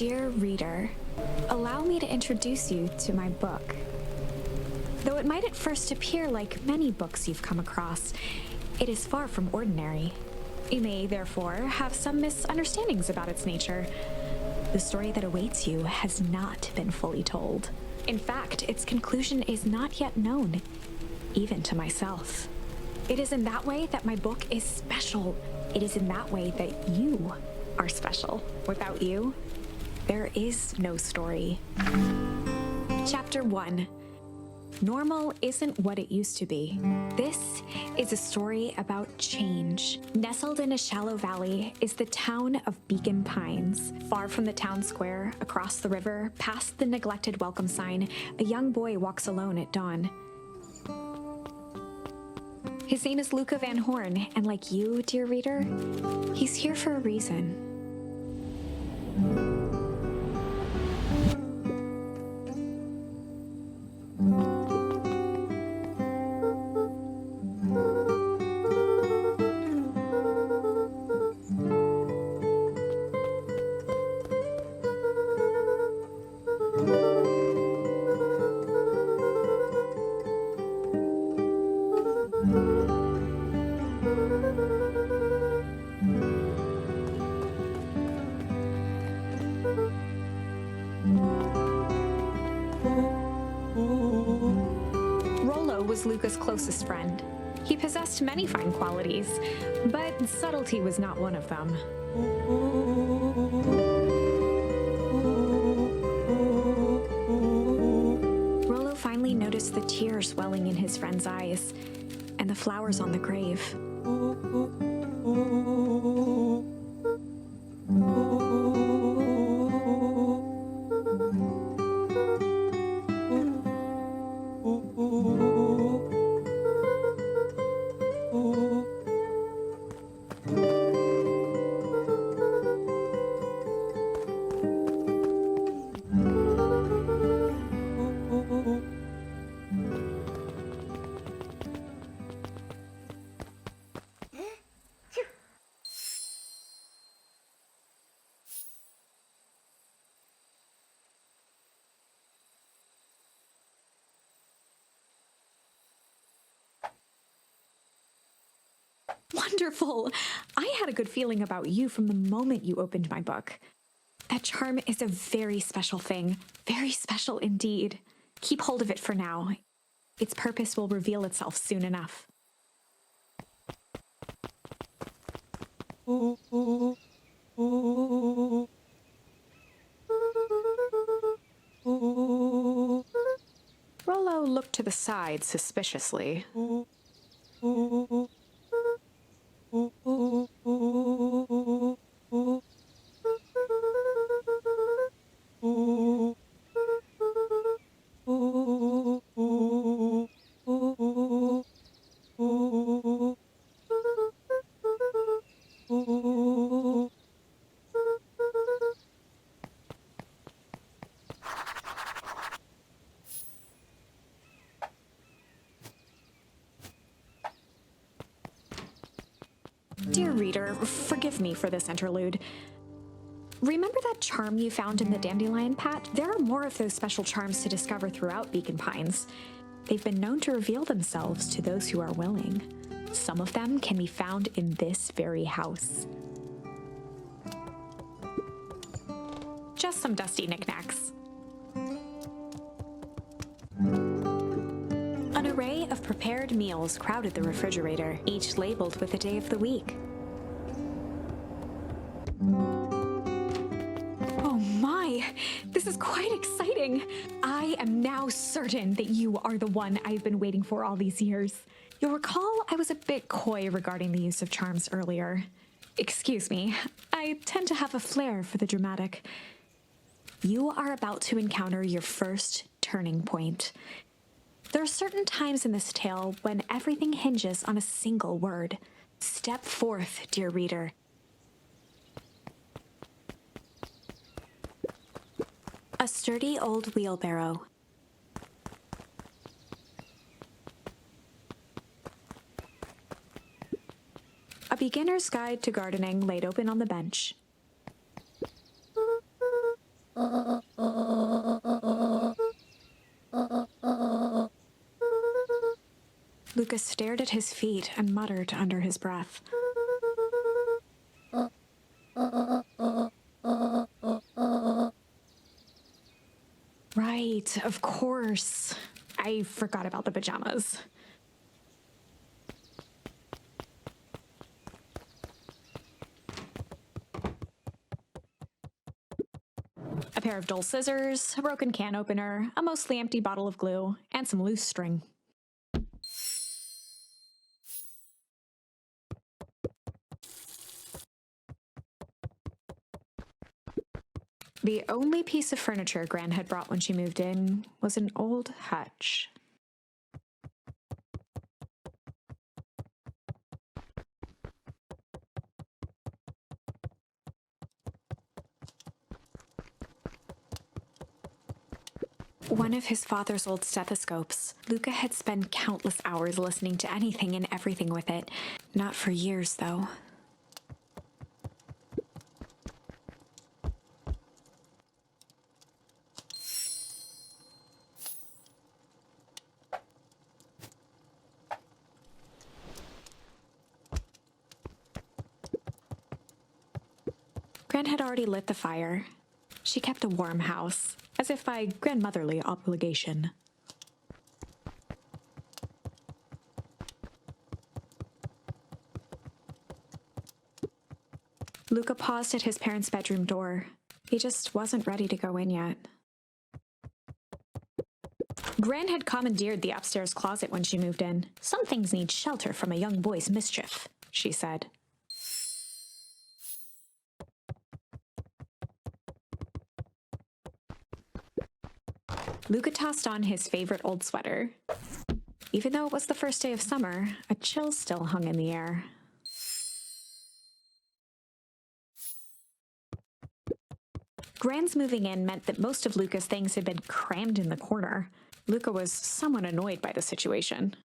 Dear reader, allow me to introduce you to my book. Though it might at first appear like many books you've come across, it is far from ordinary. You may, therefore, have some misunderstandings about its nature. The story that awaits you has not been fully told. In fact, its conclusion is not yet known, even to myself. It is in that way that my book is special. It is in that way that you are special. Without you, there is no story. Chapter 1. Normal isn't what it used to be. This is a story about change. Nestled in a shallow valley is the town of Beacon Pines. Far from the town square, across the river, past the neglected welcome sign, a young boy walks alone at dawn. His name is Luka Van Horn, and like you, dear reader, he's here for a reason. Was Luka's closest friend. He possessed many fine qualities, but subtlety was not one of them. Rollo finally noticed the tears welling in his friend's eyes and the flowers on the grave. Wonderful! I had a good feeling about you from the moment you opened my book. That charm is a very special thing. Very special indeed. Keep hold of it for now. Its purpose will reveal itself soon enough. Rollo looked to the side suspiciously. Dear reader, forgive me for this interlude. Remember that charm you found in the dandelion patch? There are more of those special charms to discover throughout Beacon Pines. They've been known to reveal themselves to those who are willing. Some of them can be found in this very house. Just some dusty knickknacks. An array of prepared meals crowded the refrigerator, each labeled with the day of the week. Oh my! This is quite exciting! I am now certain that you are the one I've been waiting for all these years. You'll recall I was a bit coy regarding the use of charms earlier. Excuse me, I tend to have a flair for the dramatic. You are about to encounter your first turning point. There are certain times in this tale when everything hinges on a single word. Step forth, dear reader. A sturdy old wheelbarrow. A beginner's guide to gardening laid open on the bench. Luka stared at his feet and muttered under his breath. Right, of course. I forgot about the pajamas. A pair of dull scissors, a broken can opener, a mostly empty bottle of glue, and some loose string. The only piece of furniture Gran had brought when she moved in was an old hutch. One of his father's old stethoscopes. Luka had spent countless hours listening to anything and everything with it. Not for years, though. Gran had already lit the fire. She kept a warm house, as if by grandmotherly obligation. Luka paused at his parents' bedroom door. He just wasn't ready to go in yet. Gran had commandeered the upstairs closet when she moved in. "Some things need shelter from a young boy's mischief," she said. Luka tossed on his favorite old sweater. Even though it was the first day of summer, a chill still hung in the air. Gran's moving in meant that most of Luka's things had been crammed in the corner. Luka was somewhat annoyed by the situation.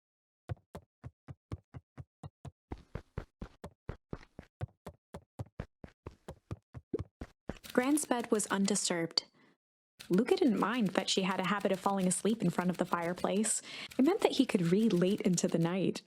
Gran's bed was undisturbed. Luka didn't mind that she had a habit of falling asleep in front of the fireplace. It meant that he could read late into the night.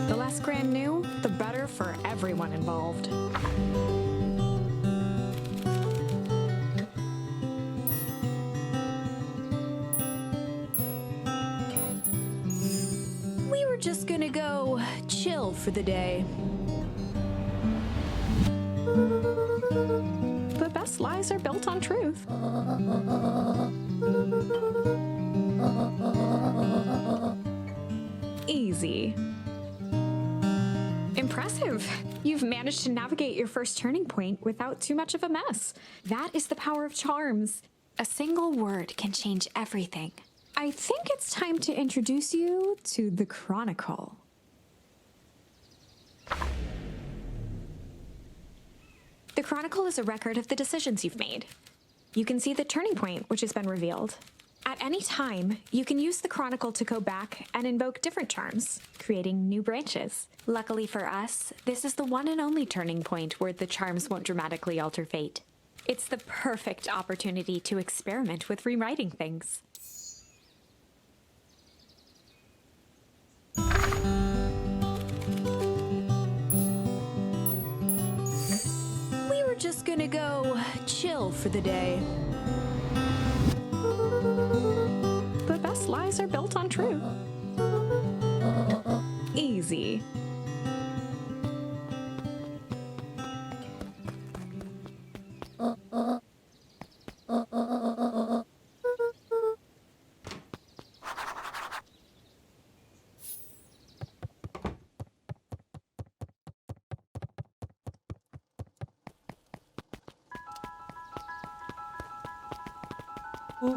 The less Gran knew, the better for everyone involved. We were just gonna go chill for the day. The best lies are built on truth. Easy. Impressive. You've managed to navigate your first turning point without too much of a mess. That is the power of charms. A single word can change everything. I think it's time to introduce you to the Chronicle. The Chronicle is a record of the decisions you've made. You can see the turning point, which has been revealed. At any time, you can use the Chronicle to go back and invoke different charms, creating new branches. Luckily for us, this is the one and only turning point where the charms won't dramatically alter fate. It's the perfect opportunity to experiment with rewriting things. We were just gonna go chill for the day. The best lies are built on truth. Easy. For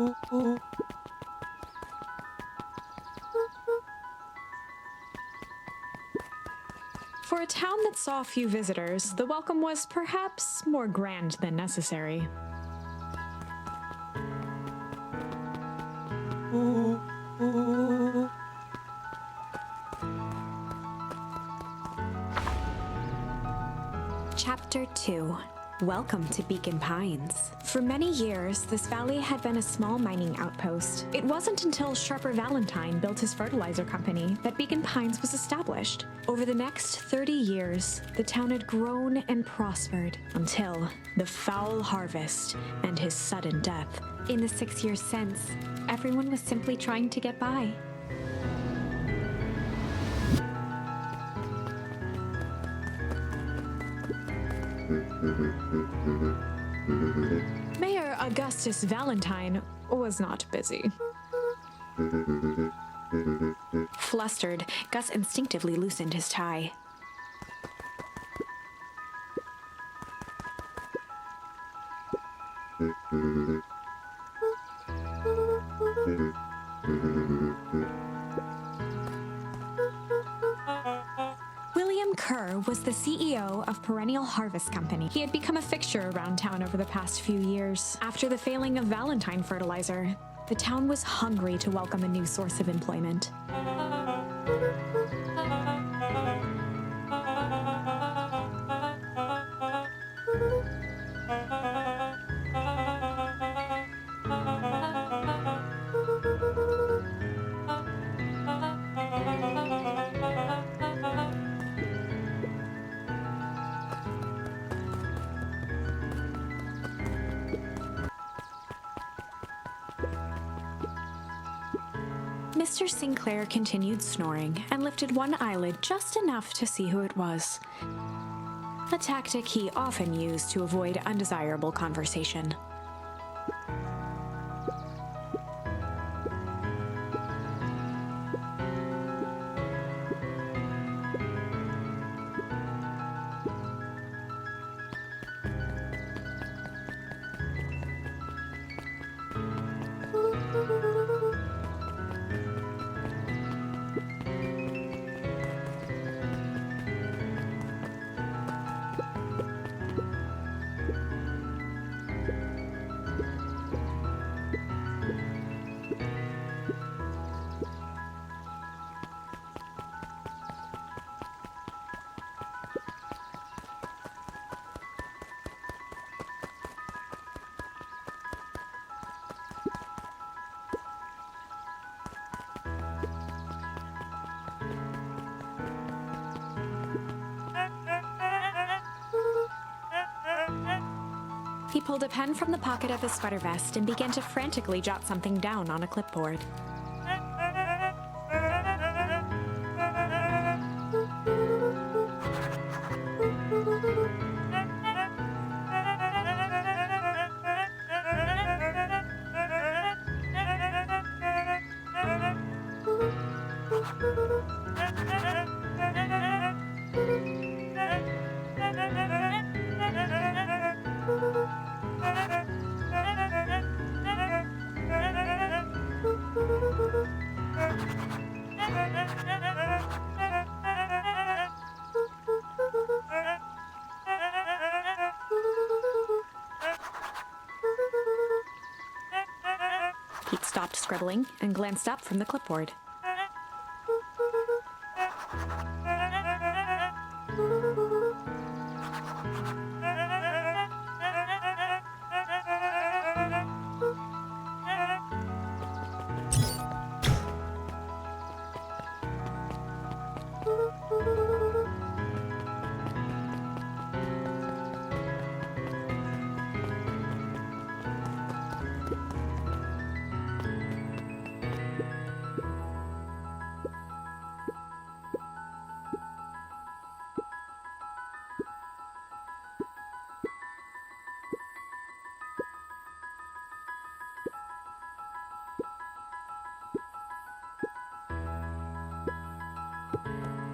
a town that saw few visitors, the welcome was perhaps more grand than necessary. Chapter 2. Welcome to Beacon Pines. For many years, this valley had been a small mining outpost. It wasn't until Sharper Valentine built his fertilizer company that Beacon Pines was established. Over the next 30 years, the town had grown and prospered until the foul harvest and his sudden death. In the 6 years since, everyone was simply trying to get by. Mayor Augustus Valentine was not busy. Flustered, Gus instinctively loosened his tie. Was the CEO of Perennial Harvest Company. He had become a fixture around town over the past few years. After the failing of Valentine Fertilizer, the town was hungry to welcome a new source of employment. Mr. Sinclair continued snoring and lifted one eyelid just enough to see who it was. A tactic he often used to avoid undesirable conversation. He pulled a pen from the pocket of his sweater vest and began to frantically jot something down on a clipboard. Pete stopped scribbling and glanced up from the clipboard.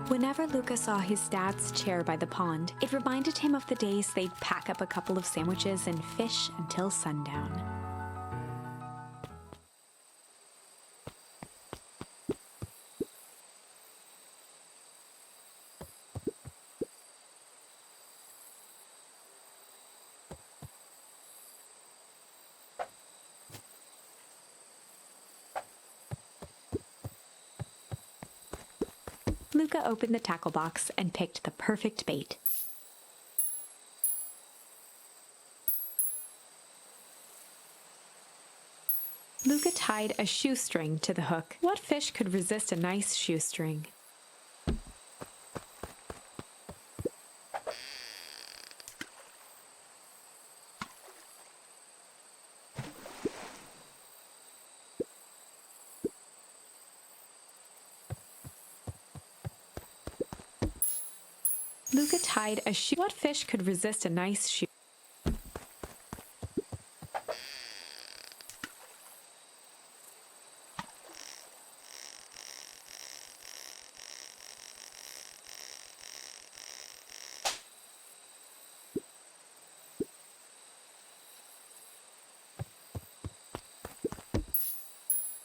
Whenever Luka saw his dad's chair by the pond, it reminded him of the days they'd pack up a couple of sandwiches and fish until sundown. Luka opened the tackle box and picked the perfect bait. Luka tied a shoestring to the hook. What fish could resist a nice shoestring? Luka tied a shoe. What fish could resist a nice shoe?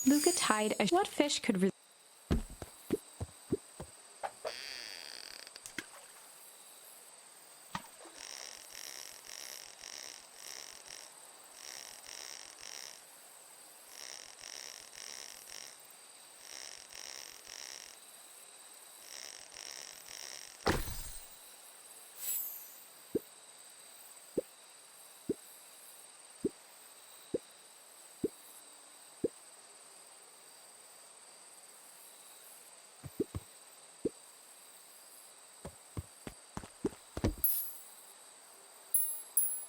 Luka tied a. What fish could resist?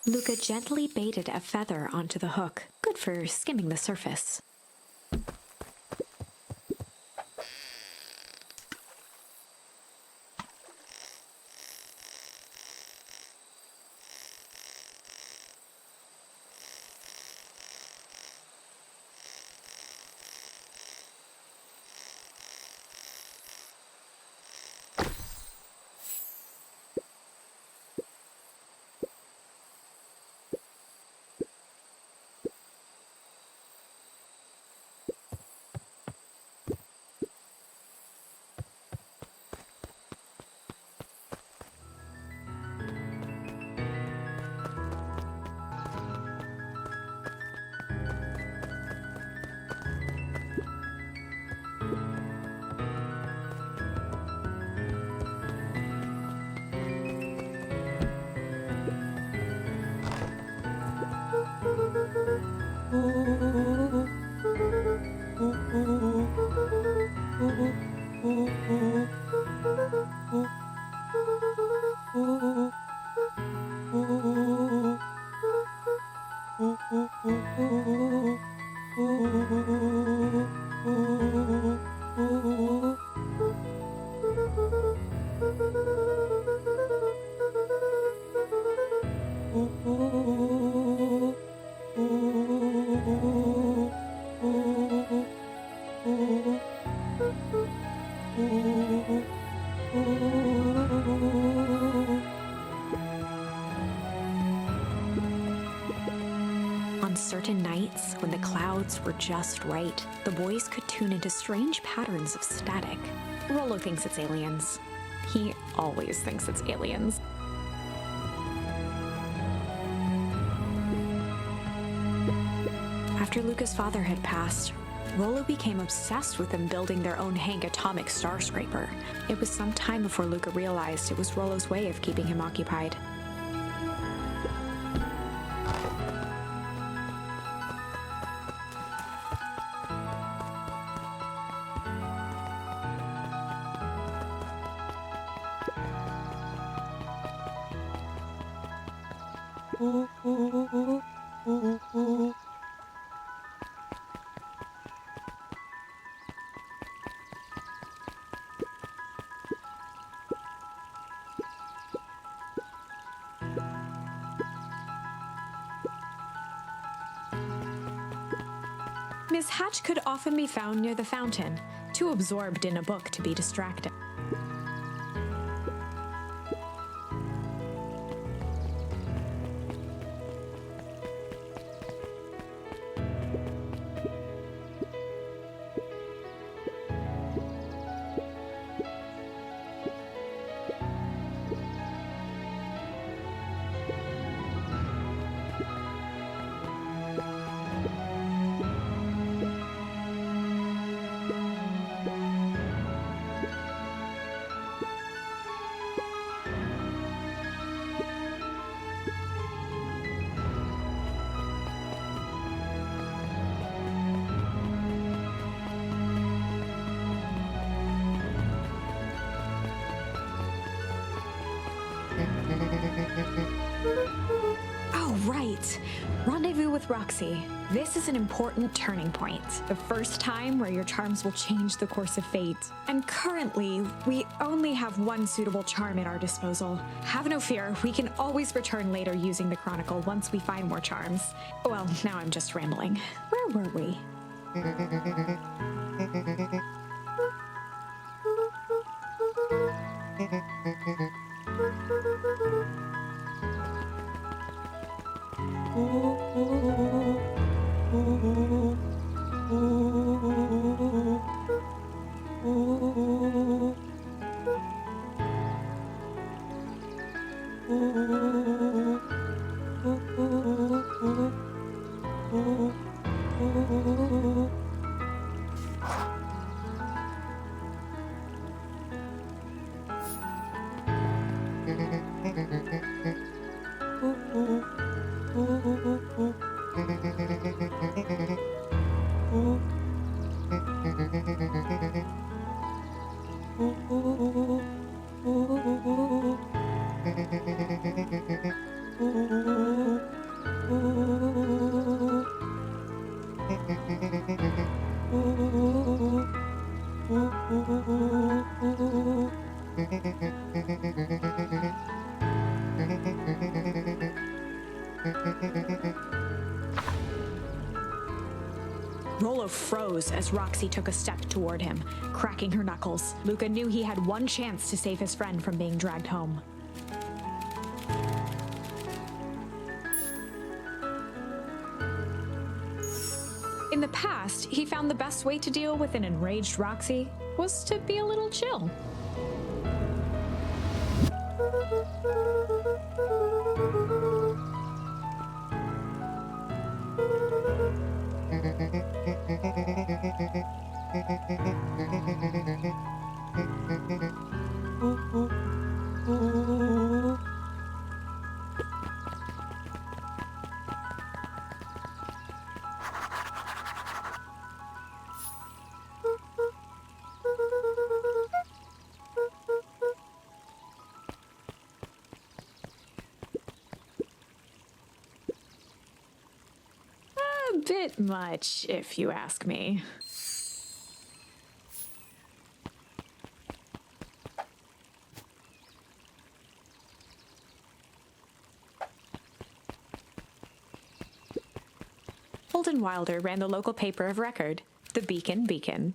Luka gently baited a feather onto the hook, good for skimming the surface. On certain nights, when the clouds were just right, the boys could tune into strange patterns of static. Rollo thinks it's aliens. He always thinks it's aliens. After Luka's father had passed, Rollo became obsessed with them building their own Hank atomic star scraper. It was some time before Luka realized it was Rollo's way of keeping him occupied. Miss Hatch could often be found near the fountain, too absorbed in a book to be distracted. with Roxy, this is an important turning point. The first time where your charms will change the course of fate. And currently, we only have one suitable charm at our disposal. Have no fear, we can always return later using the Chronicle once we find more charms. Well, now I'm just rambling. Where were we? Rolo froze as Roxy took a step toward him, cracking her knuckles. Luka knew he had one chance to save his friend from being dragged home. In the past, he found the best way to deal with an enraged Roxy was to be a little chill. A bit much, if you ask me. Holden Wilder ran the local paper of record, the Beacon Beacon.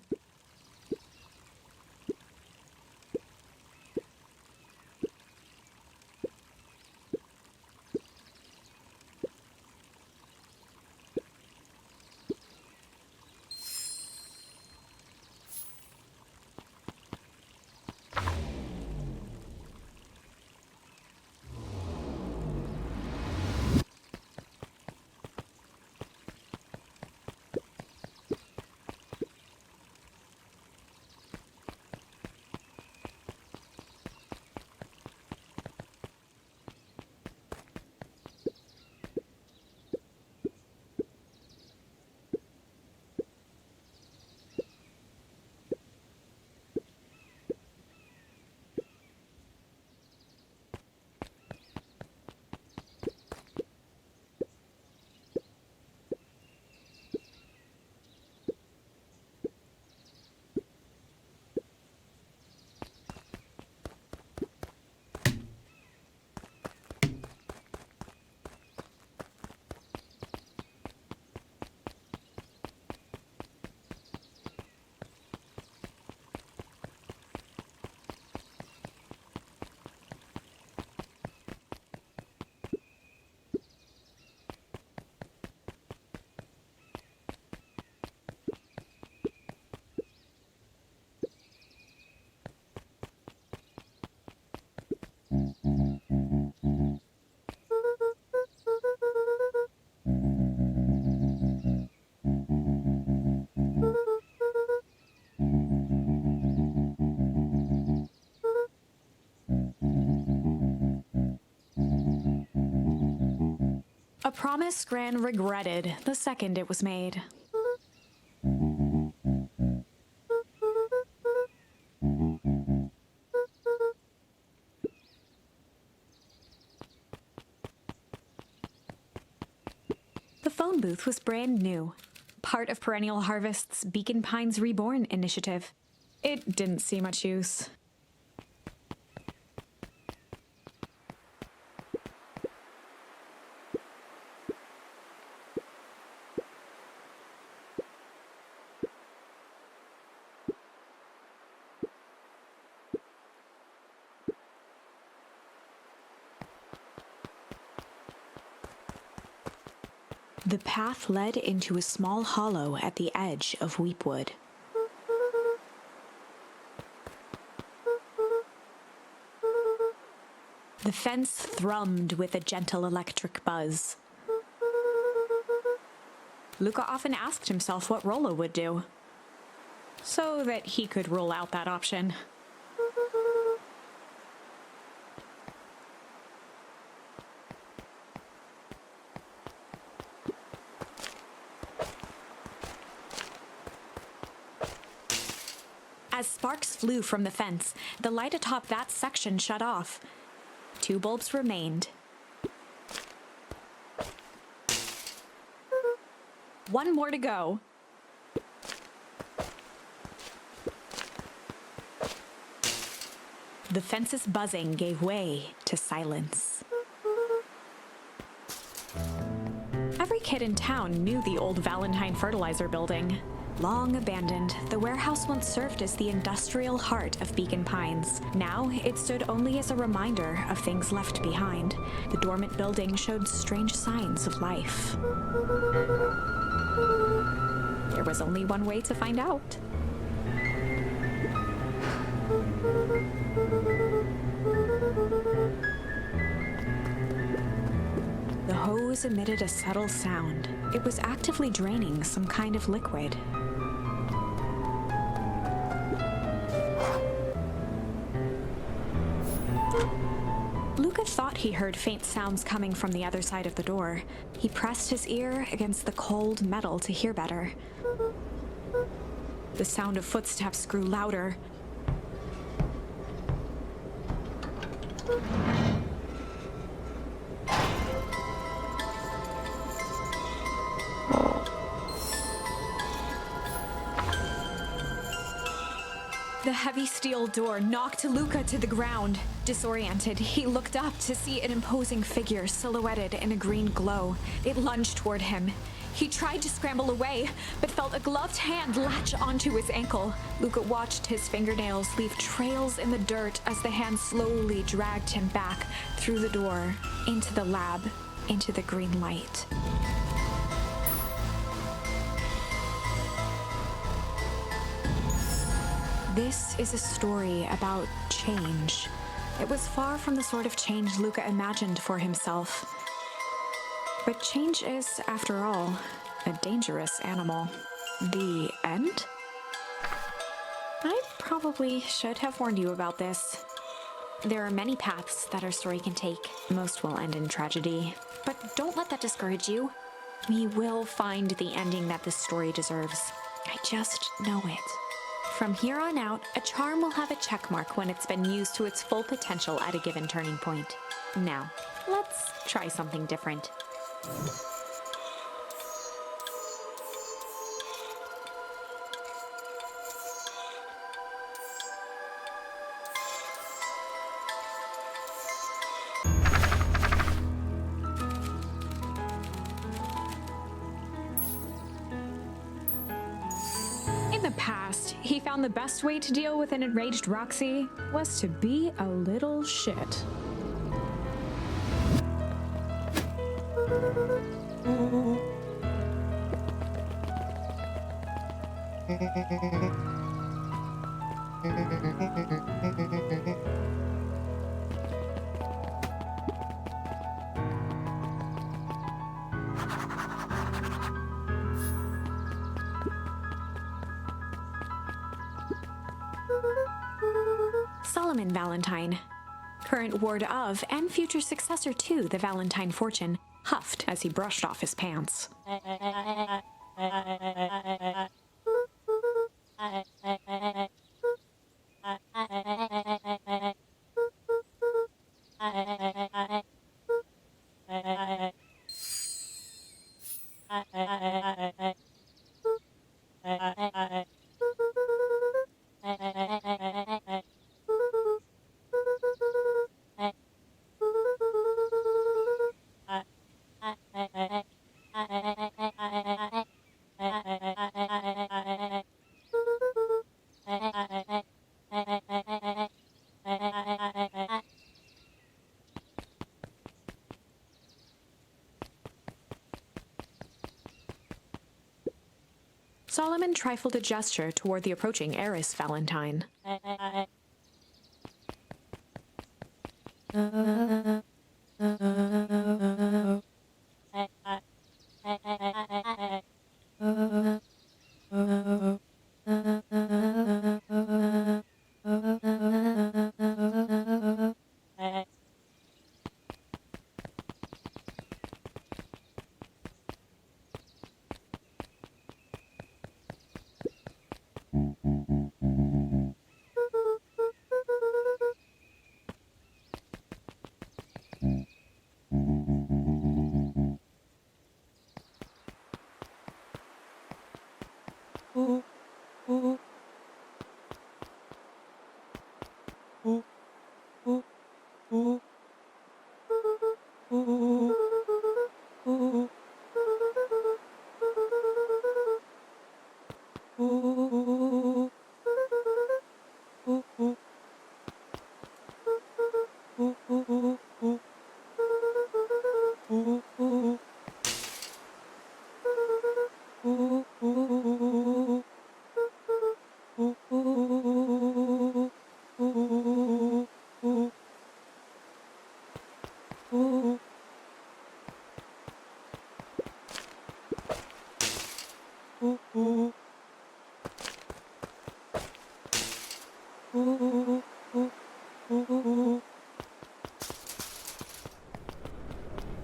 A promise Gran regretted the second it was made. The phone booth was brand new, part of Perennial Harvest's Beacon Pines Reborn initiative. It didn't see much use. The path led into a small hollow at the edge of Weepwood. The fence thrummed with a gentle electric buzz. Luka often asked himself what Rollo would do, so that he could rule out that option. As sparks flew from the fence, the light atop that section shut off. 2 bulbs remained. 1 more to go. The fence's buzzing gave way to silence. Every kid in town knew the old Valentine fertilizer building. Long abandoned, the warehouse once served as the industrial heart of Beacon Pines. Now, it stood only as a reminder of things left behind. The dormant building showed strange signs of life. There was only one way to find out. The hose emitted a subtle sound. It was actively draining some kind of liquid. Luka thought he heard faint sounds coming from the other side of the door. He pressed his ear against the cold metal to hear better. The sound of footsteps grew louder. The heavy steel door knocked Luka to the ground. Disoriented, he looked up to see an imposing figure silhouetted in a green glow. It lunged toward him. He tried to scramble away, but felt a gloved hand latch onto his ankle. Luka watched his fingernails leave trails in the dirt as the hand slowly dragged him back through the door, into the lab, into the green light. This is a story about change. It was far from the sort of change Luka imagined for himself. But change is, after all, a dangerous animal. The end? I probably should have warned you about this. There are many paths that our story can take. Most will end in tragedy. But don't let that discourage you. We will find the ending that this story deserves. I just know it. From here on out, a charm will have a check mark when it's been used to its full potential at a given turning point. Now, let's try something different. In the past, he found the best way to deal with an enraged Roxy was to be a little shit. Solomon Valentine, current ward of and future successor to the Valentine fortune, huffed as he brushed off his pants. Lemon trifled a gesture toward the approaching heiress Valentine.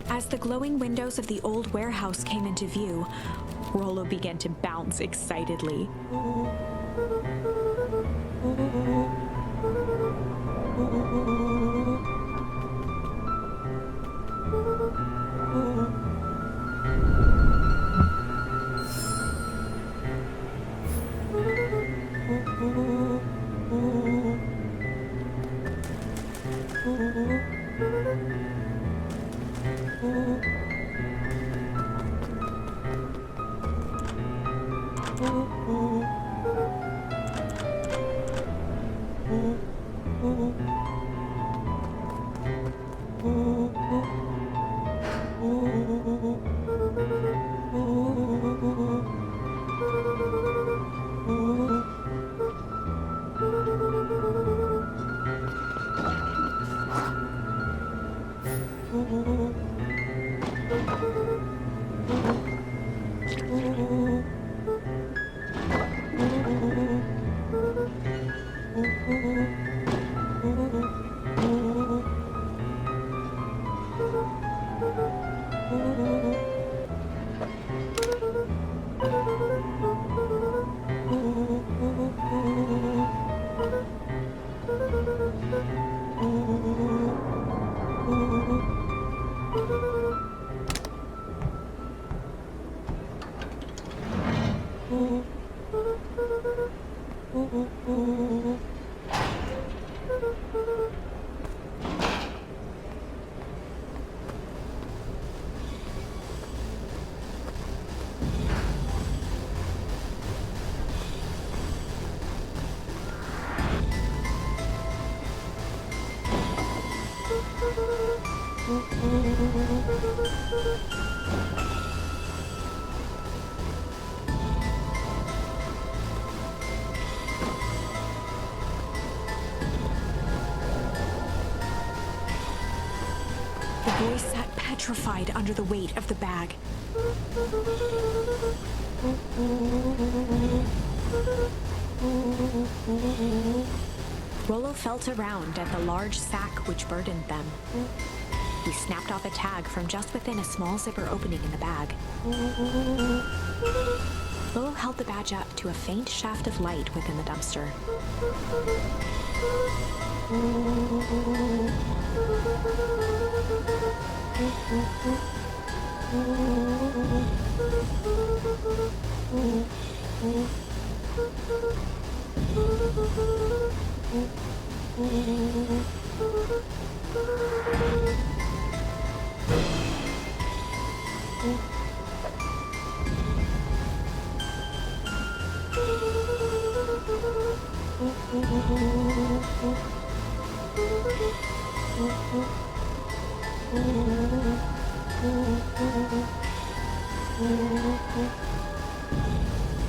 As the glowing windows of the old warehouse came into view, Rollo began to bounce excitedly. The boy sat petrified under the weight of the bag. Rollo felt around at the large sack which burdened them. He snapped off a tag from just within a small zipper opening in the bag. Rollo held the badge up to a faint shaft of light within the dumpster.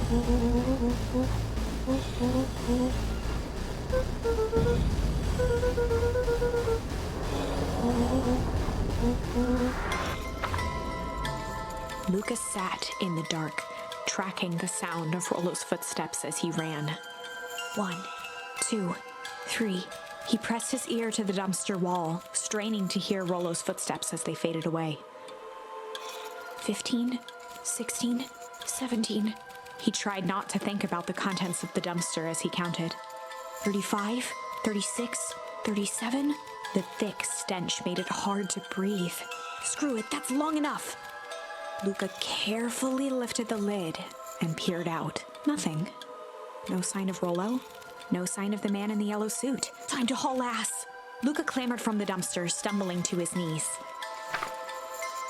Luka sat in the dark, tracking the sound of Rollo's footsteps as he ran. 1, 2, 3. He pressed his ear to the dumpster wall, straining to hear Rollo's footsteps as they faded away. 15, 16, 17. He tried not to think about the contents of the dumpster as he counted. 35, 36, 37. The thick stench made it hard to breathe. Screw it, that's long enough. Luka carefully lifted the lid and peered out. Nothing. No sign of Rollo. No sign of the man in the yellow suit. Time to haul ass. Luka clambered from the dumpster, stumbling to his knees.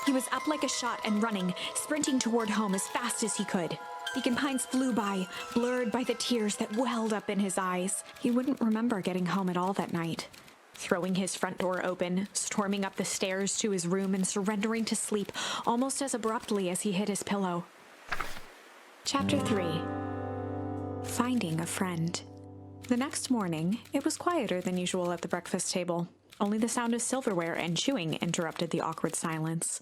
He was up like a shot and running, sprinting toward home as fast as he could. Beacon Pines flew by, blurred by the tears that welled up in his eyes. He wouldn't remember getting home at all that night. Throwing his front door open, storming up the stairs to his room, and surrendering to sleep almost as abruptly as he hit his pillow. Chapter 3. Finding a Friend. The next morning, it was quieter than usual at the breakfast table. Only the sound of silverware and chewing interrupted the awkward silence.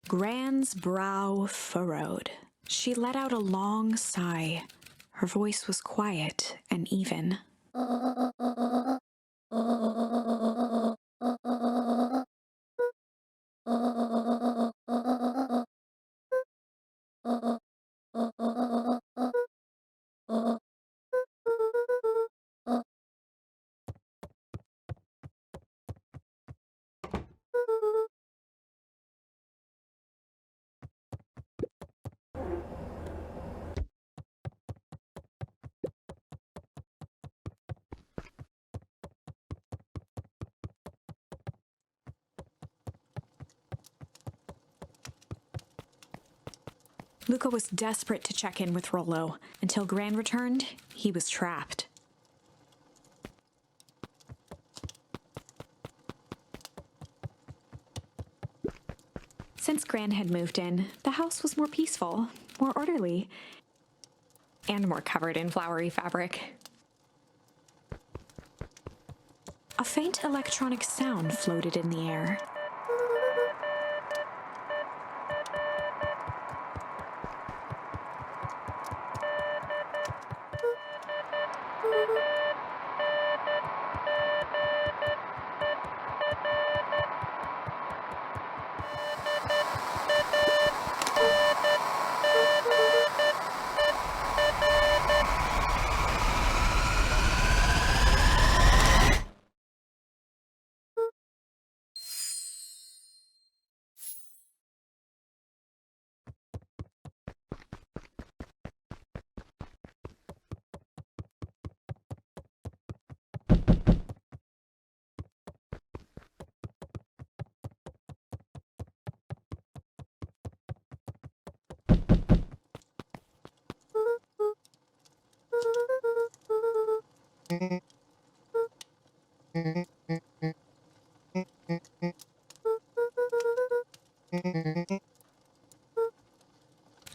Gran's brow furrowed. She let out a long sigh. Her voice was quiet and even. Luka was desperate to check in with Rollo. Until Gran returned, he was trapped. Since Gran had moved in, the house was more peaceful, more orderly, and more covered in flowery fabric. A faint electronic sound floated in the air.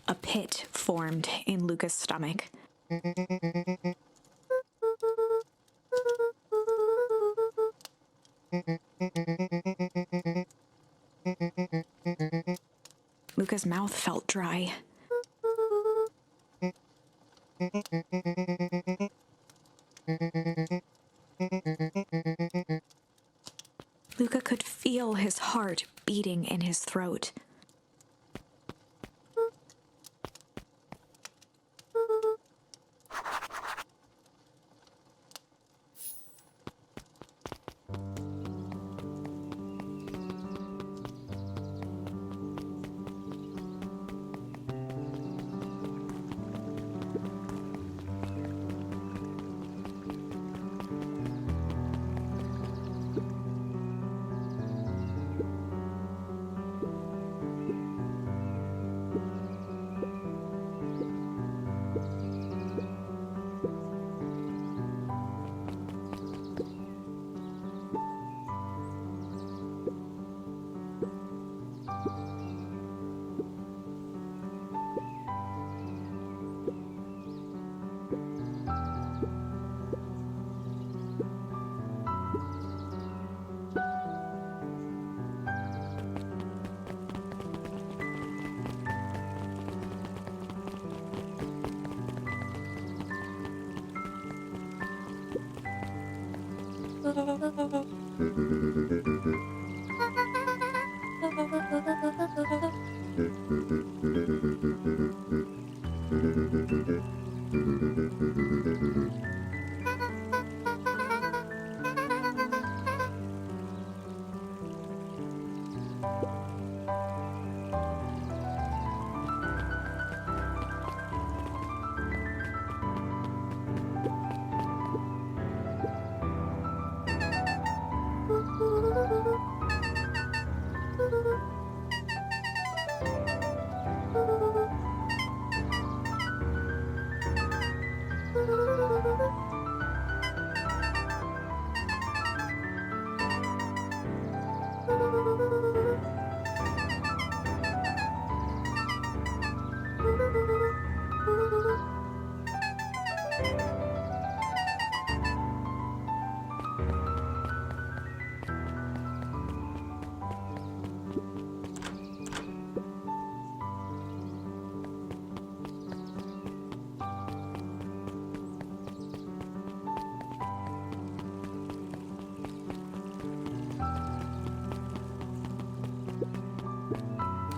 A pit formed in Luka's stomach. Luka's mouth felt dry. Luka could feel his heart beating in his throat.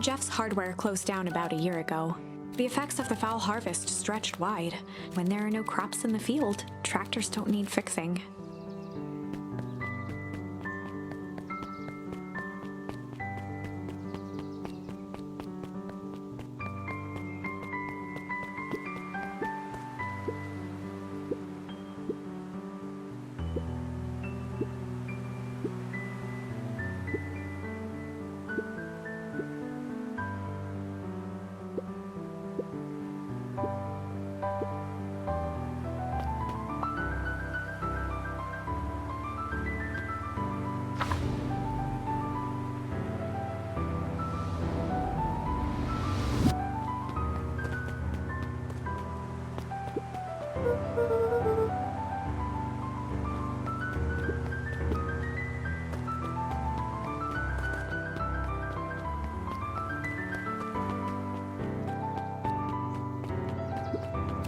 Jeff's hardware closed down about a year ago. The effects of the foul harvest stretched wide. When there are no crops in the field, tractors don't need fixing.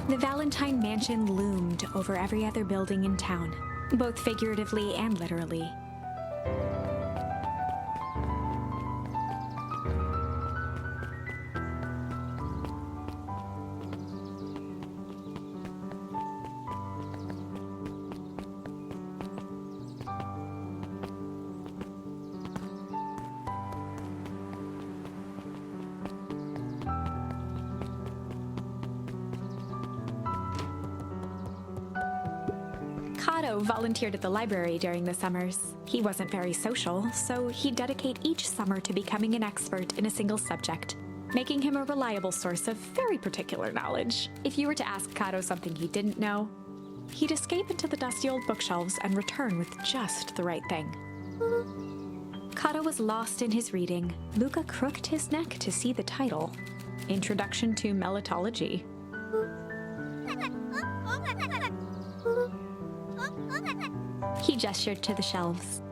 The Valentine Mansion loomed over every other building in town, both figuratively and literally. Kato volunteered at the library during the summers. He wasn't very social, so he'd dedicate each summer to becoming an expert in a single subject, making him a reliable source of very particular knowledge. If you were to ask Kato something he didn't know, he'd escape into the dusty old bookshelves and return with just the right thing. Kato was lost in his reading. Luka crooked his neck to see the title, Introduction to Melitology. He gestured to the shelves.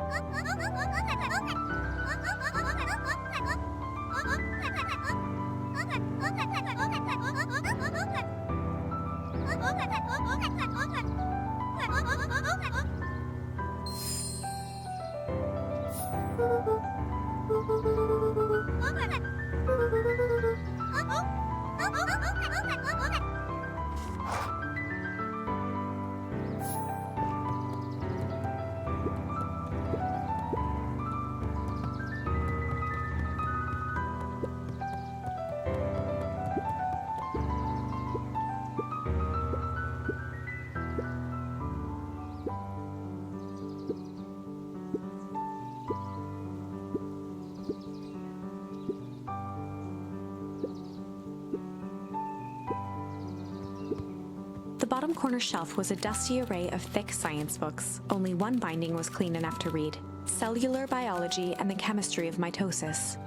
The bottom corner shelf was a dusty array of thick science books. Only one binding was clean enough to read: Cellular Biology and the Chemistry of Mitosis.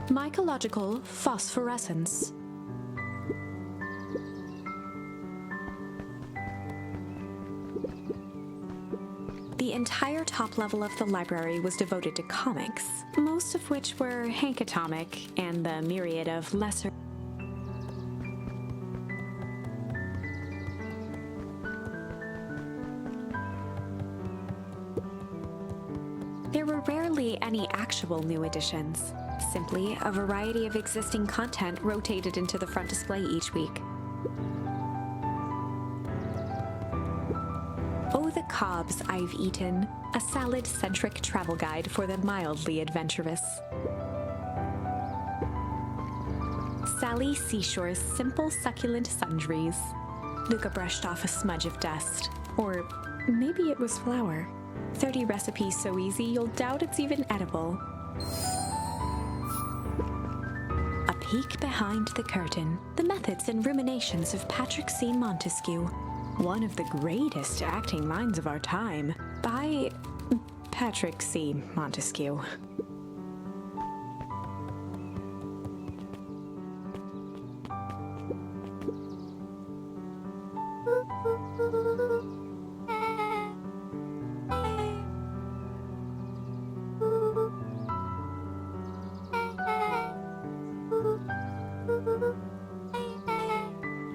Mycological Phosphorescence. The entire top level of the library was devoted to comics, most of which were Hank Atomic and the myriad of lesser any actual new additions. Simply a variety of existing content rotated into the front display each week. Oh, the cobs I've eaten, a salad-centric travel guide for the mildly adventurous. Sally Seashore's simple succulent sundries. Luka brushed off a smudge of dust. Or maybe it was flour. 30 recipes so easy you'll doubt it's even edible. A peek behind the curtain, the methods and ruminations of Patrick C. Montesquieu, one of the greatest acting minds of our time, by Patrick C. Montesquieu.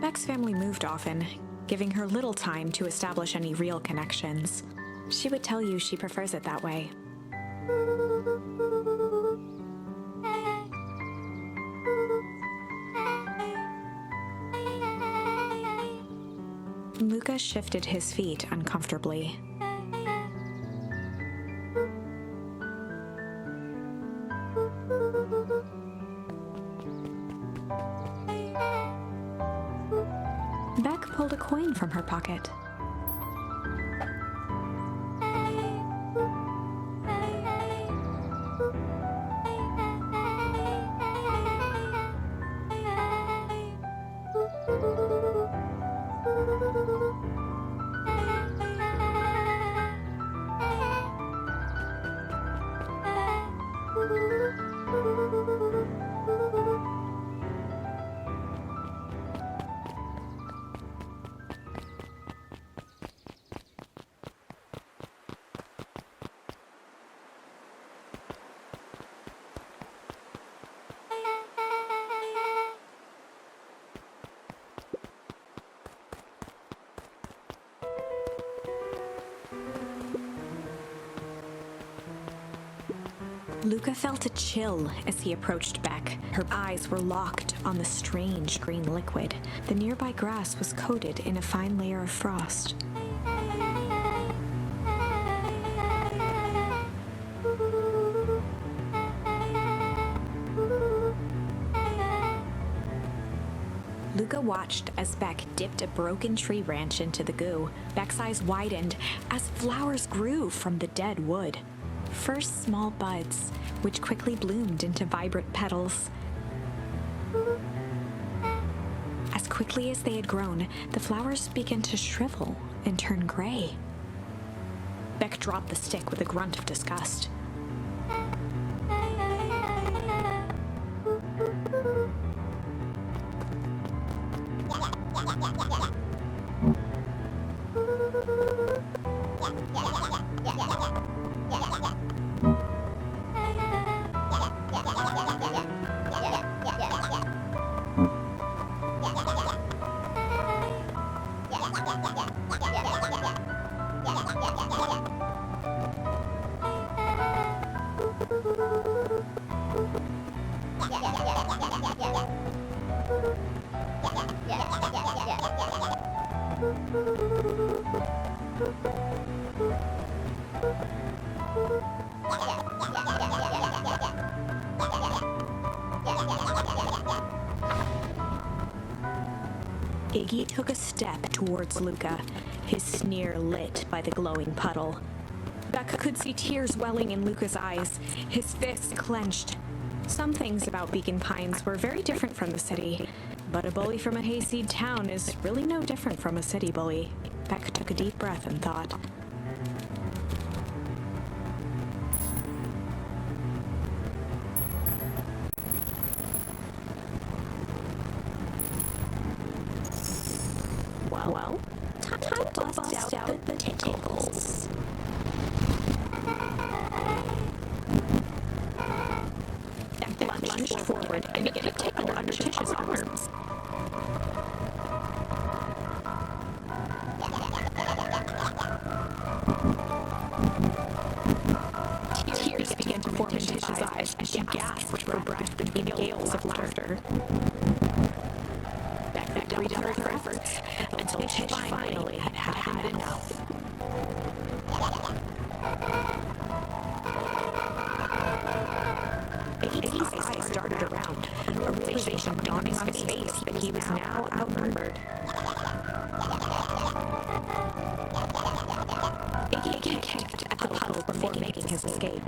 Beck's family moved often, giving her little time to establish any real connections. She would tell you she prefers it that way. Luka shifted his feet uncomfortably. Beck pulled a coin from her pocket. Luka felt a chill as he approached Beck. Her eyes were locked on the strange green liquid. The nearby grass was coated in a fine layer of frost. Luka watched as Beck dipped a broken tree branch into the goo. Beck's eyes widened as flowers grew from the dead wood. First small buds, which quickly bloomed into vibrant petals. As quickly as they had grown, the flowers began to shrivel and turn gray. Beck dropped the stick with a grunt of disgust. Iggy took a step towards Luka, his sneer lit by the glowing puddle. Beck could see tears welling in Luka's eyes, his fists clenched. Some things about Beacon Pines were very different from the city, but a bully from a hayseed town is really no different from a city bully. Beck took a deep breath and thought. Well, time to bust out the tentacles. Beck lunged forward and began to tickle under Tish's arms. Tears began to form gasped for breath in gales of laughter. Beck redoubled her efforts until she finally had enough. Iggy's eyes darted around, a realization dawning on his face that he was now outnumbered. Iggy kicked at the puddle before making his escape.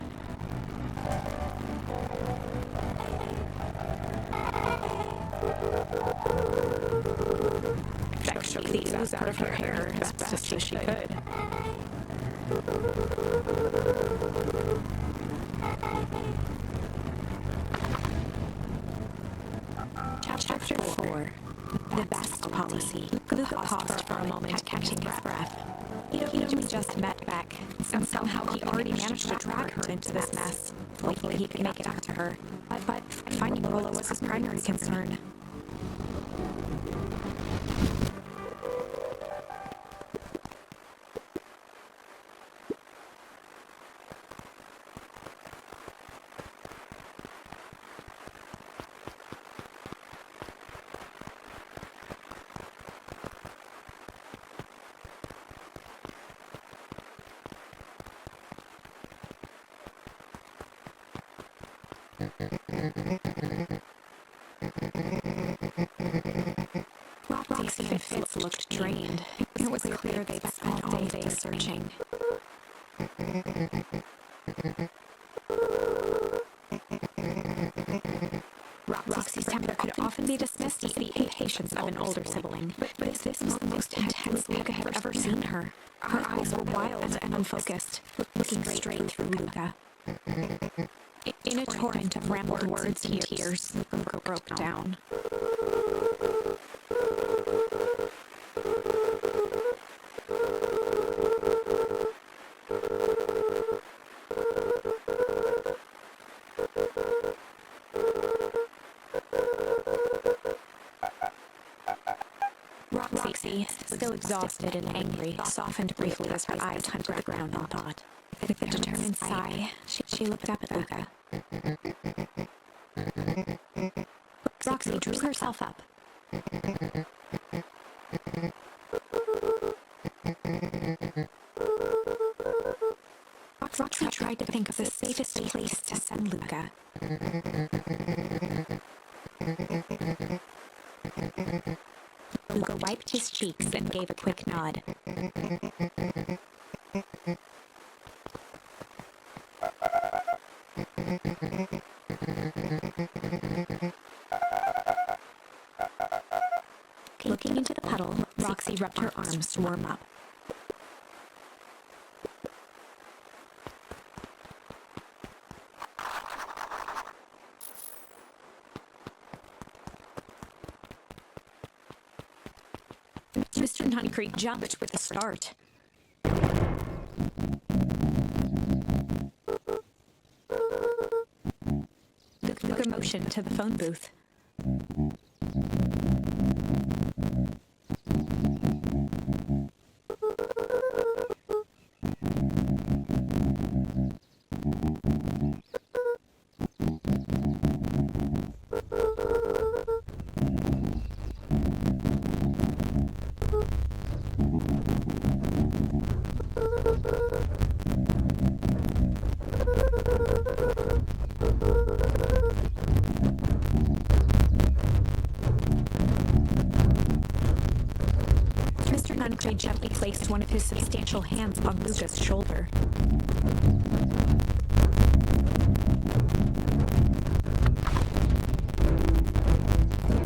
Beck shook the ooze out of her hair as best as she could. Chapter 4. The Best Policy. Luka paused for a moment, catching his breath. He'd only just met Beck, and somehow he already managed to drag her into this mess. Hopefully he could make it back to her. But finding Rollo was his primary concern. Roxy and Fitz looked drained. It was clear they'd spent all day searching. Roxy's temper could often be dismissed as the impatience of an older sibling, but this was the most intense Luka had ever seen her. Her eyes were wild and unfocused, looking straight through Luka. In a torrent of rambled words and tears, Luka broke down. Roxy, still exhausted and angry, softened briefly as her eyes hunted the ground in thought. With a determined sigh, she looked up at Luka. Roxy drew herself up. Roxy tried to think of the safest place to send Luka. Luka wiped his cheeks and gave a quick nod. Looking into the puddle, Roxy rubbed her arms to warm up. Mr. Nuncreek jumped with a start. Luka motioned to the phone booth. Nuncreek gently placed one of his substantial hands on Luka's shoulder.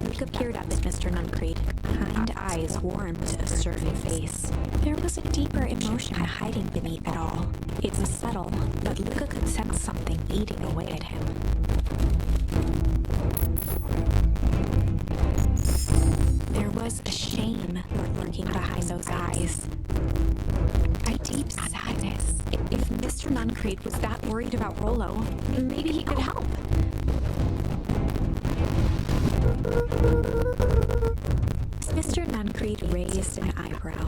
Luka peered up at Mr. Nuncreek. Kind eyes warmed a stern face. There was a deeper emotion hiding beneath it all. It was subtle, but Luka could sense something eating away at him. There was a shame lurking behind those eyes. A deep sadness. If Mr. Nuncreek was that worried about Rollo, maybe he could help. Mr. Nuncreek raised an eyebrow.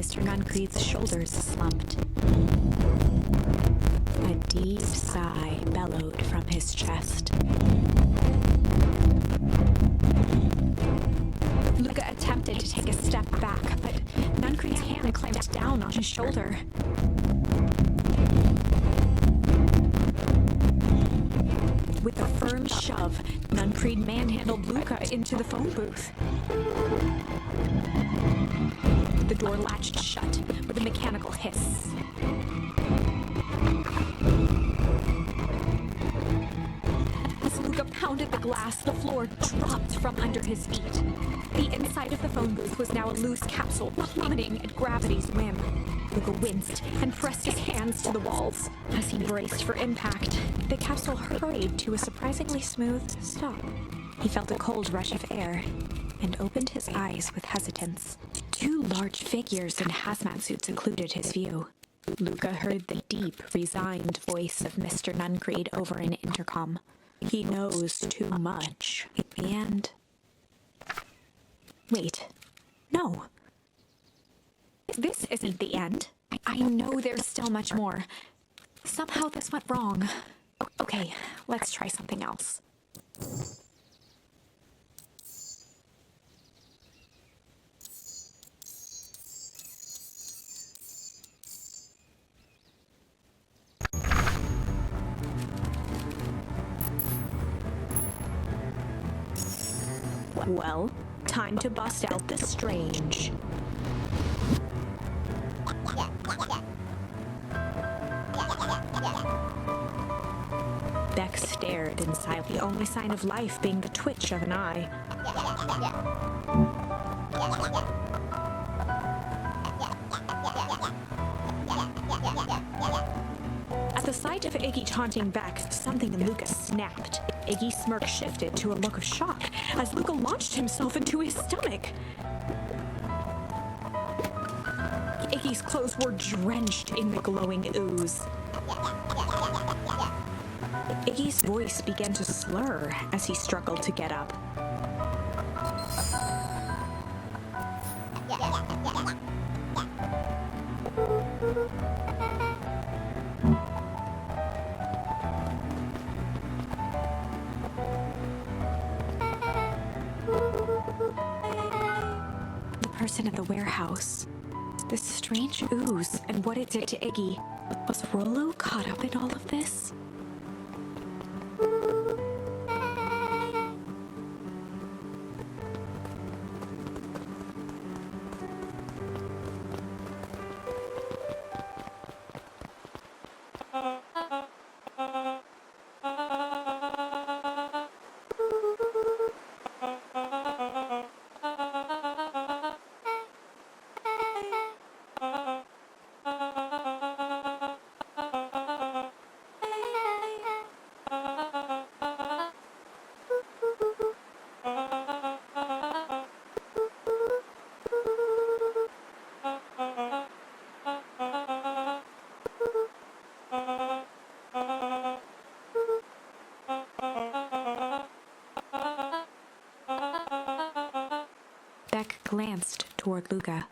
Mr. Nuncreed's shoulders slumped. A deep sigh bellowed from his chest. Luka attempted to take a step back, but Nuncreed's hand clamped down on his shoulder. With a firm shove, Nuncreed manhandled Luka into the phone booth. The door latched shut with a mechanical hiss. As Luka pounded the glass, the floor dropped from under his feet. The inside of the phone booth was now a loose capsule, plummeting at gravity's whim. Luka winced and pressed his hands to the walls. As he braced for impact, the capsule hurried to a surprisingly smooth stop. He felt a cold rush of air and opened his eyes with hesitance. Two large figures in hazmat suits occluded his view. Luka heard the deep, resigned voice of Mr. Nuncreed over an intercom. He knows too much. And... Wait. No. This isn't the end. I know there's still much more. Somehow this went wrong. Okay, let's try something else. Well, time to bust out the strange. Beck stared in silence, the only sign of life being the twitch of an eye. At the sight of Iggy taunting Beck, something in Luka snapped. Iggy's smirk shifted to a look of shock as Luka launched himself into his stomach. Iggy's clothes were drenched in the glowing ooze. Iggy's voice began to slur as he struggled to get up. The person at the warehouse. This strange ooze and what it did to Iggy. Was Rollo caught up in all of this? Beck glanced toward Luka.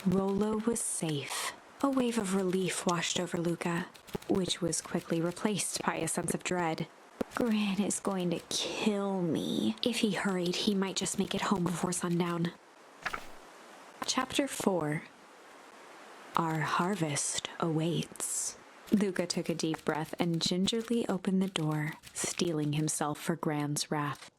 Rollo was safe. A wave of relief washed over Luka, which was quickly replaced by a sense of dread. Gran is going to kill me. If he hurried, he might just make it home before sundown. Chapter 4. Our harvest awaits. Luka took a deep breath and gingerly opened the door, steeling himself for Gran's wrath.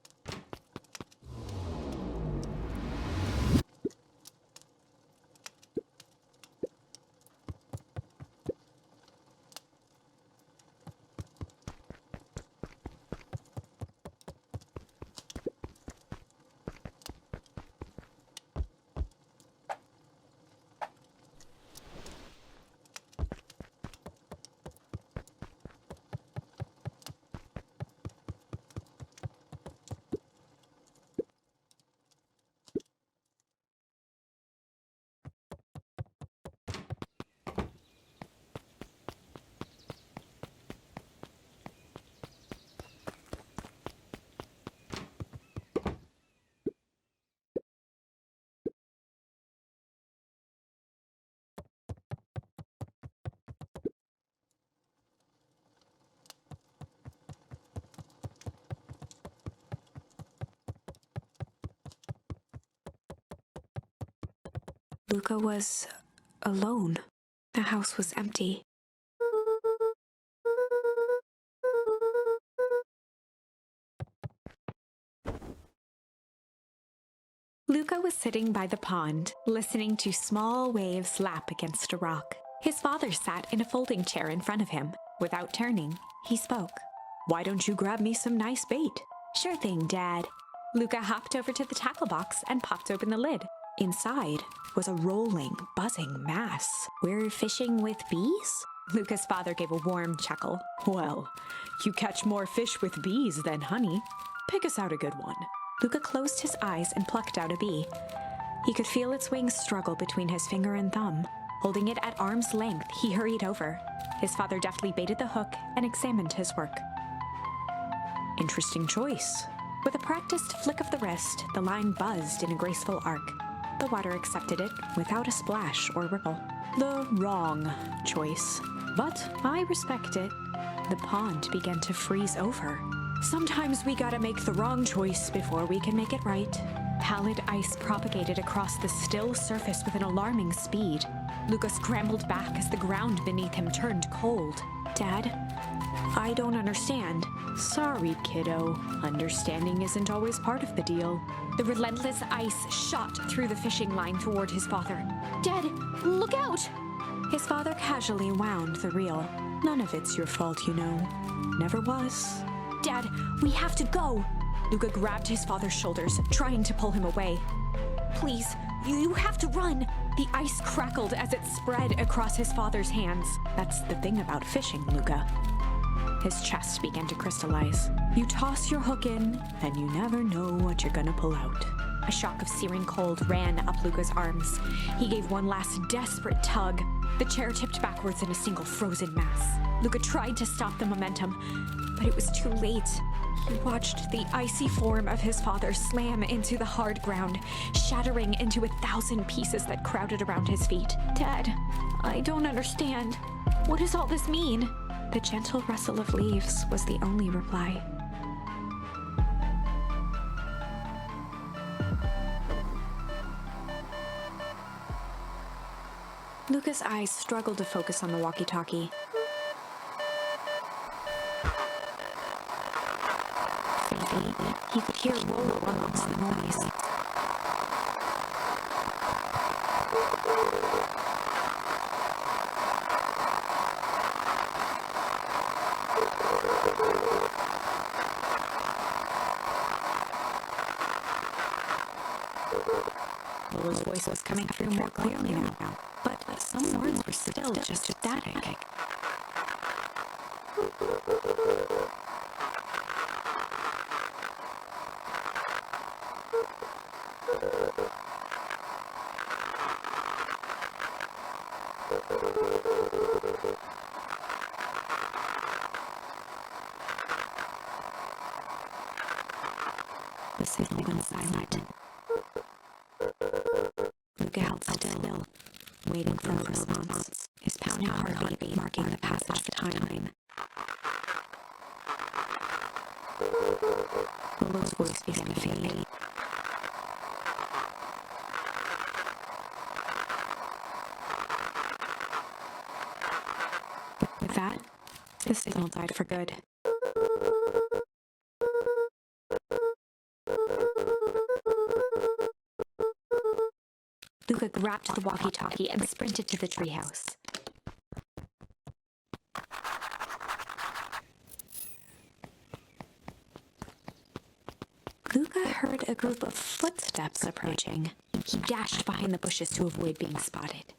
Luka was alone. The house was empty. Luka was sitting by the pond, listening to small waves lap against a rock. His father sat in a folding chair in front of him. Without turning, he spoke. "Why don't you grab me some nice bait?" "Sure thing, Dad." Luka hopped over to the tackle box and popped open the lid. Inside was a rolling, buzzing mass. "We're fishing with bees?" Luka's father gave a warm chuckle. "Well, you catch more fish with bees than honey. Pick us out a good one." Luka closed his eyes and plucked out a bee. He could feel its wings struggle between his finger and thumb. Holding it at arm's length, he hurried over. His father deftly baited the hook and examined his work. "Interesting choice." With a practiced flick of the wrist, the line buzzed in a graceful arc. The water accepted it without a splash or ripple. "The wrong choice, but I respect it." The pond began to freeze over. "Sometimes we gotta make the wrong choice before we can make it right." Pallid ice propagated across the still surface with an alarming speed. Luka scrambled back as the ground beneath him turned cold. "Dad, I don't understand." "Sorry, kiddo. Understanding isn't always part of the deal." The relentless ice shot through the fishing line toward his father. "Dad, look out!" His father casually wound the reel. "None of it's your fault, you know. Never was." "Dad, we have to go!" Luka grabbed his father's shoulders, trying to pull him away. "Please, you have to run!" The ice crackled as it spread across his father's hands. "That's the thing about fishing, Luka." His chest began to crystallize. "You toss your hook in, and you never know what you're gonna pull out." A shock of searing cold ran up Luka's arms. He gave one last desperate tug. The chair tipped backwards in a single frozen mass. Luka tried to stop the momentum, but it was too late. He watched the icy form of his father slam into the hard ground, shattering into 1,000 pieces that crowded around his feet. "Dad, I don't understand. What does all this mean?" The gentle rustle of leaves was the only reply. Luka's eyes struggled to focus on the walkie-talkie. Faintly, he could hear roll amongst the noise. Lula's voice was coming through more clearly now, but some words were still just static. The signal went silent. Luka held still, waiting for a response, his pounding heartbeat marking the passage of time. Lula's voice began to fade. With that, the signal died for good. Luka grabbed the walkie-talkie and sprinted to the treehouse. Luka heard a group of footsteps approaching. He dashed behind the bushes to avoid being spotted.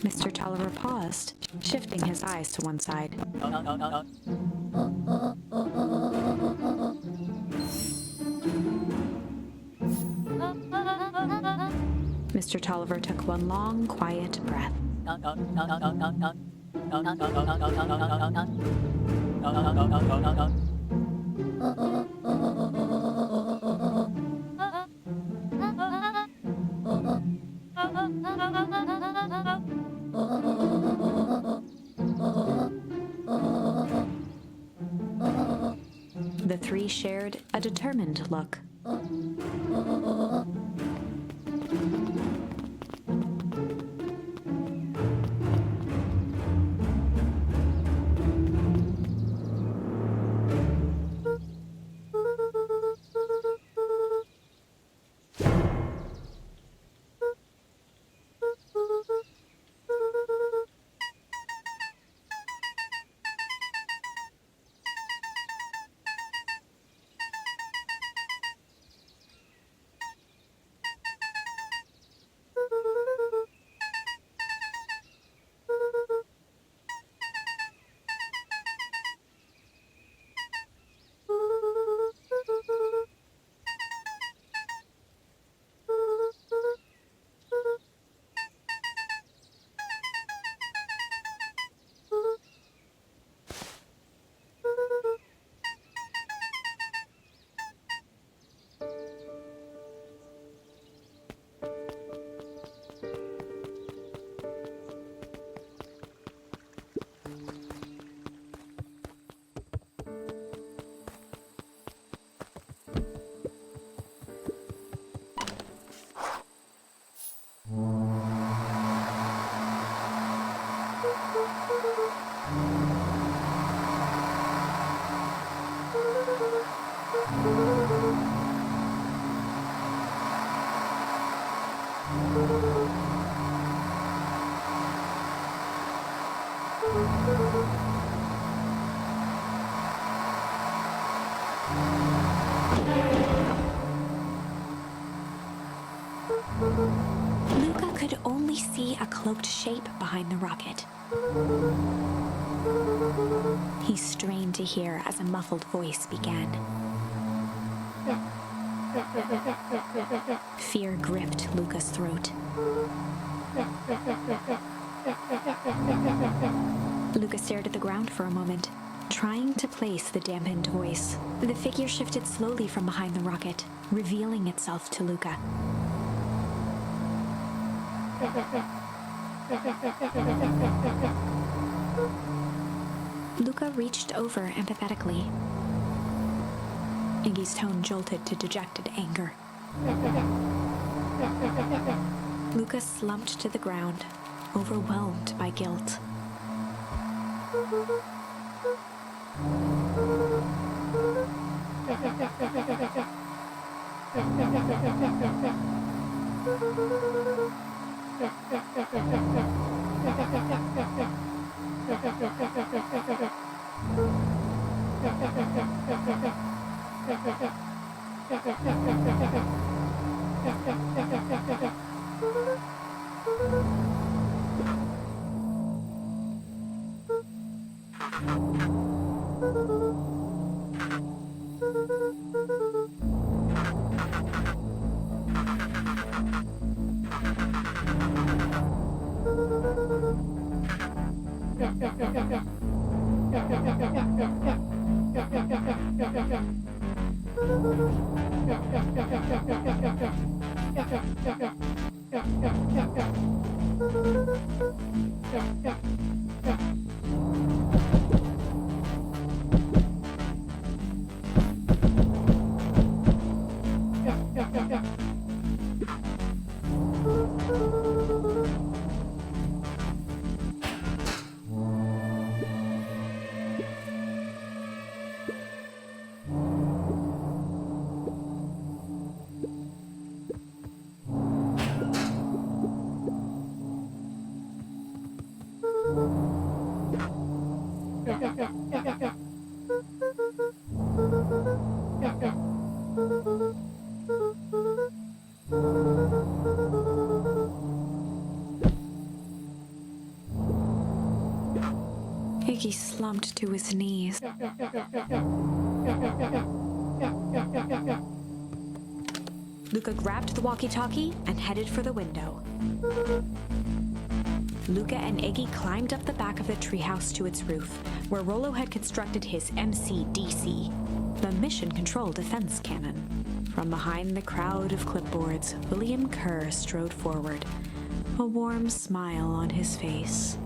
Mr. Tolliver paused, shifting his eyes to one side. Mr. Tolliver took one long, quiet breath. three shared a determined look. Luka could only see a cloaked shape behind the rocket. He strained to hear as a muffled voice began. Fear gripped Luka's throat. Luka stared at the ground for a moment, trying to place the dampened voice. The figure shifted slowly from behind the rocket, revealing itself to Luka. Luka reached over empathetically. Iggy's tone jolted to dejected anger. Luka slumped to the ground, overwhelmed by guilt. Iggy slumped to his knees. Luka grabbed the walkie-talkie and headed for the window. Luka and Iggy climbed up the back of the treehouse to its roof, where Rollo had constructed his MCDC, the Mission Control Defense Cannon. From behind the crowd of clipboards, William Kerr strode forward, a warm smile on his face.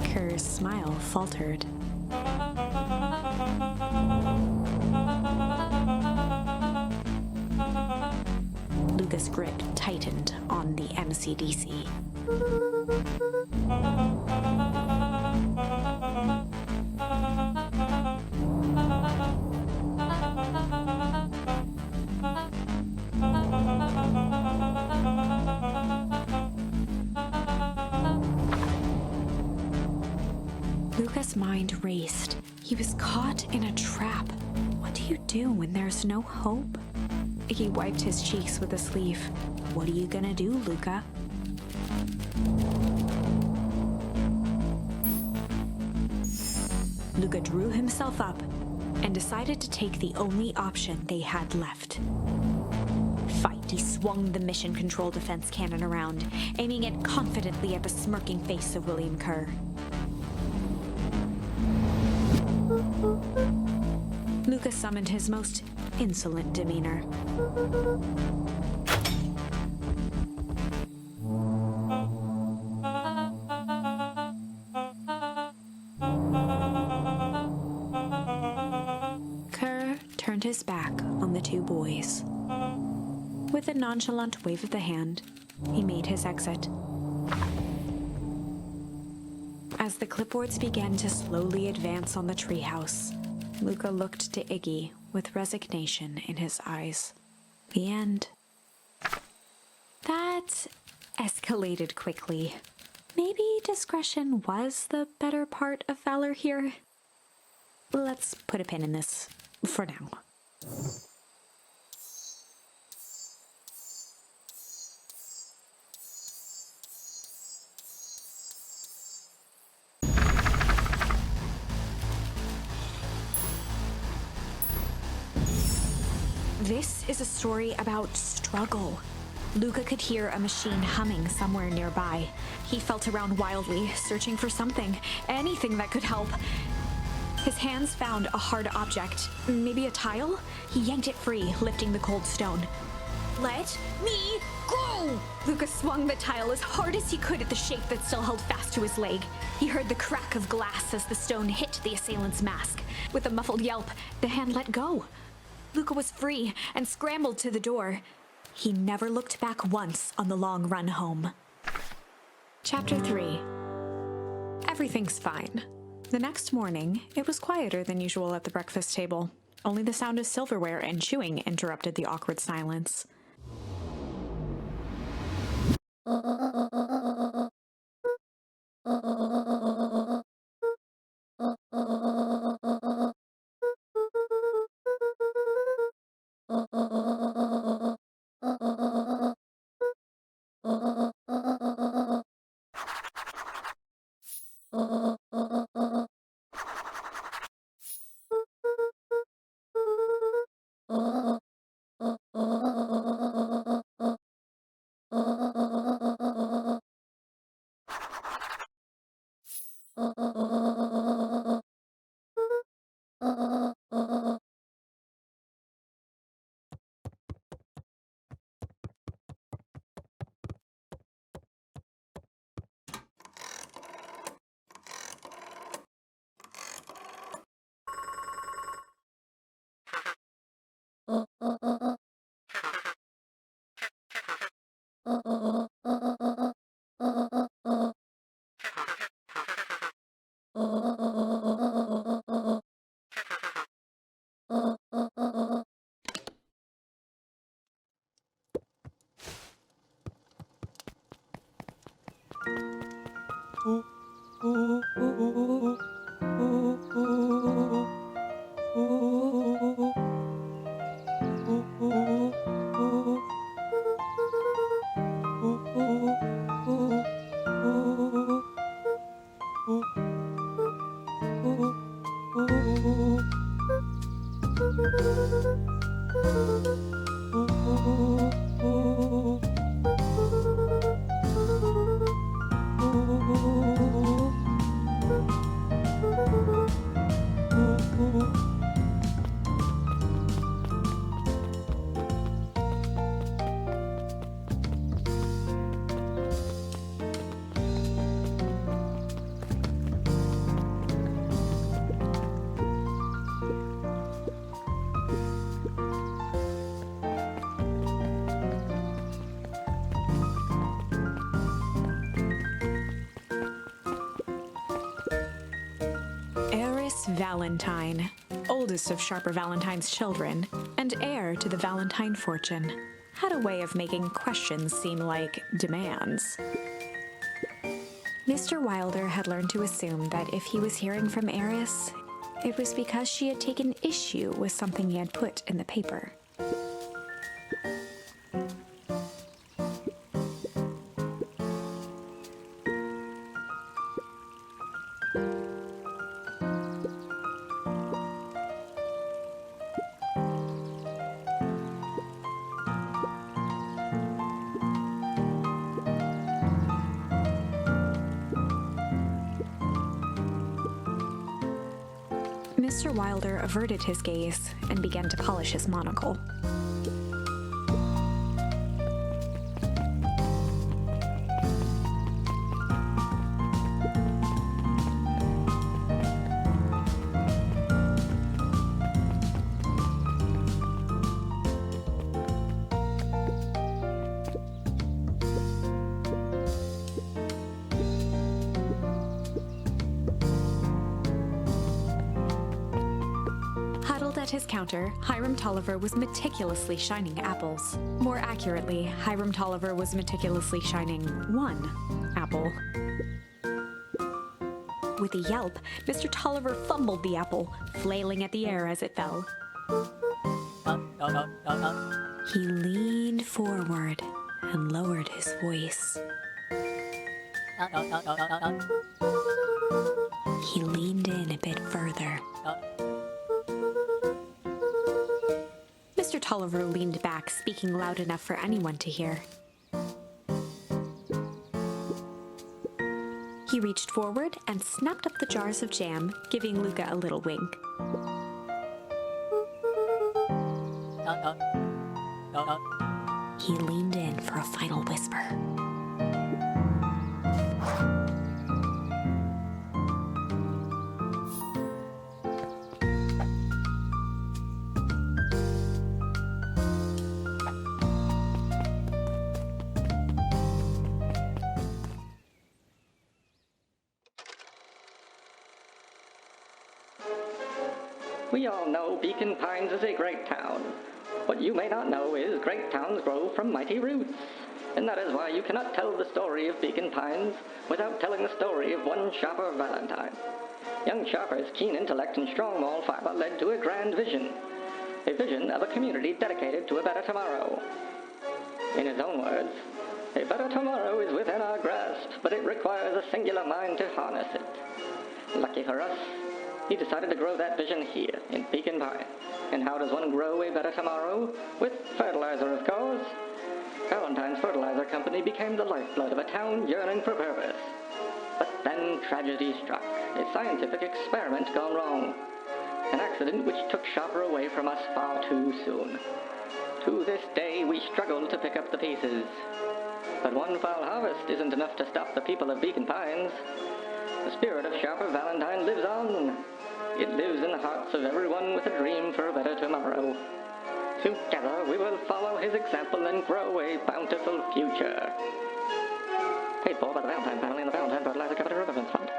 Kerr's smile faltered. Luka's grip tightened on the MCDC. Luka's mind raced. He was caught in a trap. What do you do when there's no hope? He wiped his cheeks with a sleeve. What are you gonna do, Luka? Luka drew himself up and decided to take the only option they had left. Fight. He swung the mission control defense cannon around, aiming it confidently at the smirking face of William Kerr. Luka summoned his most insolent demeanor. Kerr turned his back on the two boys. With a nonchalant wave of the hand, he made his exit. As the clipboards began to slowly advance on the treehouse, Luka looked to Iggy with resignation in his eyes. The end. That escalated quickly. Maybe discretion was the better part of valor here. Let's put a pin in this for now. This is a story about struggle. Luka could hear a machine humming somewhere nearby. He felt around wildly, searching for something, anything that could help. His hands found a hard object, maybe a tile? He yanked it free, lifting the cold stone. Let me go! Luka swung the tile as hard as he could at the shape that still held fast to his leg. He heard the crack of glass as the stone hit the assailant's mask. With a muffled yelp, the hand let go. Luka was free and scrambled to the door. He never looked back once on the long run home. Chapter 3. Everything's fine. The next morning, it was quieter than usual at the breakfast table. Only the sound of silverware and chewing interrupted the awkward silence. Valentine, oldest of Sharper Valentine's children, and heir to the Valentine fortune, had a way of making questions seem like demands. Mr. Wilder had learned to assume that if he was hearing from Eris, it was because she had taken issue with something he had put in the paper. Mr. Wilder averted his gaze and began to polish his monocle. At his counter, Hiram Tolliver was meticulously shining apples. More accurately, Hiram Tolliver was meticulously shining one apple. With a yelp, Mr. Tolliver fumbled the apple, flailing at the air as it fell. He leaned forward and lowered his voice. He leaned in a bit further. Mr. Tolliver leaned back, speaking loud enough for anyone to hear. He reached forward and snapped up the jars of jam, giving Luka a little wink. He leaned in for a final whisper. We all know Beacon Pines is a great town. What you may not know is great towns grow from mighty roots. And that is why you cannot tell the story of Beacon Pines without telling the story of one Sharper Valentine. Young Sharper's keen intellect and strong moral fiber led to a grand vision. A vision of a community dedicated to a better tomorrow. In his own words, a better tomorrow is within our grasp, but it requires a singular mind to harness it. Lucky for us, he decided to grow that vision here, in Beacon Pines. And how does one grow a better tomorrow? With fertilizer, of course. Valentine's Fertilizer Company became the lifeblood of a town yearning for purpose. But then tragedy struck, a scientific experiment gone wrong. An accident which took Sharper away from us far too soon. To this day, we struggle to pick up the pieces. But one foul harvest isn't enough to stop the people of Beacon Pines. The spirit of Sharper Valentine lives on. It lives in the hearts of everyone with a dream for a better tomorrow. Together, we will follow his example and grow a bountiful future. Paid for by the Valentine family and the Valentine Fertilizer Company Remembrance Fund.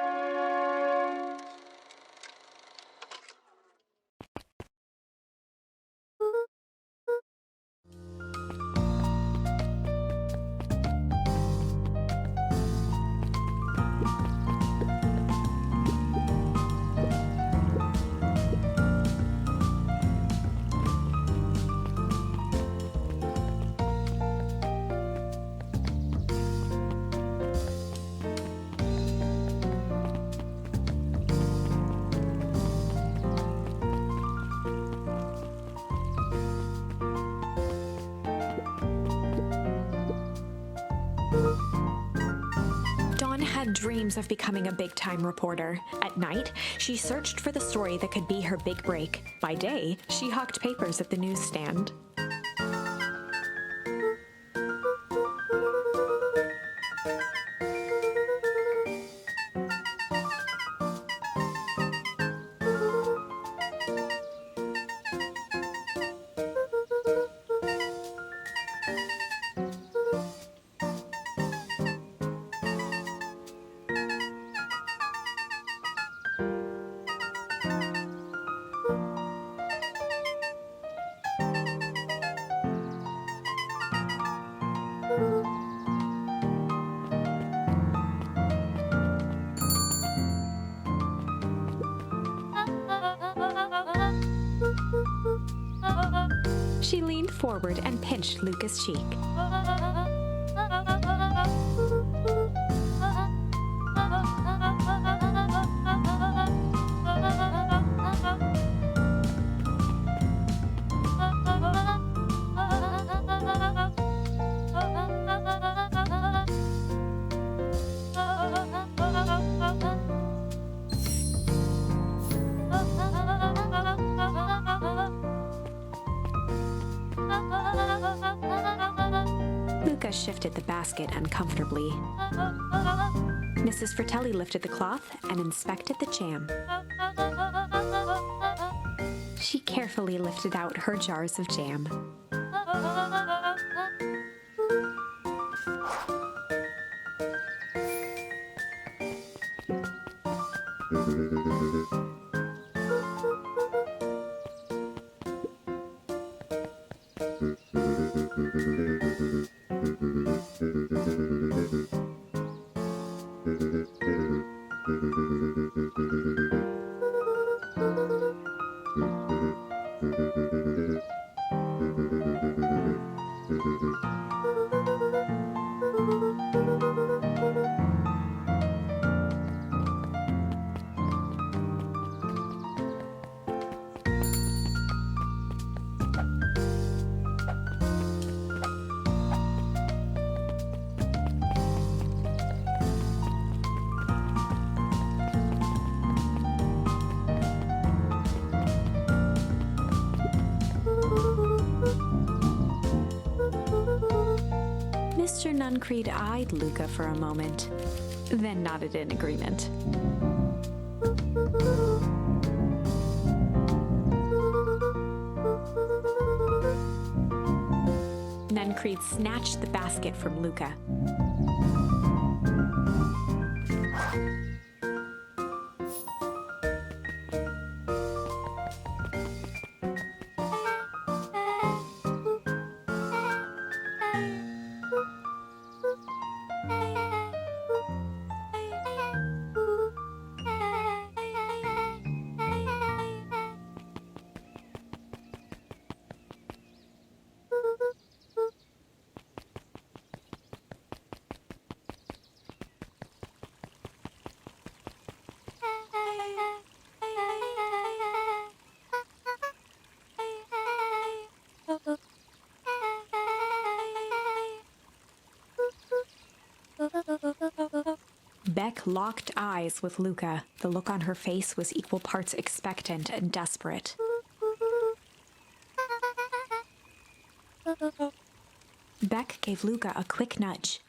Dreams of becoming a big-time reporter. At night, she searched for the story that could be her big break. By day, she hawked papers at the newsstand. forward and pinched Luka's cheek. Luka shifted the basket uncomfortably. Mrs. Fratelli lifted the cloth and inspected the jam. She carefully lifted out her jars of jam. Mr. Nuncreed eyed Luka for a moment, then nodded in agreement. Nuncreed snatched the basket from Luka. Beck locked eyes with Luka. The look on her face was equal parts expectant and desperate. Beck gave Luka a quick nudge.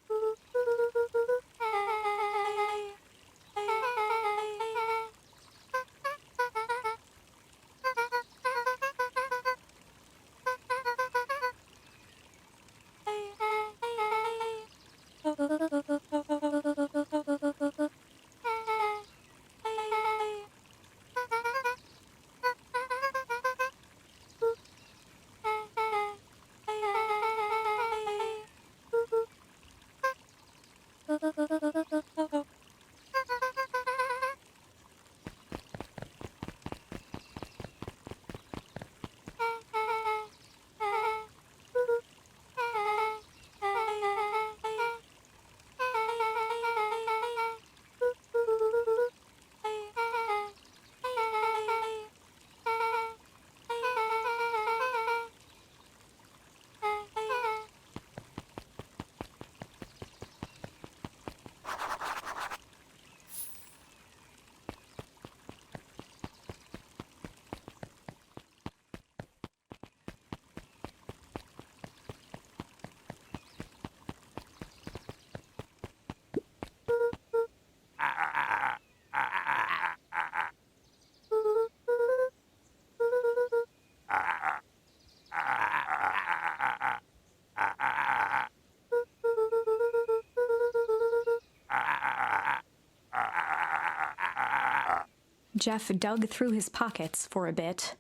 Jeff dug through his pockets for a bit.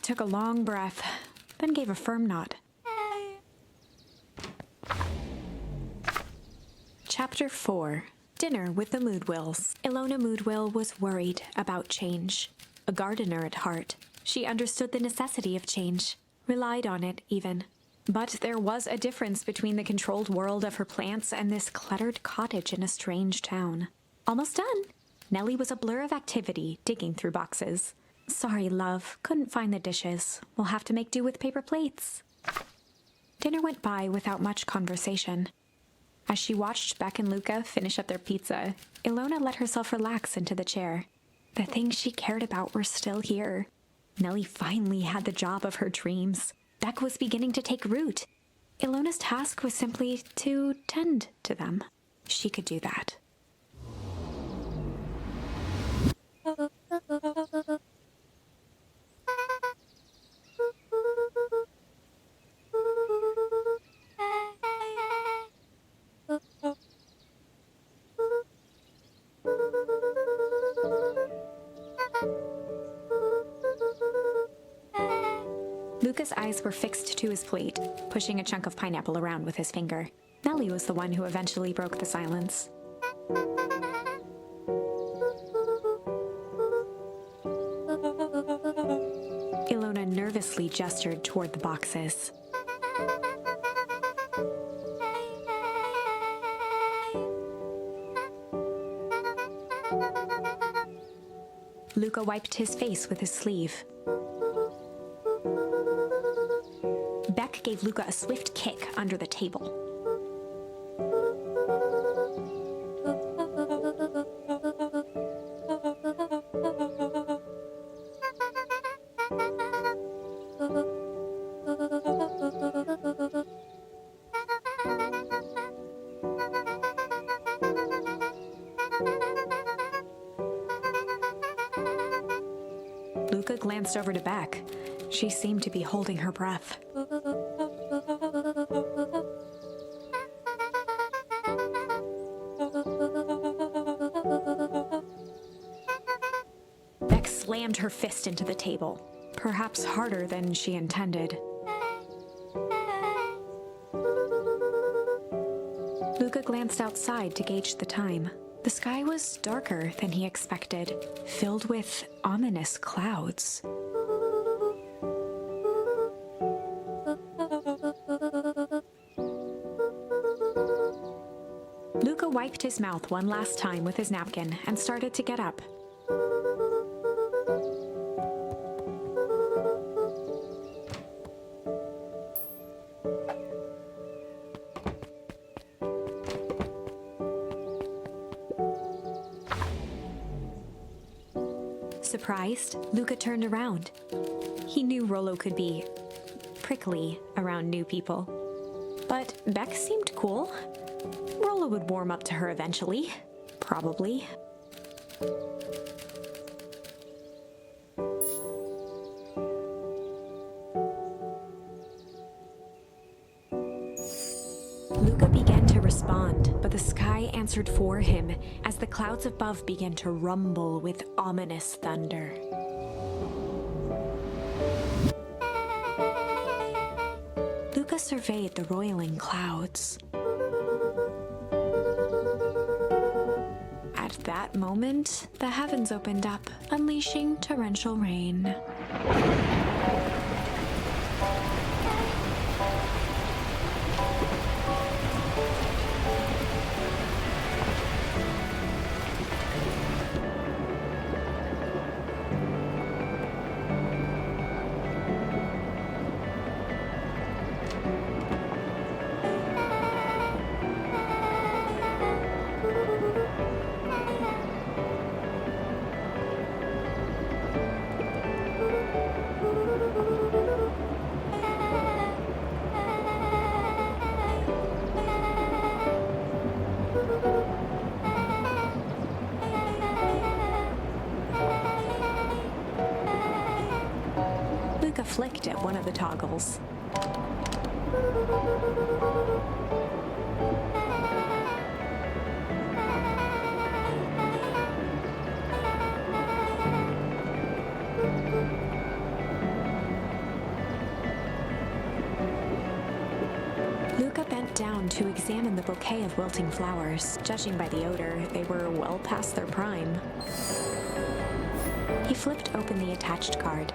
took a long breath, then gave a firm nod. Chapter 4. Dinner with the Moodwills. Ilona Moodwill was worried about change. A gardener at heart, she understood the necessity of change, relied on it even. But there was a difference between the controlled world of her plants and this cluttered cottage in a strange town. Almost done. Nellie was a blur of activity, digging through boxes. Sorry, love, couldn't find the dishes. We'll have to make do with paper plates. Dinner went by without much conversation. As she watched Beck and Luka finish up their pizza, Ilona let herself relax into the chair. The things she cared about were still here. Nellie finally had the job of her dreams. Beck was beginning to take root. Ilona's task was simply to tend to them. She could do that. Luka's eyes were fixed to his plate, pushing a chunk of pineapple around with his finger. Nellie was the one who eventually broke the silence. Ilona nervously gestured toward the boxes. Luka wiped his face with his sleeve. Beck gave Luka a swift kick under the table. Luka glanced over to Beck. She seemed to be holding her breath. Beck slammed her fist into the table, perhaps harder than she intended. Luka glanced outside to gauge the time. The sky was darker than he expected, filled with ominous clouds. Luka wiped his mouth one last time with his napkin and started to get up. Surprised, Luka turned around. He knew Rollo could be prickly around new people. But Beck seemed cool. Rollo would warm up to her eventually. Probably. Luka began to respond, but the sky answered for him as the clouds above began to rumble with ominous thunder. Luka surveyed the roiling clouds. At that moment, the heavens opened up, unleashing torrential rain. Luka flicked at one of the toggles. Luka bent down to examine the bouquet of wilting flowers. Judging by the odor, they were well past their prime. He flipped open the attached card.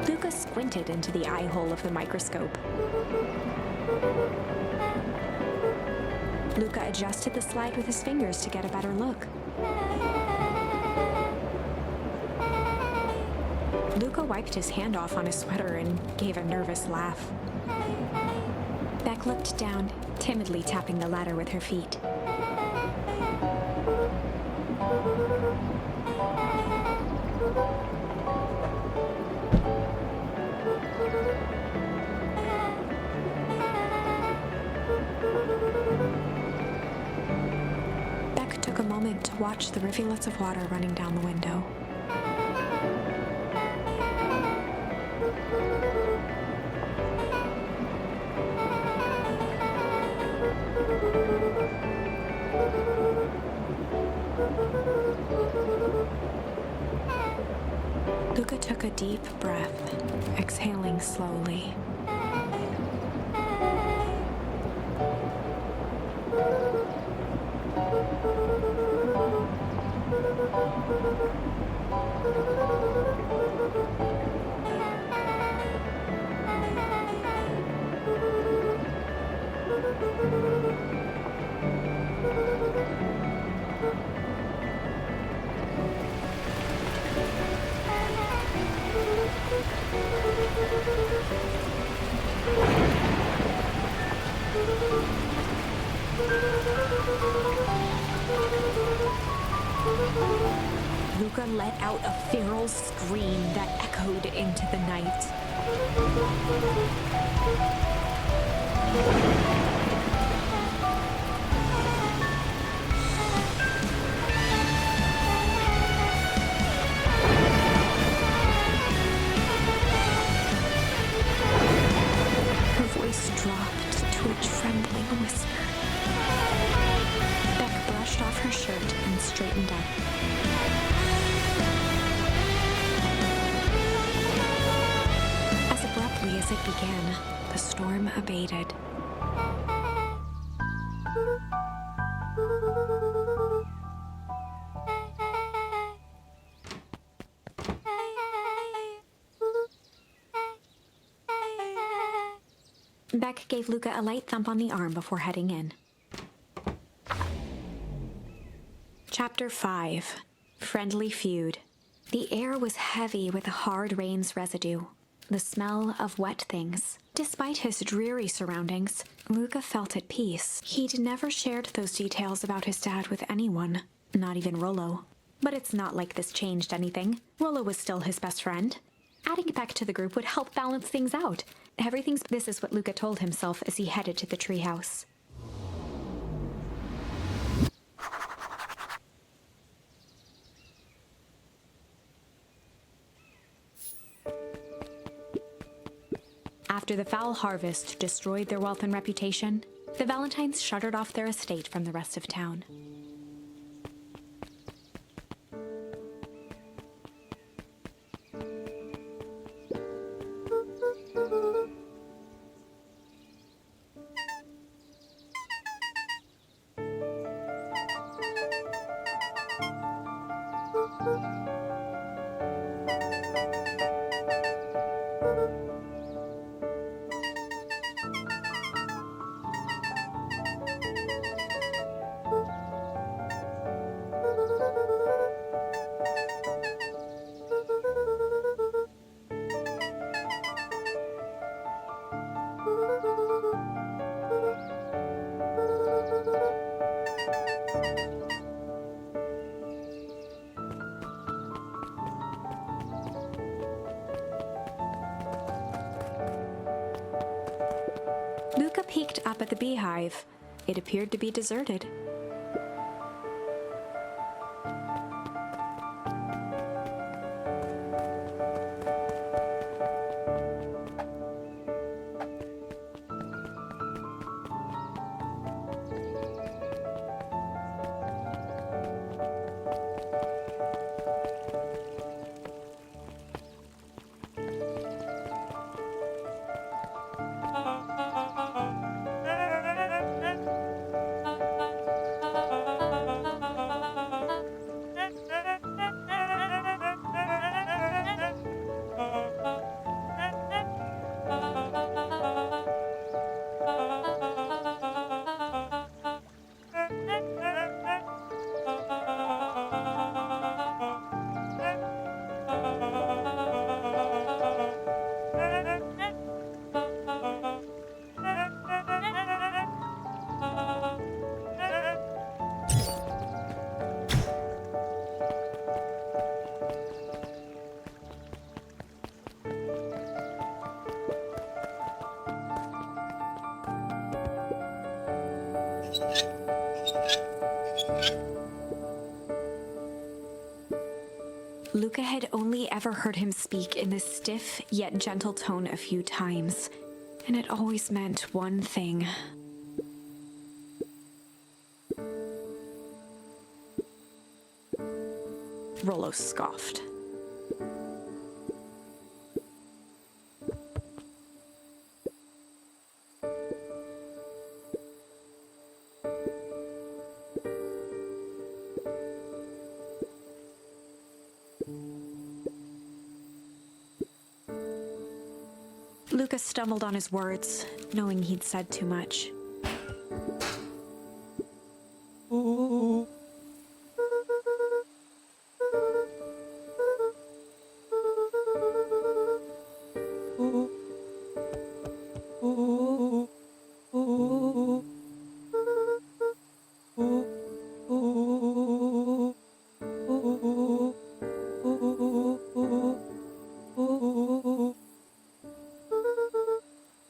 Luka squinted into the eye hole of the microscope. Luka adjusted the slide with his fingers to get a better look. Luka wiped his hand off on his sweater and gave a nervous laugh. Beck looked down, timidly tapping the ladder with her feet. Beck took a moment to watch the rivulets of water running down the window. Luka took a deep breath, exhaling slowly. Luka let out a feral scream that echoed into the night. Her voice dropped to a trembling whisper. Beck brushed off her shirt and straightened up. As abruptly as it began, the storm abated. Beck gave Luka a light thump on the arm before heading in. Chapter 5. Friendly Feud. The air was heavy with a hard rain's residue, the smell of wet things. Despite his dreary surroundings, Luka felt at peace. He'd never shared those details about his dad with anyone, not even Rollo. But it's not like this changed anything. Rollo was still his best friend. Adding Beck to the group would help balance things out. This is what Luka told himself as he headed to the treehouse. After the foul harvest destroyed their wealth and reputation, the Valentines shuttered off their estate from the rest of town. peeked up at the beehive. It appeared to be deserted. Luka had only ever heard him speak in this stiff yet gentle tone a few times, and it always meant one thing. Rollo scoffed. Luka stumbled on his words, knowing he'd said too much.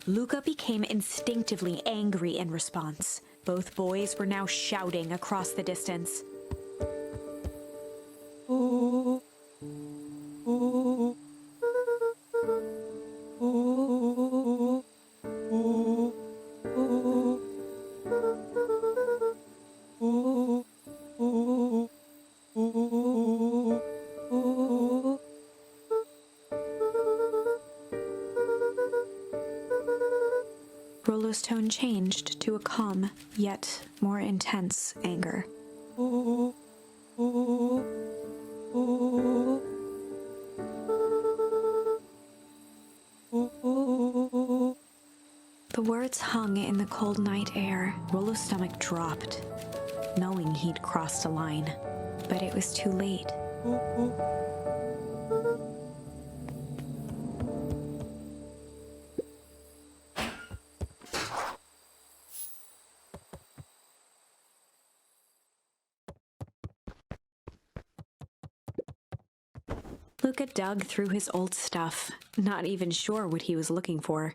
Luka became instinctively angry in response. Both boys were now shouting across the distance. Rollo's tone changed to a calm, yet more intense anger. The words hung in the cold night air. Rollo's stomach dropped, knowing he'd crossed a line. But it was too late. Luka dug through his old stuff, not even sure what he was looking for.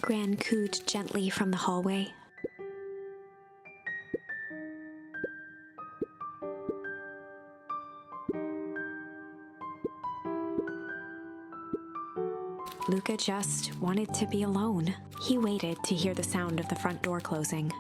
Gran cooed gently from the hallway. Luka just wanted to be alone. He waited to hear the sound of the front door closing.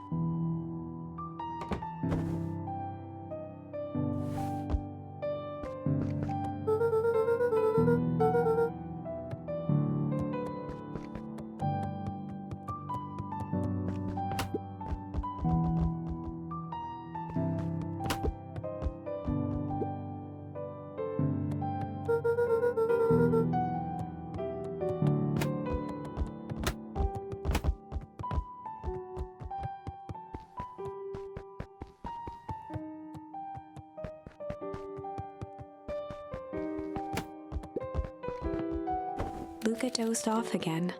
Luka dozed off again.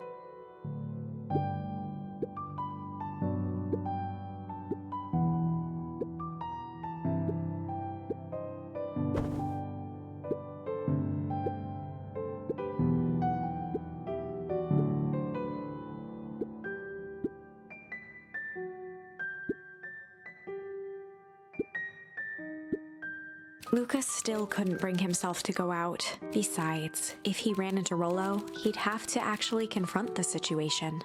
Luka still couldn't bring himself to go out. Besides, if he ran into Rollo, he'd have to actually confront the situation.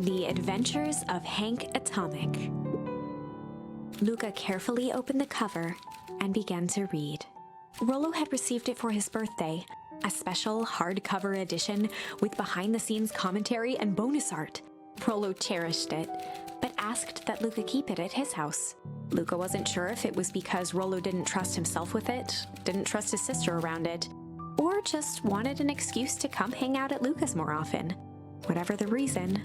The Adventures of Hank Atomic. Luka carefully opened the cover and began to read. Rollo had received it for his birthday, a special hardcover edition with behind-the-scenes commentary and bonus art. Rollo cherished it, but asked that Luka keep it at his house. Luka wasn't sure if it was because Rollo didn't trust himself with it, didn't trust his sister around it, or just wanted an excuse to come hang out at Luka's more often. Whatever the reason,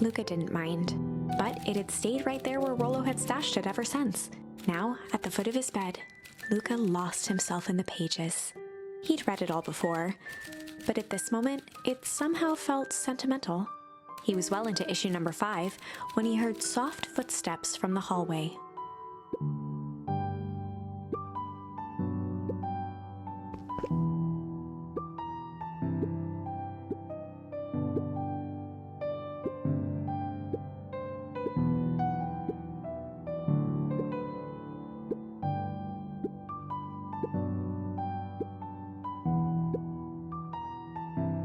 Luka didn't mind, but it had stayed right there where Rollo had stashed it ever since. Now, at the foot of his bed, Luka lost himself in the pages. He'd read it all before, but at this moment, it somehow felt sentimental. He was well into issue number 5 when he heard soft footsteps from the hallway.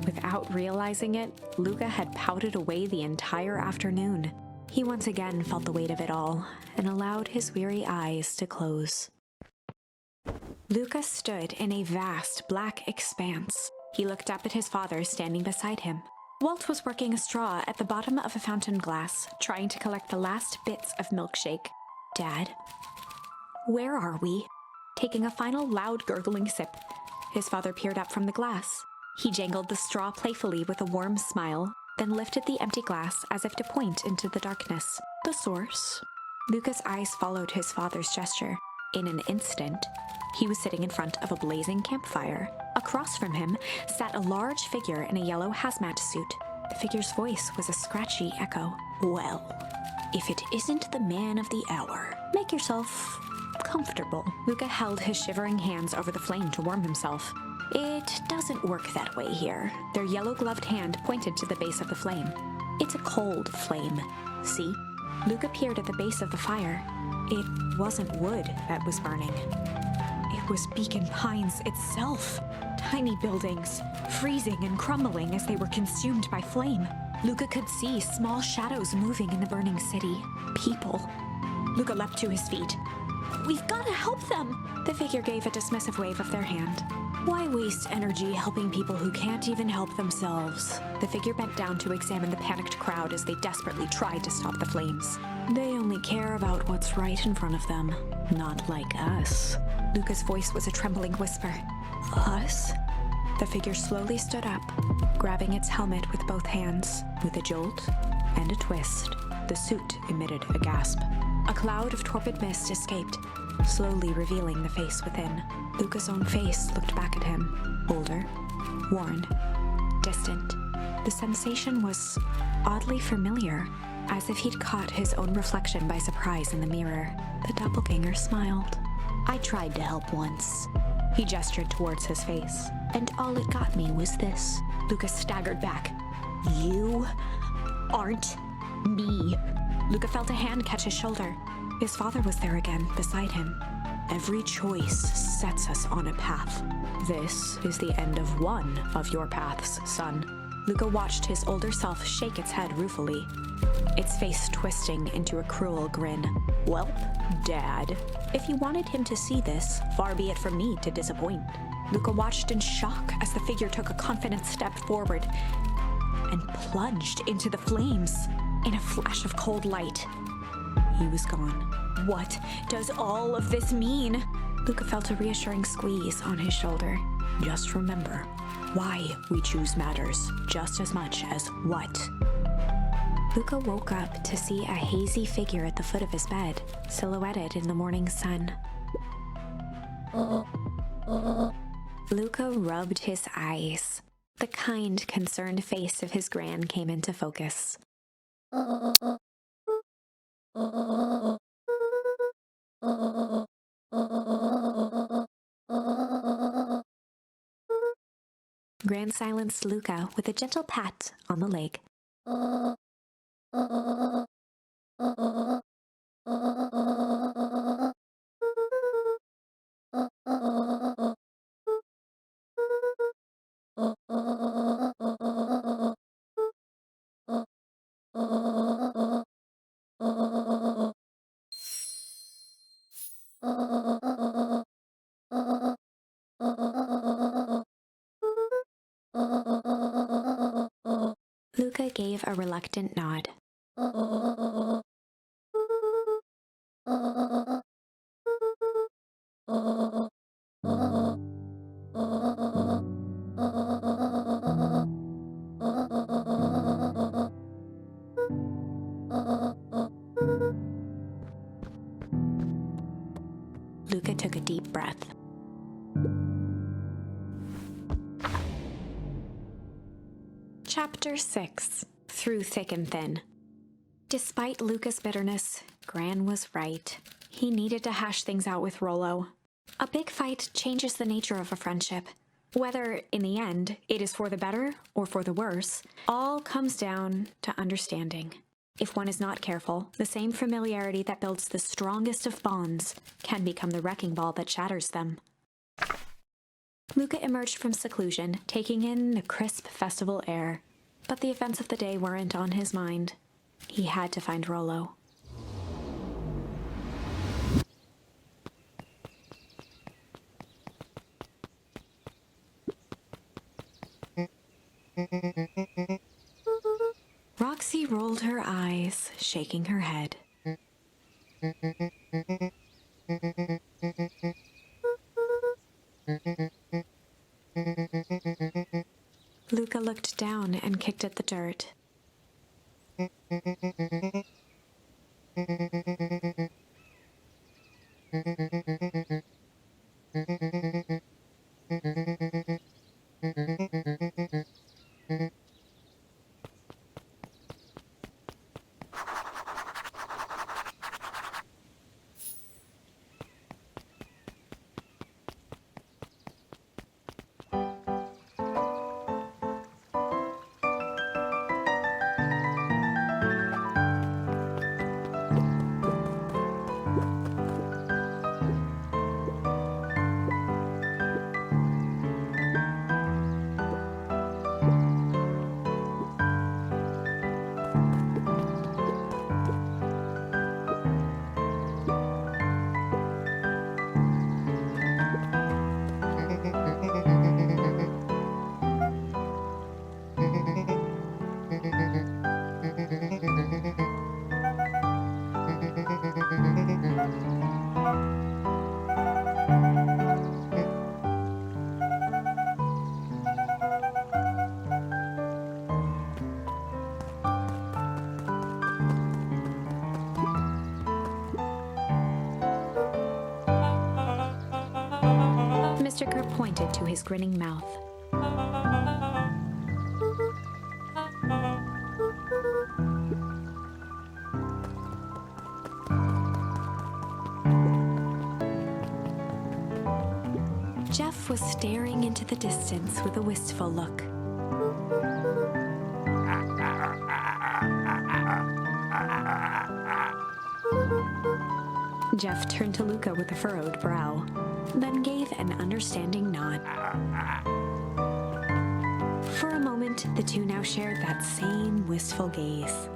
Without realizing it, Luka had pouted away the entire afternoon. He once again felt the weight of it all and allowed his weary eyes to close. Luka stood in a vast black expanse. He looked up at his father standing beside him. Walt was working a straw at the bottom of a fountain glass, trying to collect the last bits of milkshake. Dad, where are we? Taking a final loud gurgling sip, his father peered up from the glass. He jangled the straw playfully with a warm smile, then lifted the empty glass as if to point into the darkness. The source? Luka's eyes followed his father's gesture. In an instant, he was sitting in front of a blazing campfire. Across from him sat a large figure in a yellow hazmat suit. The figure's voice was a scratchy echo. Well, if it isn't the man of the hour, make yourself comfortable. Luka held his shivering hands over the flame to warm himself. It doesn't work that way here. Their yellow-gloved hand pointed to the base of the flame. It's a cold flame. See? Luka peered at the base of the fire. It wasn't wood that was burning. It was Beacon Pines itself. Tiny buildings, freezing and crumbling as they were consumed by flame. Luka could see small shadows moving in the burning city. People. Luka leapt to his feet. We've got to help them! The figure gave a dismissive wave of their hand. Why waste energy helping people who can't even help themselves? The figure bent down to examine the panicked crowd as they desperately tried to stop the flames. They only care about what's right in front of them, not like us. Luka's voice was a trembling whisper. Us? The figure slowly stood up, grabbing its helmet with both hands. With a jolt and a twist, the suit emitted a gasp. A cloud of torpid mist escaped, slowly revealing the face within. Luka's own face looked back at him, older, worn, distant. The sensation was oddly familiar, as if he'd caught his own reflection by surprise in the mirror. The doppelganger smiled. I tried to help once. He gestured towards his face. And all it got me was this. Luka staggered back. You aren't me. Luka felt a hand catch his shoulder. His father was there again, beside him. Every choice sets us on a path. This is the end of one of your paths, son. Luka watched his older self shake its head ruefully, its face twisting into a cruel grin. Welp, Dad. If you wanted him to see this, far be it from me to disappoint. Luka watched in shock as the figure took a confident step forward and plunged into the flames. In a flash of cold light, he was gone. What does all of this mean? Luka felt a reassuring squeeze on his shoulder. Just remember, why we choose matters just as much as what. Luka woke up to see a hazy figure at the foot of his bed, silhouetted in the morning sun. Luka rubbed his eyes. The kind, concerned face of his gran came into focus. Gran silenced Luka with a gentle pat on the leg. Luka gave a reluctant nod. Luka took a deep breath. Chapter 6. Through Thick and Thin. Despite Luka's bitterness, Gran was right. He needed to hash things out with Rollo. A big fight changes the nature of a friendship. Whether, in the end, it is for the better or for the worse, all comes down to understanding. If one is not careful, the same familiarity that builds the strongest of bonds can become the wrecking ball that shatters them. Luka emerged from seclusion, taking in the crisp festival air. But the events of the day weren't on his mind. He had to find Rollo. Roxy rolled her eyes, shaking her head. Luka looked down and kicked at the dirt. Mr. Kerr pointed to his grinning mouth. Jeff was staring into the distance with a wistful look. Jeff turned to Luka with a furrowed brow, then gave an understanding nod. For a moment, the two now shared that same wistful gaze.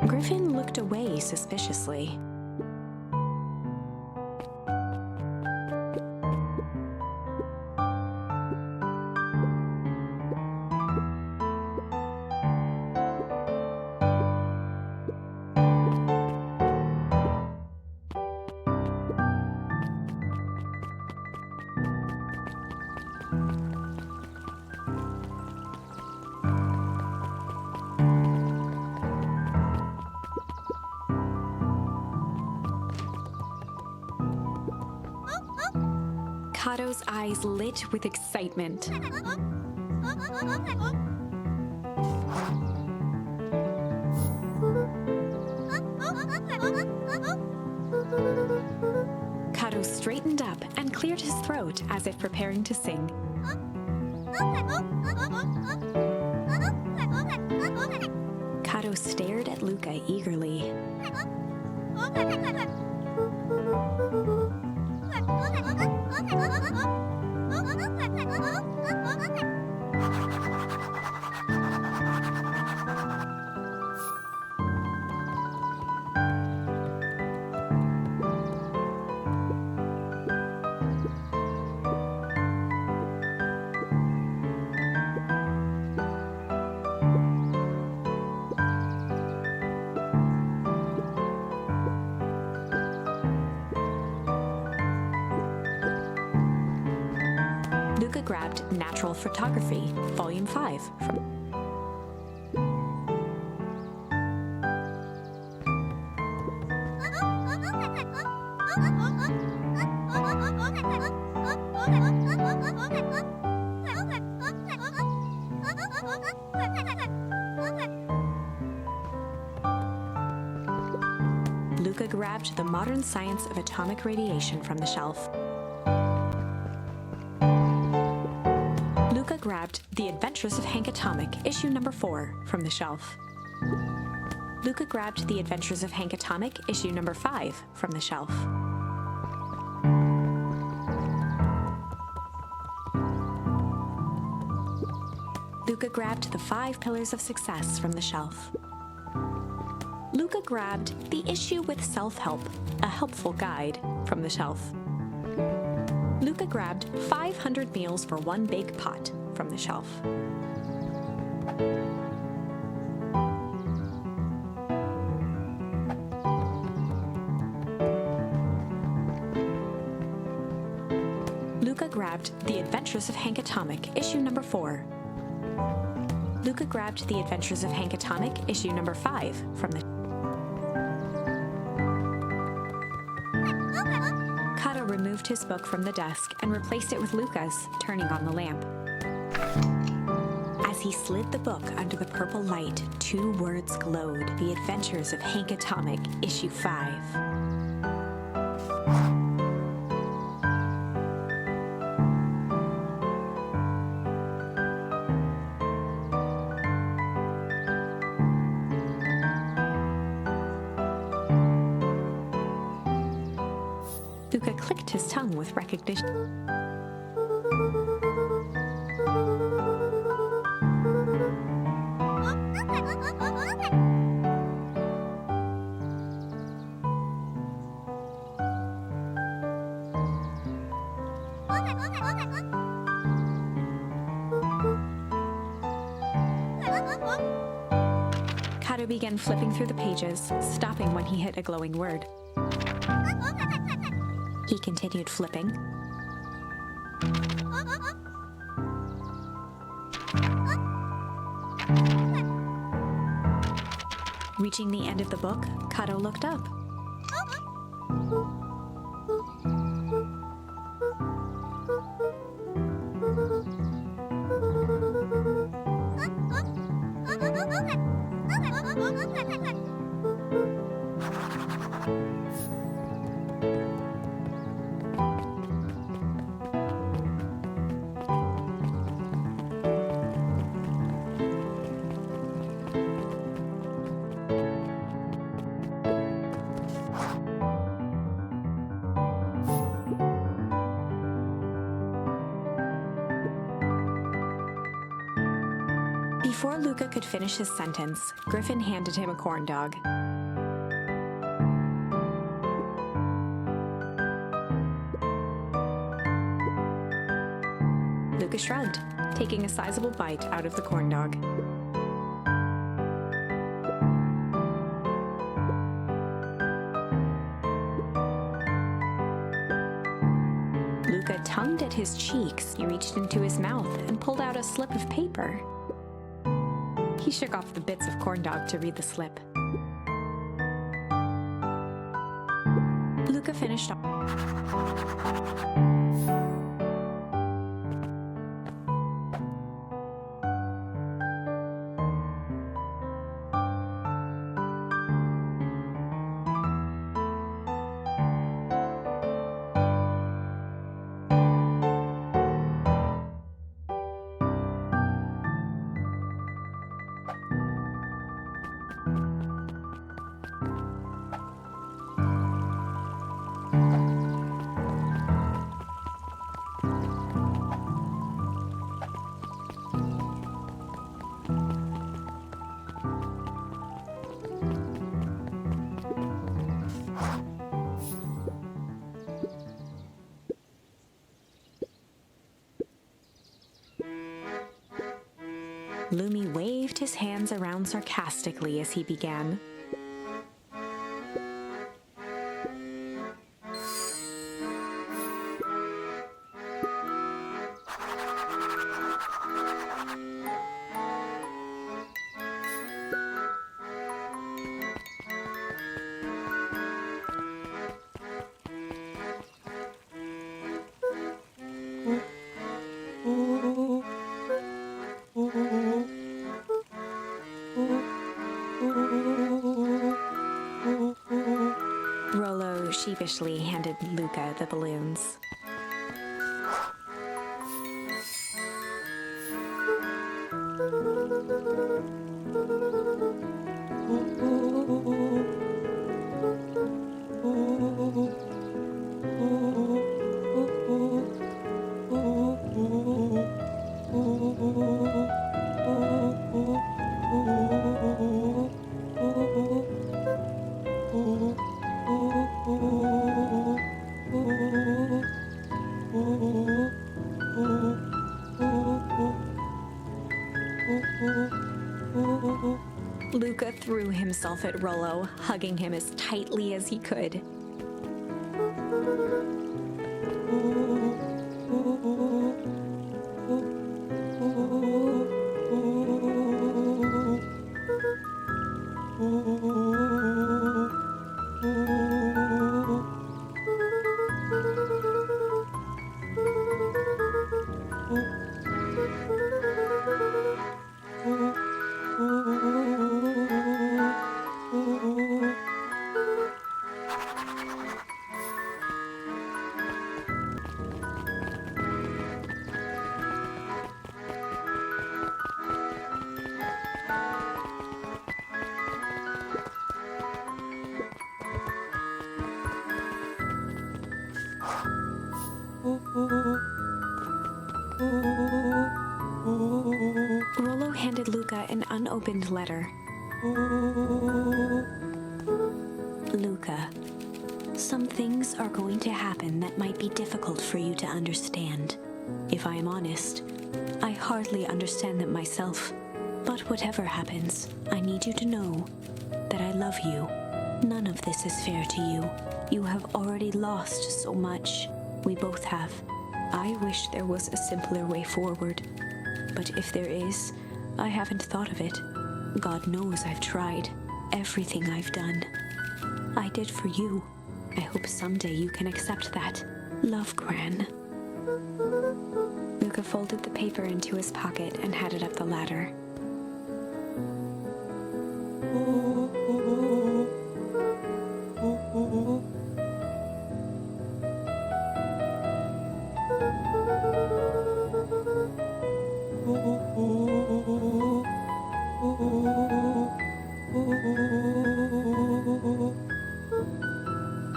Griffin looked away suspiciously. Kato's eyes lit with excitement. Kato straightened up and cleared his throat as if preparing to sing. Kato stared at Luka eagerly. Luka grabbed Natural Photography, Volume 5 from Luka grabbed The Modern Science of Atomic Radiation from the shelf. Luka grabbed The Adventures of Hank Atomic, issue number 4, from the shelf. Luka grabbed The Adventures of Hank Atomic, issue number 5, from the shelf. Luka grabbed The 5 Pillars of Success from the shelf. Luka grabbed The Issue with Self-Help, a Helpful Guide, from the shelf. Luka grabbed 500 Meals for One Big Pot from the shelf. Luka grabbed The Adventures of Hank Atomic, issue number 4. Luka grabbed The Adventures of Hank Atomic, issue number 5 from the Kato removed his book from the desk and replaced it with Luka's, turning on the lamp. As he slid the book under the purple light, 2 words glowed: The Adventures of Hank Atomic, issue 5. Luka clicked his tongue with recognition. Kato Rollo began flipping through the pages, stopping when he hit a glowing word. He continued flipping. Reaching the end of the book, Kato looked up. Before Luka could finish his sentence, Griffin handed him a corn dog. Luka shrugged, taking a sizable bite out of the corn dog. Luka tongued at his cheeks. He reached into his mouth and pulled out a slip of paper. He shook off the bits of corn dog to read the slip. Luka finished off. Lumi waved his hands around sarcastically as he began. Rollo sheepishly handed Luka the balloons. Luka threw himself at Rollo, hugging him as tightly as he could. Rollo handed Luka an unopened letter. Luka, some things are going to happen that might be difficult for you to understand. If I am honest, I hardly understand them myself. But whatever happens, I need you to know that I love you. None of this is fair to you. You have already lost so much. We both have. I wish there was a simpler way forward. But if there is, I haven't thought of it. God knows I've tried. Everything I've done, I did for you. I hope someday you can accept that. Love, Gran. Luka folded the paper into his pocket and headed up the ladder.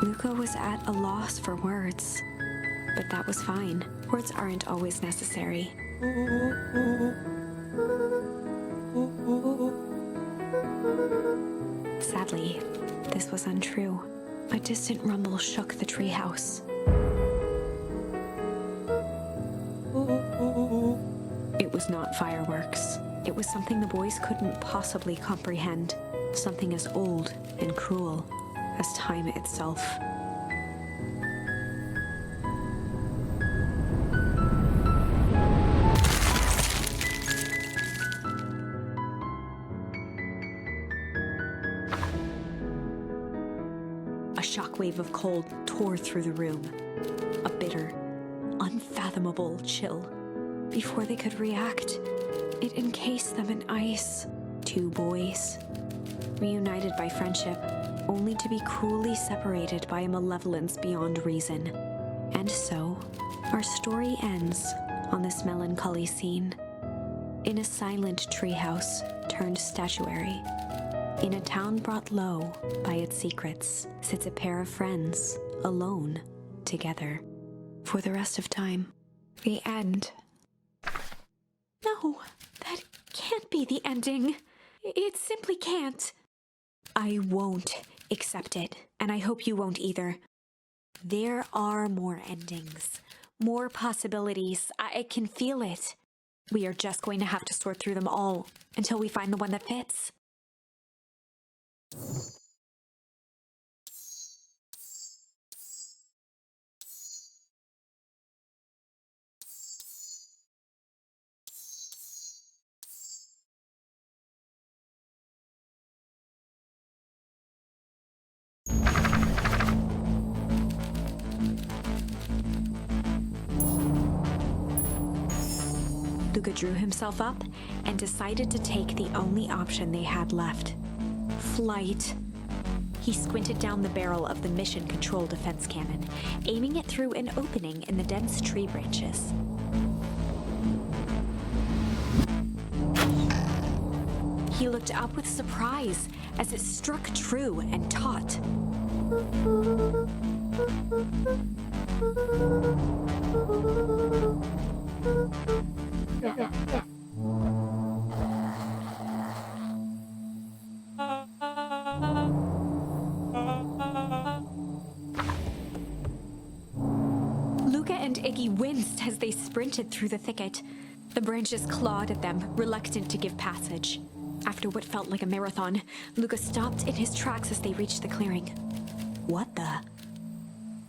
Luka was at a loss for words, but that was fine. Words aren't always necessary. Sadly, this was untrue. A distant rumble shook the treehouse. It was not fireworks. It was something the boys couldn't possibly comprehend. Something as old and cruel as time itself. A shockwave of cold tore through the room. A bitter, unfathomable chill. Before they could react, it encased them in ice. Two boys, reunited by friendship, only to be cruelly separated by a malevolence beyond reason. And so, our story ends on this melancholy scene. In a silent treehouse turned statuary, in a town brought low by its secrets, sits a pair of friends, alone, together, for the rest of time. The end. No, that can't be the ending. It simply can't. I won't accept it, and I hope you won't either. There are more endings, more possibilities. I can feel it. We are just going to have to sort through them all until we find the one that fits. Luka drew himself up and decided to take the only option they had left. Flight. He squinted down the barrel of the mission control defense cannon, aiming it through an opening in the dense tree branches. He looked up with surprise as it struck true and taut. Luka and Iggy winced as they sprinted through the thicket. The branches clawed at them, reluctant to give passage. After what felt like a marathon, Luka stopped in his tracks as they reached the clearing. What the?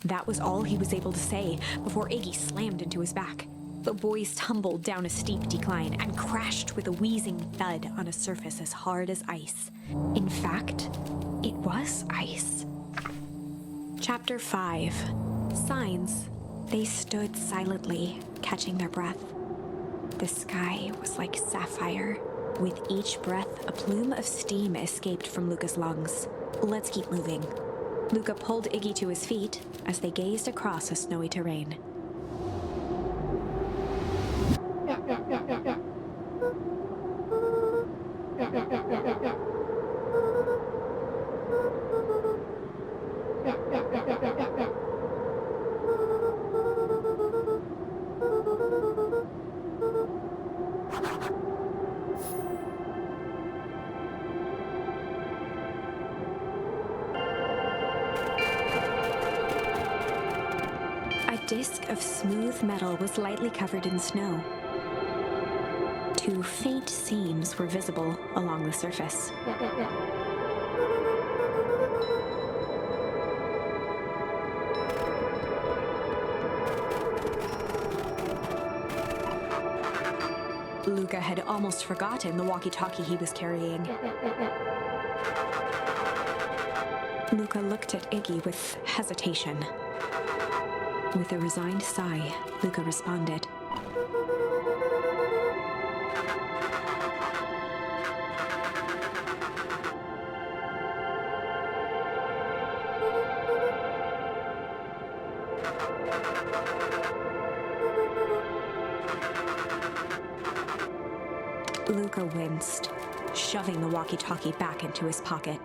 That was all he was able to say before Iggy slammed into his back. The boys tumbled down a steep decline and crashed with a wheezing thud on a surface as hard as ice. In fact, it was ice. Chapter 5. Signs. They stood silently, catching their breath. The sky was like sapphire. With each breath, a plume of steam escaped from Luka's lungs. Let's keep moving. Luka pulled Iggy to his feet as they gazed across a snowy terrain. A disc of smooth metal was lightly covered in snow. Two faint seams were visible along the surface. Luka had almost forgotten the walkie-talkie he was carrying. Luka looked at Iggy with hesitation. With a resigned sigh, Luka responded. Luka winced, shoving the walkie-talkie back into his pocket.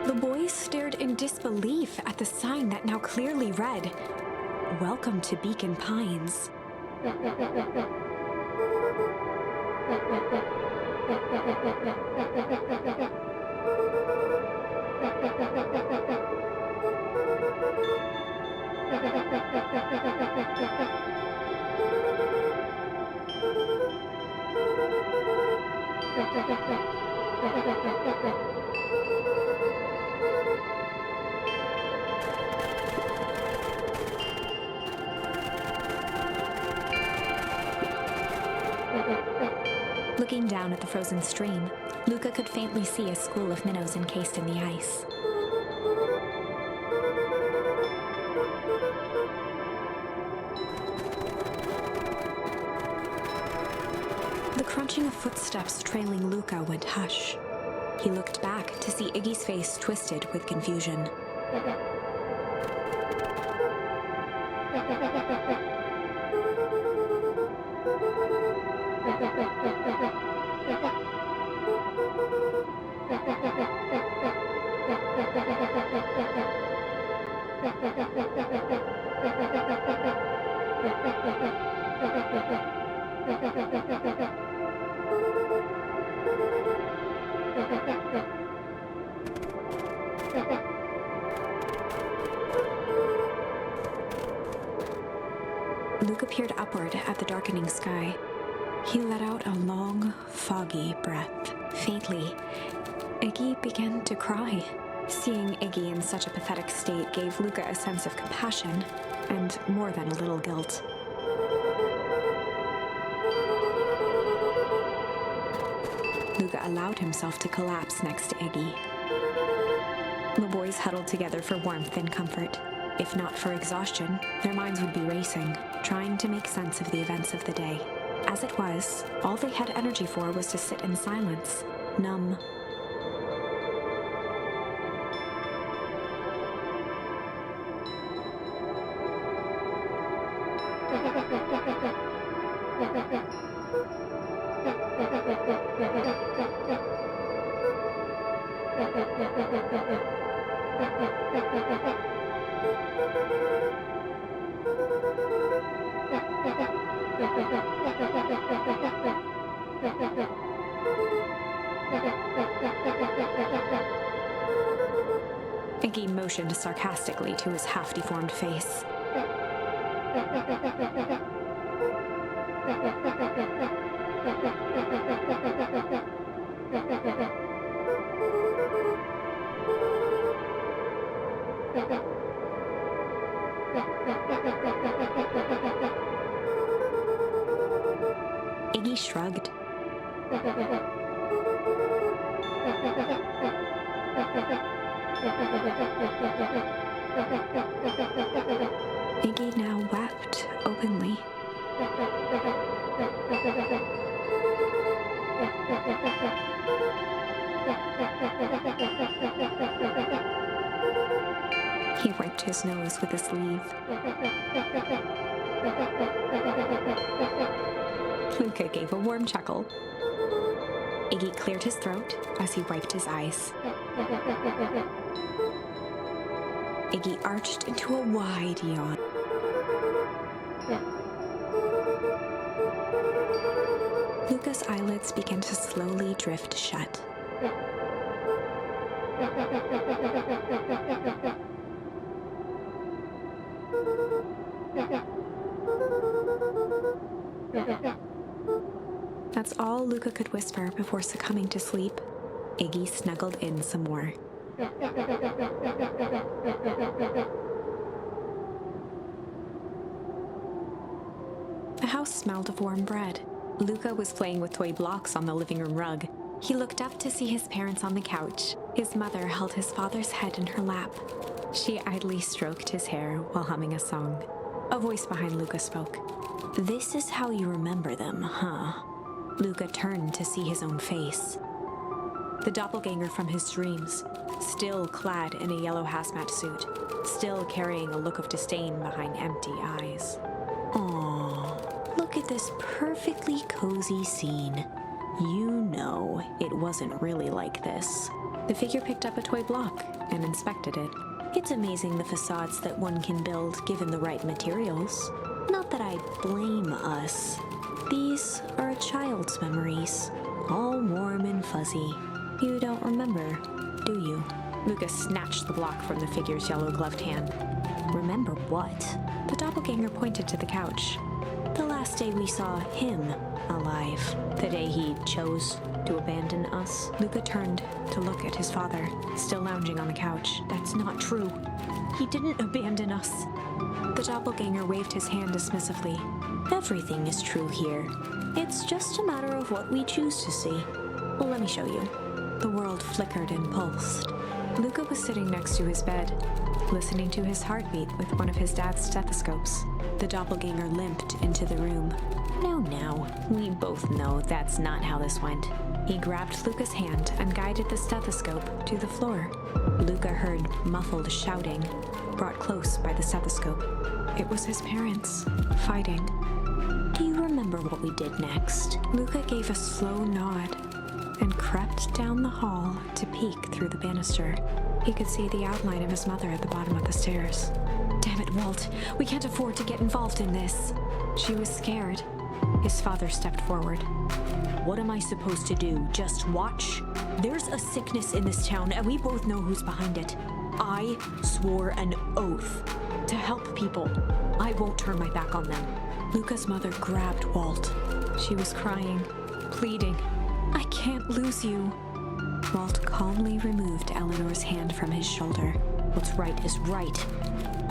The boys stared in disbelief at the sign that now clearly read, "Welcome to Beacon Pines." Looking down at the frozen stream, Luka could faintly see a school of minnows encased in the ice. The crunching of footsteps trailing Luka went hush. He looked back to see Iggy's face twisted with confusion. Luka peered upward at the darkening sky. He let out a long, foggy breath. Faintly, Iggy began to cry. Seeing Iggy in such a pathetic state gave Luka a sense of compassion, and more than a little guilt. Luka allowed himself to collapse next to Iggy. The boys huddled together for warmth and comfort. If not for exhaustion, their minds would be racing, trying to make sense of the events of the day. As it was, all they had energy for was to sit in silence, numb. Iggy motioned sarcastically to his half-deformed face. Iggy shrugged. Iggy now wept openly. He wiped his nose with a sleeve. Luka gave a warm chuckle. Iggy cleared his throat as he wiped his eyes. Iggy arched into a wide yawn. Luka's eyelids began to slowly drift shut. That's all Luka could whisper before succumbing to sleep. Iggy snuggled in some more. The house smelled of warm bread. Luka was playing with toy blocks on the living room rug. He looked up to see his parents on the couch. His mother held his father's head in her lap. She idly stroked his hair while humming a song. A voice behind Luka spoke. "This is how you remember them, huh?" Luka turned to see his own face. The doppelganger from his dreams, still clad in a yellow hazmat suit, still carrying a look of disdain behind empty eyes. Aww, look at this perfectly cozy scene. You know it wasn't really like this. The figure picked up a toy block and inspected it. It's amazing the facades that one can build given the right materials. Not that I blame us. These are a child's memories, all warm and fuzzy. You don't remember, do you? Luka snatched the block from the figure's yellow-gloved hand. Remember what? The doppelganger pointed to the couch. The last day we saw him alive. The day he chose to abandon us. Luka turned to look at his father, still lounging on the couch. That's not true. He didn't abandon us. The doppelganger waved his hand dismissively. Everything is true here. It's just a matter of what we choose to see. Well, let me show you. The world flickered and pulsed. Luka was sitting next to his bed, listening to his heartbeat with one of his dad's stethoscopes. The doppelganger limped into the room. No, we both know that's not how this went. He grabbed Luka's hand and guided the stethoscope to the floor. Luka heard muffled shouting, brought close by the stethoscope. It was his parents, fighting. Do you remember what we did next? Luka gave a slow nod and crept down the hall to peek through the banister. He could see the outline of his mother at the bottom of the stairs. Damn it, Walt. We can't afford to get involved in this. She was scared. His father stepped forward. What am I supposed to do? Just watch? There's a sickness in this town, and we both know who's behind it. I swore an oath to help people. I won't turn my back on them. Luka's mother grabbed Walt. She was crying, pleading. I can't lose you. Walt calmly removed Eleanor's hand from his shoulder. What's right is right.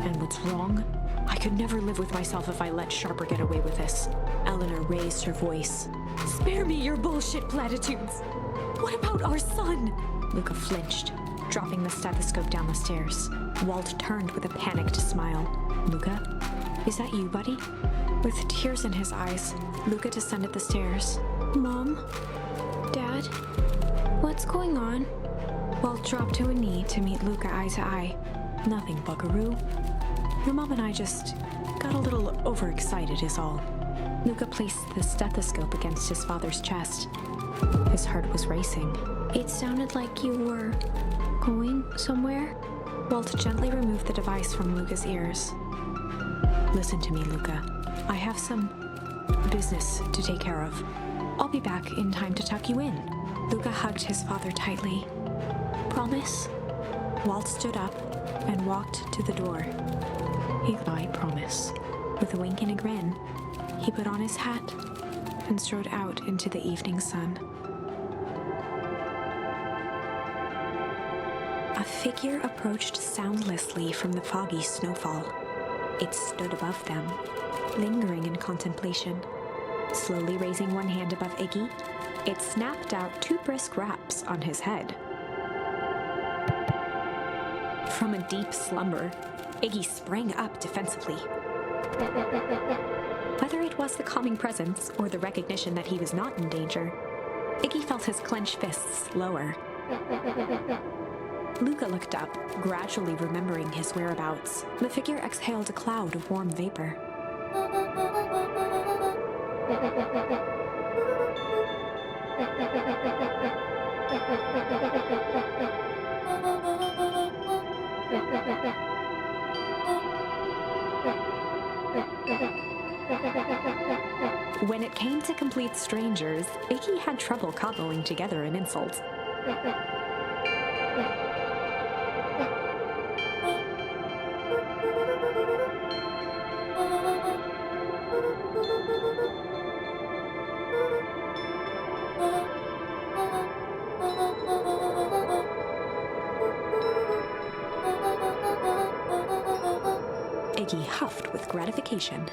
And what's wrong? I could never live with myself if I let Sharper get away with this. Eleanor raised her voice. Spare me your bullshit platitudes. What about our son? Luka flinched, dropping the stethoscope down the stairs. Walt turned with a panicked smile. Luka, is that you, buddy? With tears in his eyes, Luka descended the stairs. Mom? Dad? What's going on? Walt dropped to a knee to meet Luka eye to eye. Nothing, buckaroo. Your mom and I just got a little overexcited is all. Luka placed the stethoscope against his father's chest. His heart was racing. It sounded like you were going somewhere? Walt gently removed the device from Luka's ears. Listen to me, Luka. I have some business to take care of. I'll be back in time to tuck you in. Luka hugged his father tightly. Promise? Walt stood up and walked to the door. I promise. With a wink and a grin, he put on his hat and strode out into the evening sun. A figure approached soundlessly from the foggy snowfall. It stood above them, lingering in contemplation. Slowly raising one hand above Iggy, it snapped out 2 brisk raps on his head. From a deep slumber, Iggy sprang up defensively. Whether it was the calming presence or the recognition that he was not in danger, Iggy felt his clenched fists lower. Luka looked up, gradually remembering his whereabouts. The figure exhaled a cloud of warm vapor. When it came to complete strangers, Iggy had trouble cobbling together an insult. Iggy huffed with gratification.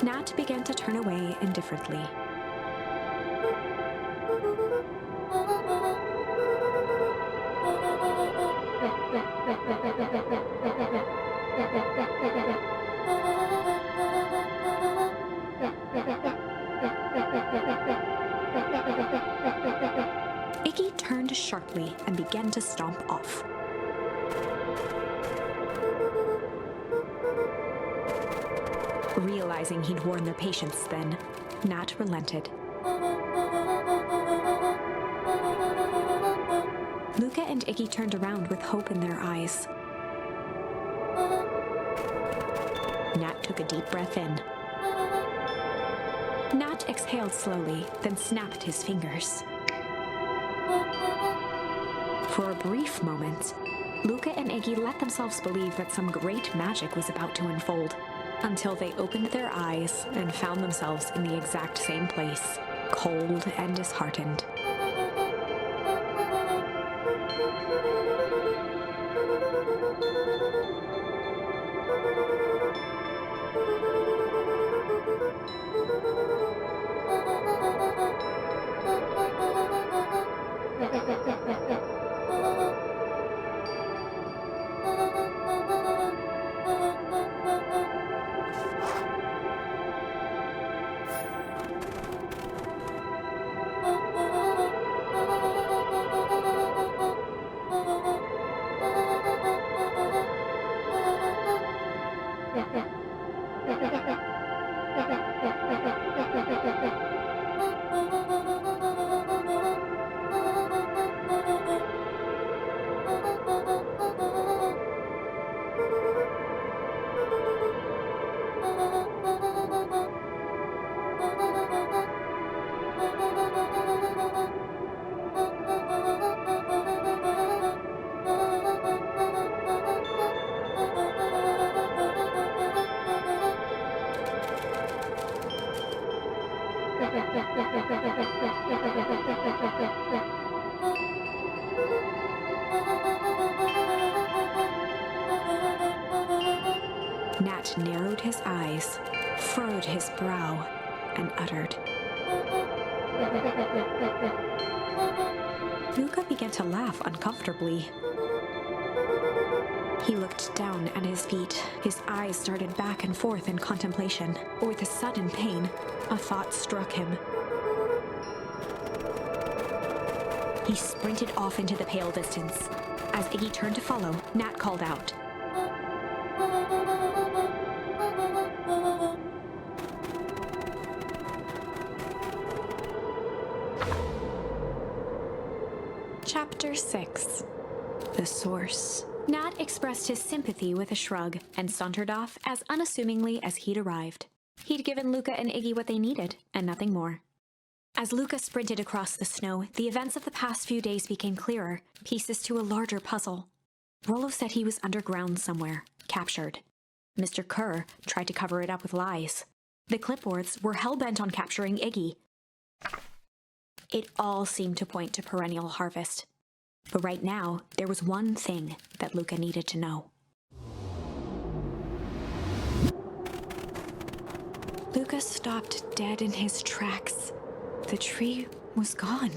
Nat began to turn away indifferently. Iggy turned sharply and began to stomp off. Realizing he'd worn their patience thin, Nat relented. Luka and Iggy turned around with hope in their eyes. Nat took a deep breath in. Nat exhaled slowly, then snapped his fingers. For a brief moment, Luka and Iggy let themselves believe that some great magic was about to unfold, until they opened their eyes and found themselves in the exact same place, cold and disheartened. Nat narrowed his eyes, furrowed his brow, and uttered. Luka began to laugh uncomfortably. He looked down at his feet. His eyes started back and forth in contemplation. With a sudden pain, a thought struck him. He sprinted off into the pale distance. As Iggy turned to follow, Nat called out. Chapter 6. The Source. Nat expressed his sympathy with a shrug and sauntered off as unassumingly as he'd arrived. He'd given Luka and Iggy what they needed, and nothing more. As Luka sprinted across the snow, the events of the past few days became clearer, pieces to a larger puzzle. Rollo said he was underground somewhere, captured. Mr. Kerr tried to cover it up with lies. The clipboards were hell-bent on capturing Iggy. It all seemed to point to perennial harvest. But right now, there was one thing that Luka needed to know. Luka stopped dead in his tracks. The tree was gone,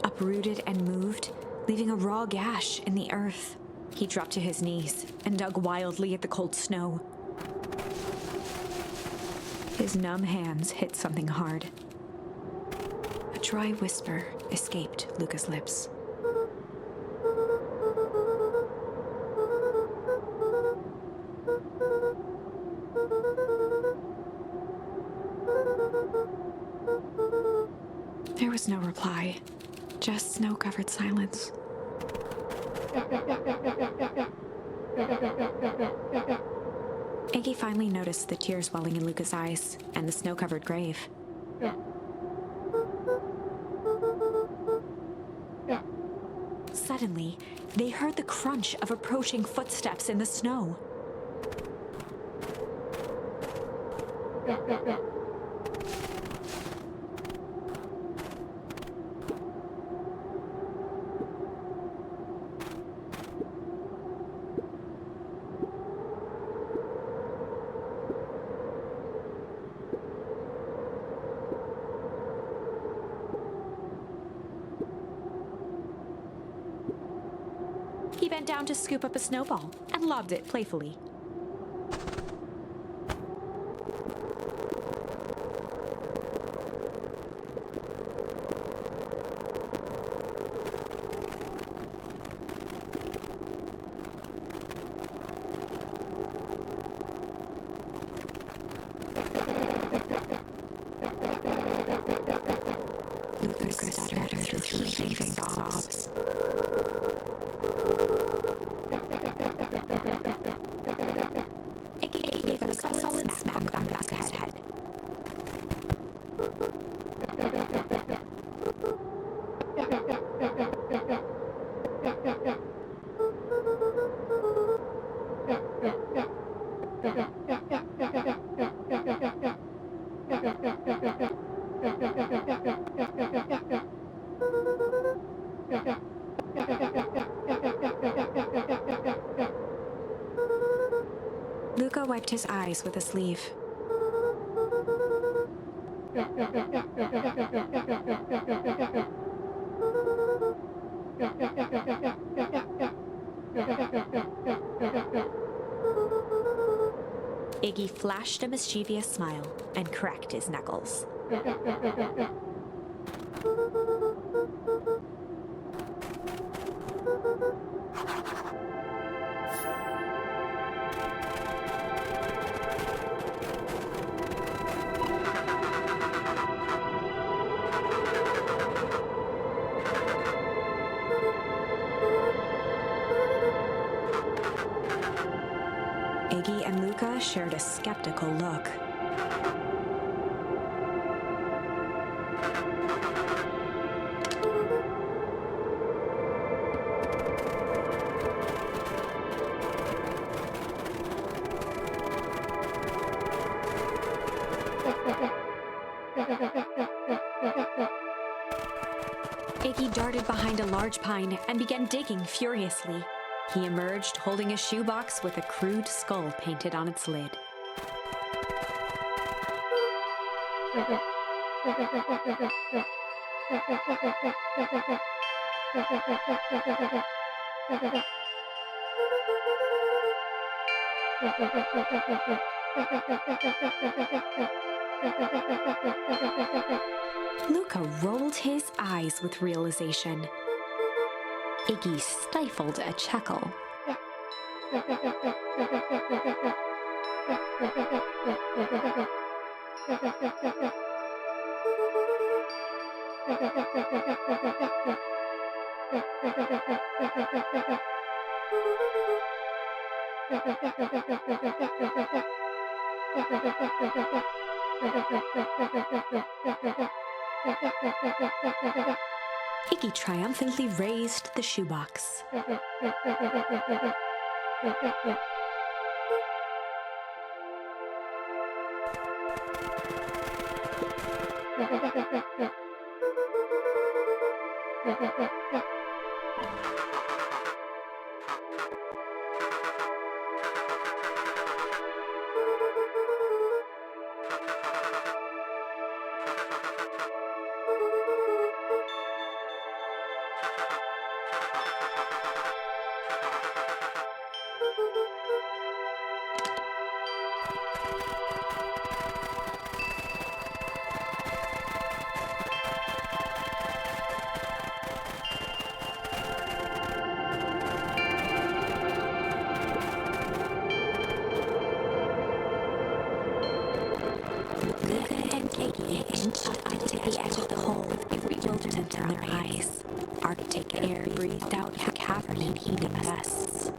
uprooted and moved, leaving a raw gash in the earth. He dropped to his knees and dug wildly at the cold snow. His numb hands hit something hard. A dry whisper escaped Luka's lips. There was no reply, just snow-covered silence. Iggy finally noticed the tears welling in Luka's eyes and the snow-covered grave. Suddenly, they heard the crunch of approaching footsteps in the snow. He bent down to scoop up a snowball and lobbed it playfully. Luka stuttered through heaving sobs. Iggy gave him a solid smack on the back of his head. Luka wiped his eyes with a sleeve. Iggy flashed a mischievous smile and cracked his knuckles. Iggy and Luka shared a skeptical look. Iggy darted behind a large pine and began digging furiously. He emerged holding a shoebox with a crude skull painted on its lid. Luka rolled his eyes with realization. Iggy stifled a chuckle. Iggy triumphantly raised the shoebox. Inched onto the edge of the hole with bewilderment in their eyes. Arctic air breathed out the cavern in heaving gusts.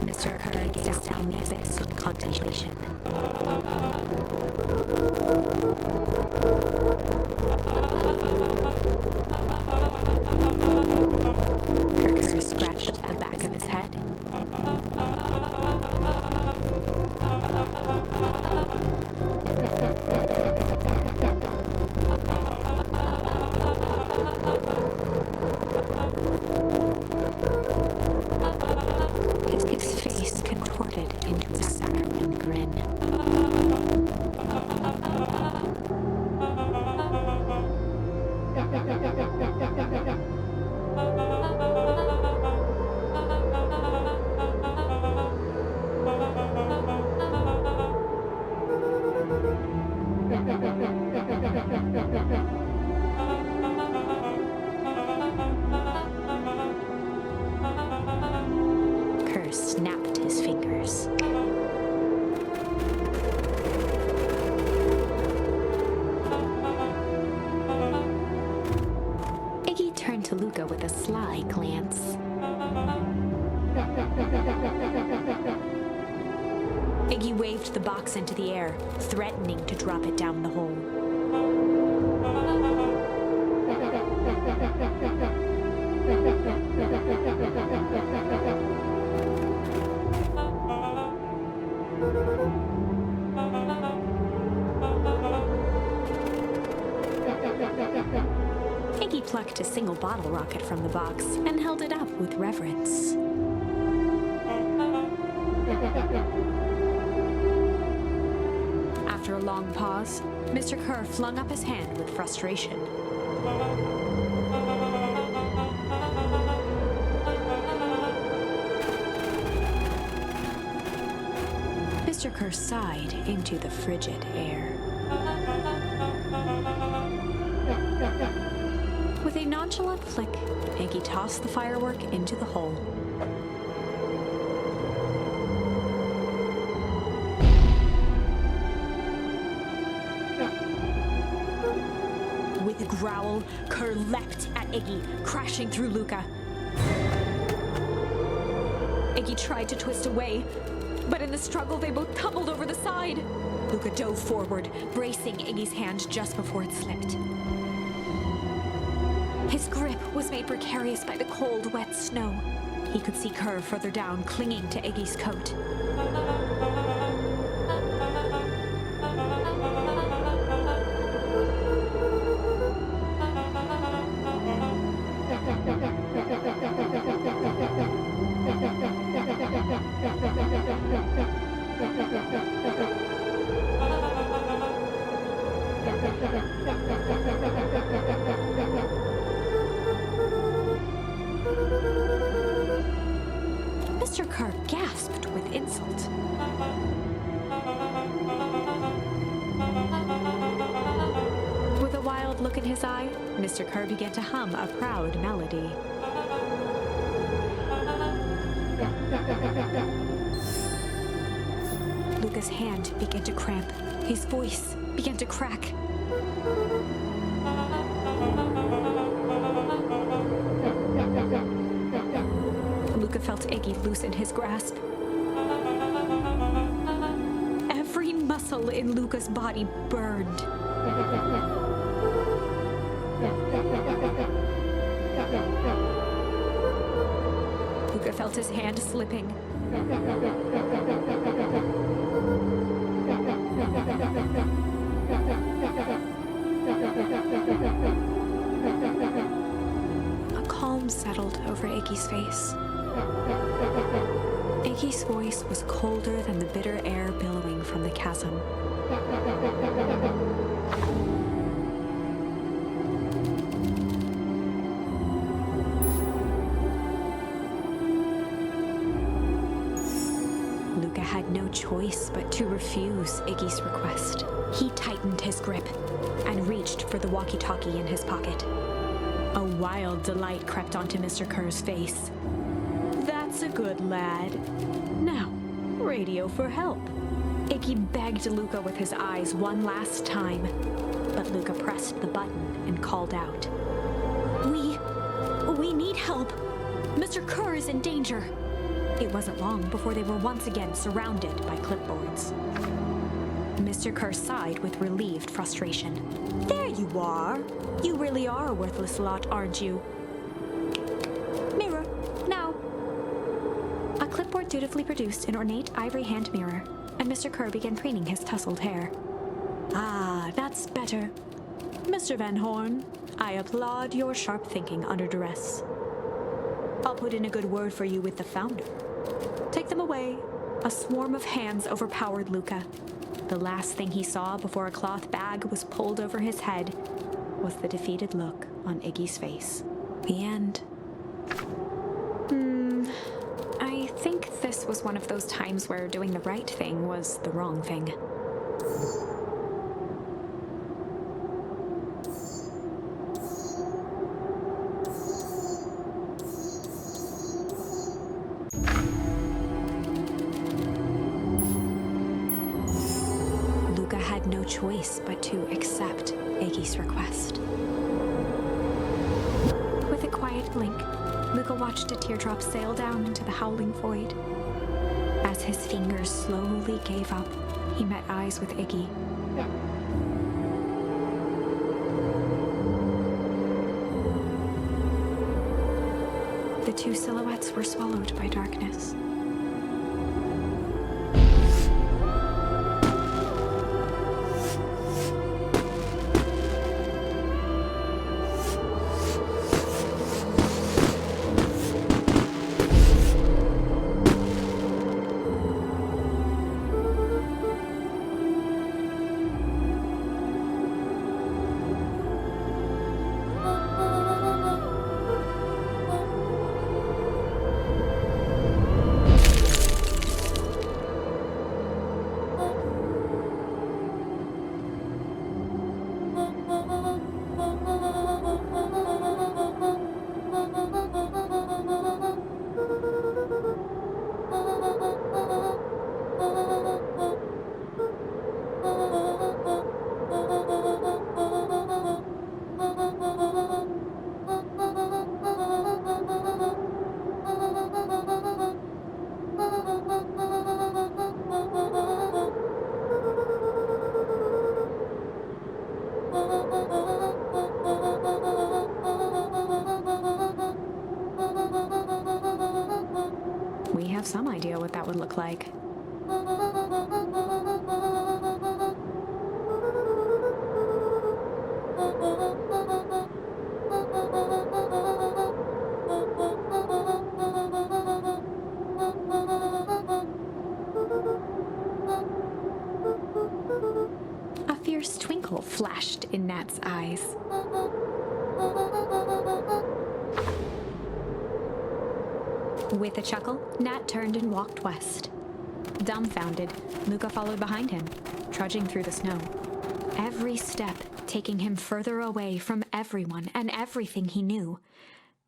Mr. Kerr gazed down the abyss in contemplation. Kerr scratched the back of his head. His face contorted into a saccharine grin. Kerr snapped his fingers. Iggy turned to Luka with a sly glance. Iggy waved the box into the air, threatening to drop it down the hole. Iggy plucked a single bottle rocket from the box and held it up with reverence. After a long pause, Mr. Kerr flung up his hand with frustration. Mr. Kerr sighed into the frigid air. With a nonchalant flick, Iggy tossed the firework into the hole. With a growl, Kerr leapt at Iggy, crashing through Luka. Iggy tried to twist away, but in the struggle they both tumbled over the side. Luka dove forward, bracing Iggy's hand just before it slipped. His grip was made precarious by the cold, wet snow. He could see Kerr further down, clinging to Iggy's coat. Mr. Kerr gasped with insult. With a wild look in his eye, Mr. Kerr began to hum a proud melody. Luka's hand began to cramp His voice began to crack. Luka felt Iggy loosen his grasp. Every muscle in Luka's body burned. Luka felt his hand slipping. A calm settled over Iggy's face. Iggy's voice was colder than the bitter air billowing from the chasm. Luka had no choice but to refuse Iggy's request. He tightened his grip and reached for the walkie-talkie in his pocket. A wild delight crept onto Mr. Kerr's face. "That's a good lad. Now, radio for help." Iggy begged Luka with his eyes one last time, but Luka pressed the button and called out. We need help. Mr. Kerr is in danger." It wasn't long before they were once again surrounded by clipboards. Mr. Kerr sighed with relieved frustration. "There you are. You really are a worthless lot, aren't you? Mirror, now." A clipboard dutifully produced an ornate ivory hand mirror, and Mr. Kerr began preening his tousled hair. "Ah, that's better. Mr. Van Horn, I applaud your sharp thinking under duress. I'll put in a good word for you with the founder. Take them away." A swarm of hands overpowered Luka. The last thing he saw before a cloth bag was pulled over his head was the defeated look on Iggy's face. The end. I think this was one of those times where doing the right thing was the wrong thing. Luka had no choice but to accept Iggy's request. With a quiet blink, Luka watched a teardrop sail down into the howling void. As his fingers slowly gave up, he met eyes with Iggy. The two silhouettes were swallowed by darkness. We have some idea what that would look like. A fierce twinkle flashed in Nat's eyes. With a chuckle, Nat turned and walked west. Dumbfounded, Luka followed behind him, trudging through the snow. Every step taking him further away from everyone and everything he knew,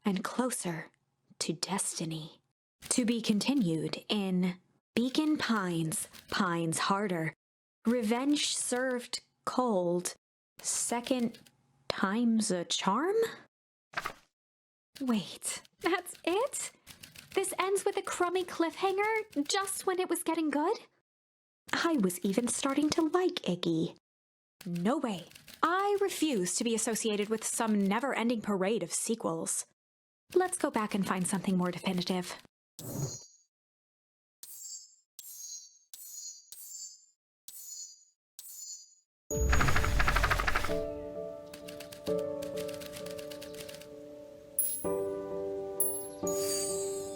and closer to destiny. To be continued in Beacon Pines, Pines Harder, Revenge served cold. Second time's a charm? Wait, that's it? This ends with a crummy cliffhanger just when it was getting good? I was even starting to like Iggy. No way. I refuse to be associated with some never-ending parade of sequels. Let's go back and find something more definitive.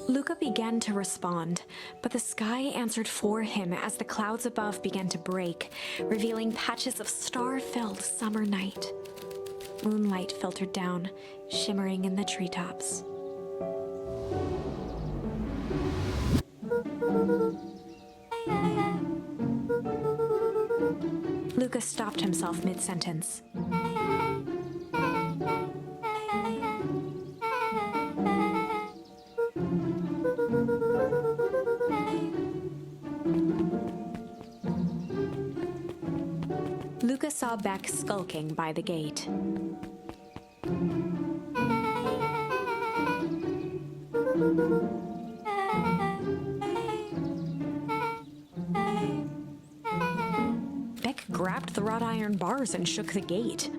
Luka began to respond, but the sky answered for him as the clouds above began to break, revealing patches of star-filled summer night. Moonlight filtered down, shimmering in the treetops. Luka stopped himself mid-sentence. Luka saw Beck skulking by the gate. Beck grabbed the wrought iron bars and shook the gate.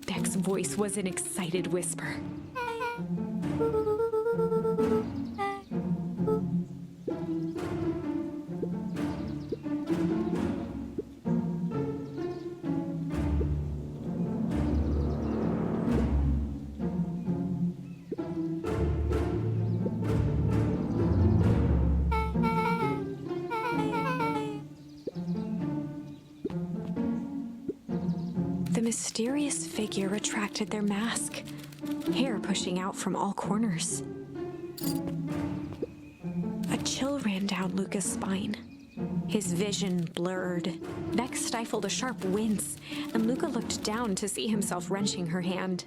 Beck's voice was an excited whisper. The mysterious figure retracted their mask, hair pushing out from all corners. A chill ran down Luka's spine. His vision blurred. Beck stifled a sharp wince, and Luka looked down to see himself wrenching her hand.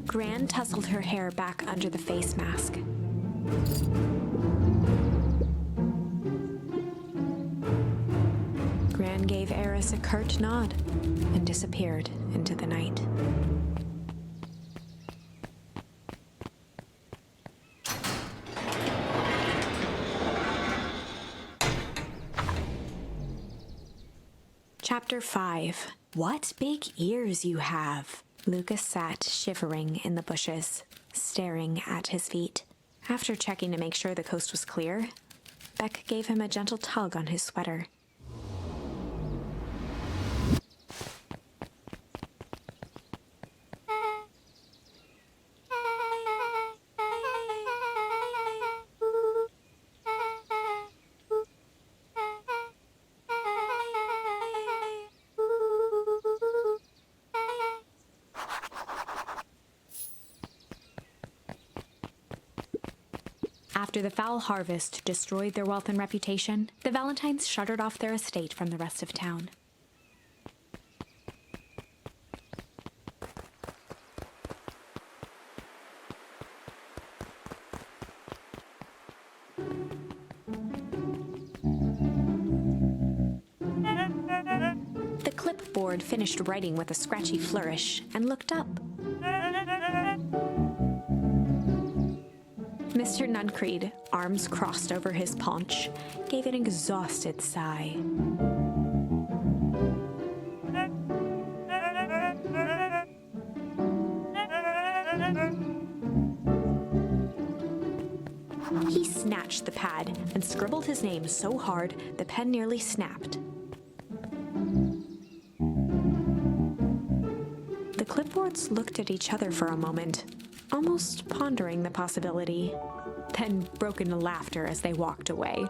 Gran tousled her hair back under the face mask. Gran gave Eris a curt nod and disappeared into the night. Chapter 5. What big ears you have! Luka sat shivering in the bushes, staring at his feet. After checking to make sure the coast was clear, Beck gave him a gentle tug on his sweater. After the foul harvest destroyed their wealth and reputation, the Valentines shuttered off their estate from the rest of town. The clipboard finished writing with a scratchy flourish and looked up. Mr. Nuncreed, arms crossed over his paunch, gave an exhausted sigh. He snatched the pad and scribbled his name so hard the pen nearly snapped. The clipboards looked at each other for a moment, almost pondering the possibility, then broke into laughter as they walked away.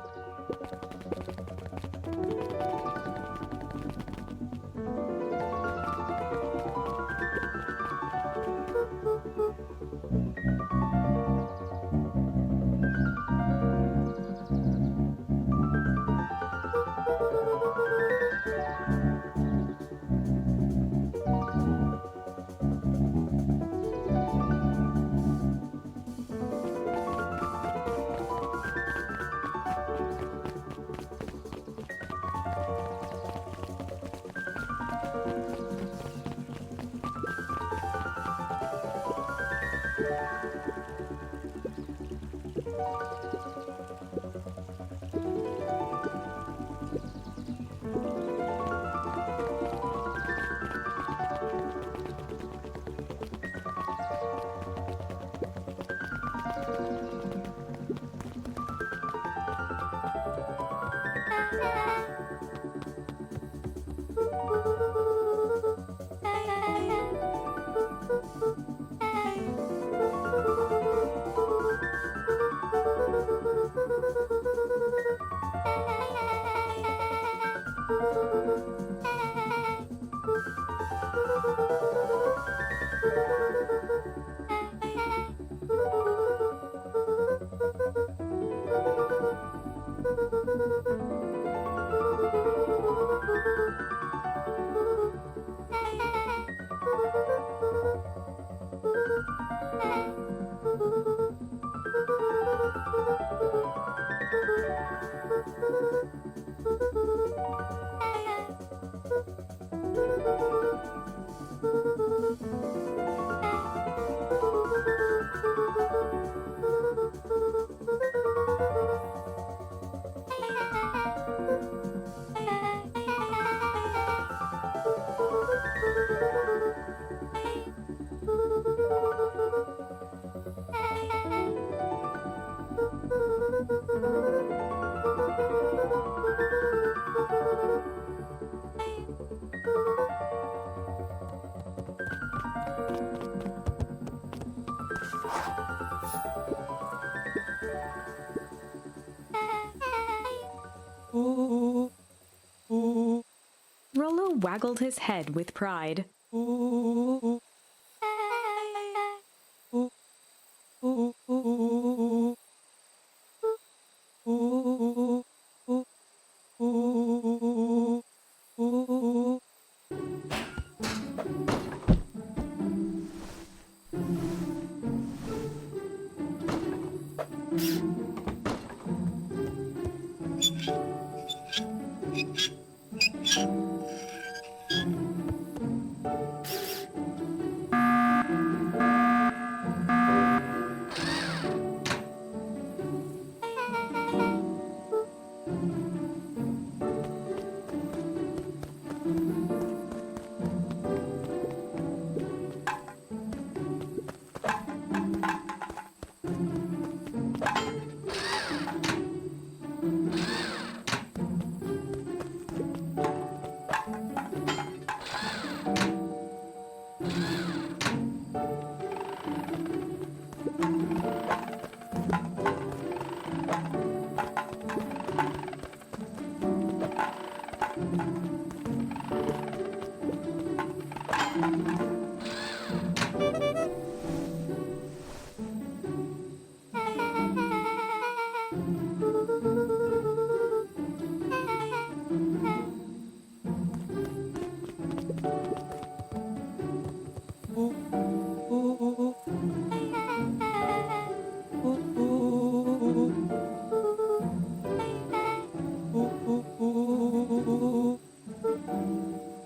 Rollo waggled his head with pride.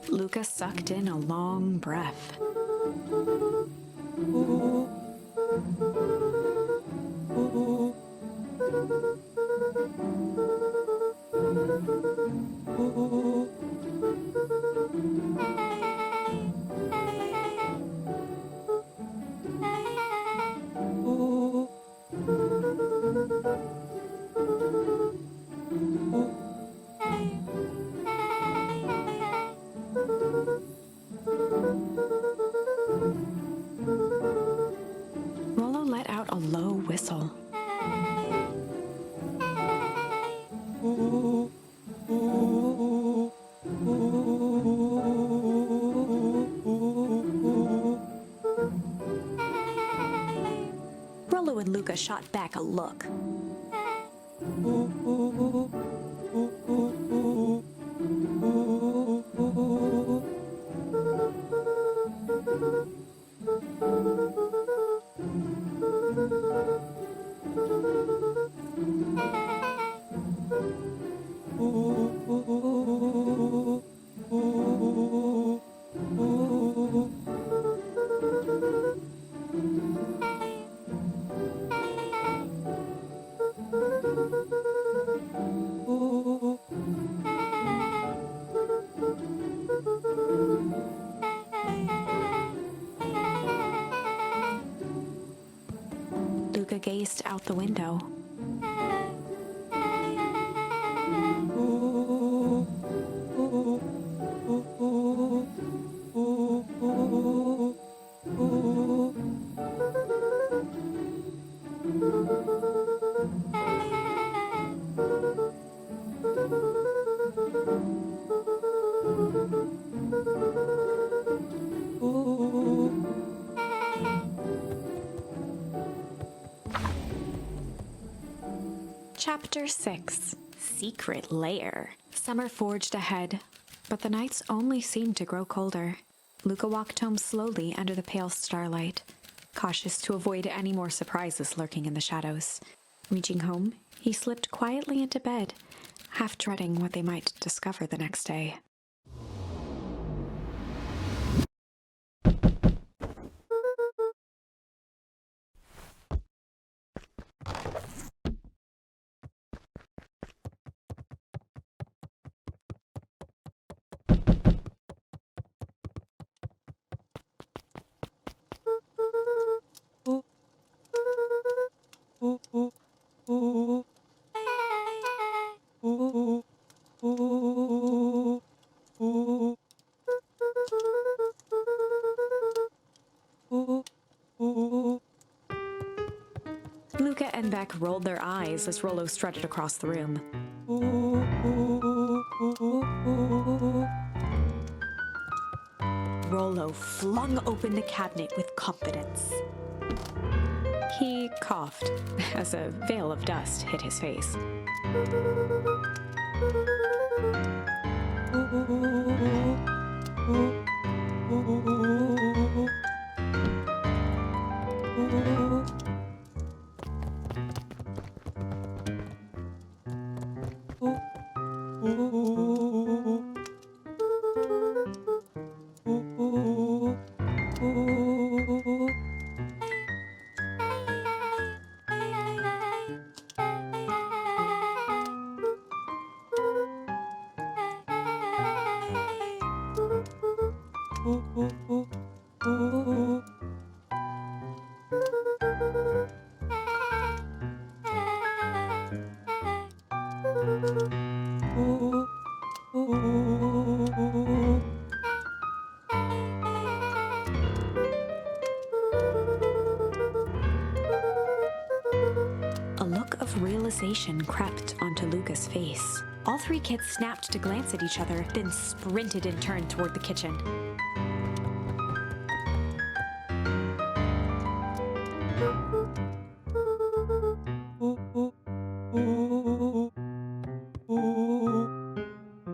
Luka sucked in a long breath. low whistle. Rollo and Luka shot back a look. Luka gazed out the window. Chapter 6. Secret Lair. Summer forged ahead, but the nights only seemed to grow colder. Luka walked home slowly under the pale starlight, cautious to avoid any more surprises lurking in the shadows. Reaching home, he slipped quietly into bed, half dreading what they might discover the next day. Luka and Beck rolled their eyes as Rollo strutted across the room. Rollo flung open the cabinet with confidence. He coughed as a veil of dust hit his face. A look of realization crept onto Luka's face. All three kids snapped to glance at each other, then sprinted in turn toward the kitchen.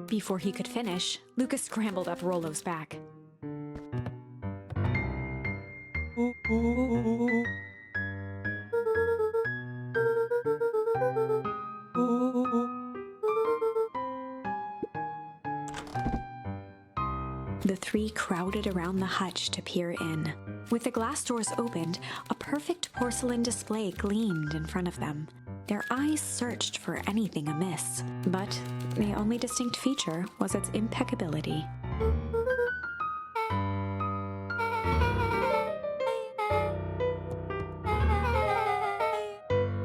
Before he could finish, Luka scrambled up Rollo's back. The three crowded around the hutch to peer in. With the glass doors opened, a perfect porcelain display gleamed in front of them. Their eyes searched for anything amiss, but the only distinct feature was its impeccability.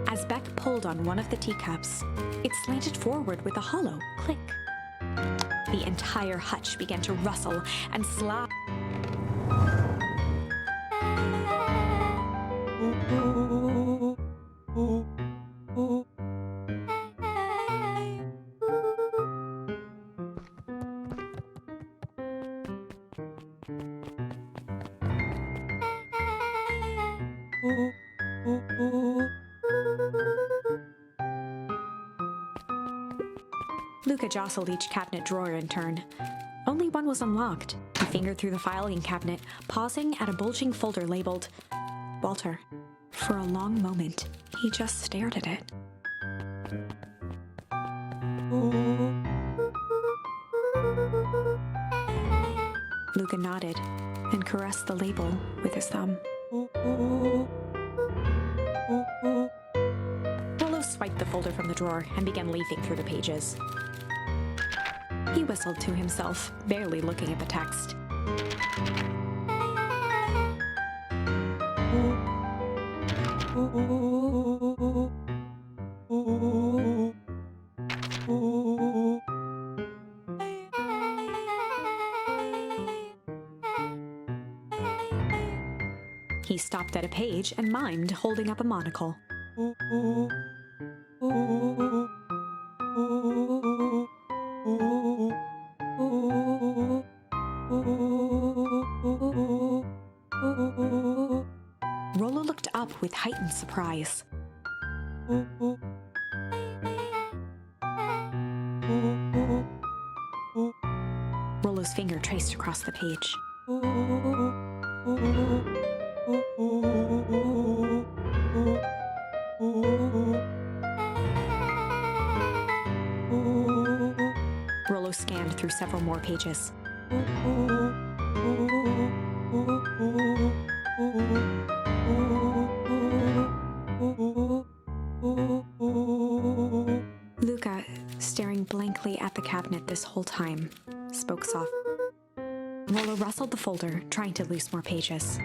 As Beck pulled on one of the teacups, it slanted forward with a hollow click. The entire hutch began to rustle and slide. Luka jostled each cabinet drawer in turn. Only one was unlocked. He fingered through the filing cabinet, pausing at a bulging folder labeled Walter. For a long moment, he just stared at it. Luka nodded and caressed the label with his thumb. Rollo swiped the folder from the drawer and began leafing through the pages. He whistled to himself, barely looking at the text. He stopped at a page and mimed, holding up a monocle. Rollo looked up with heightened surprise. Rollo's finger traced across the page. Rollo scanned through several more pages. Luka, staring blankly at the cabinet this whole time, spoke soft. Rollo rustled the folder, trying to loose more pages.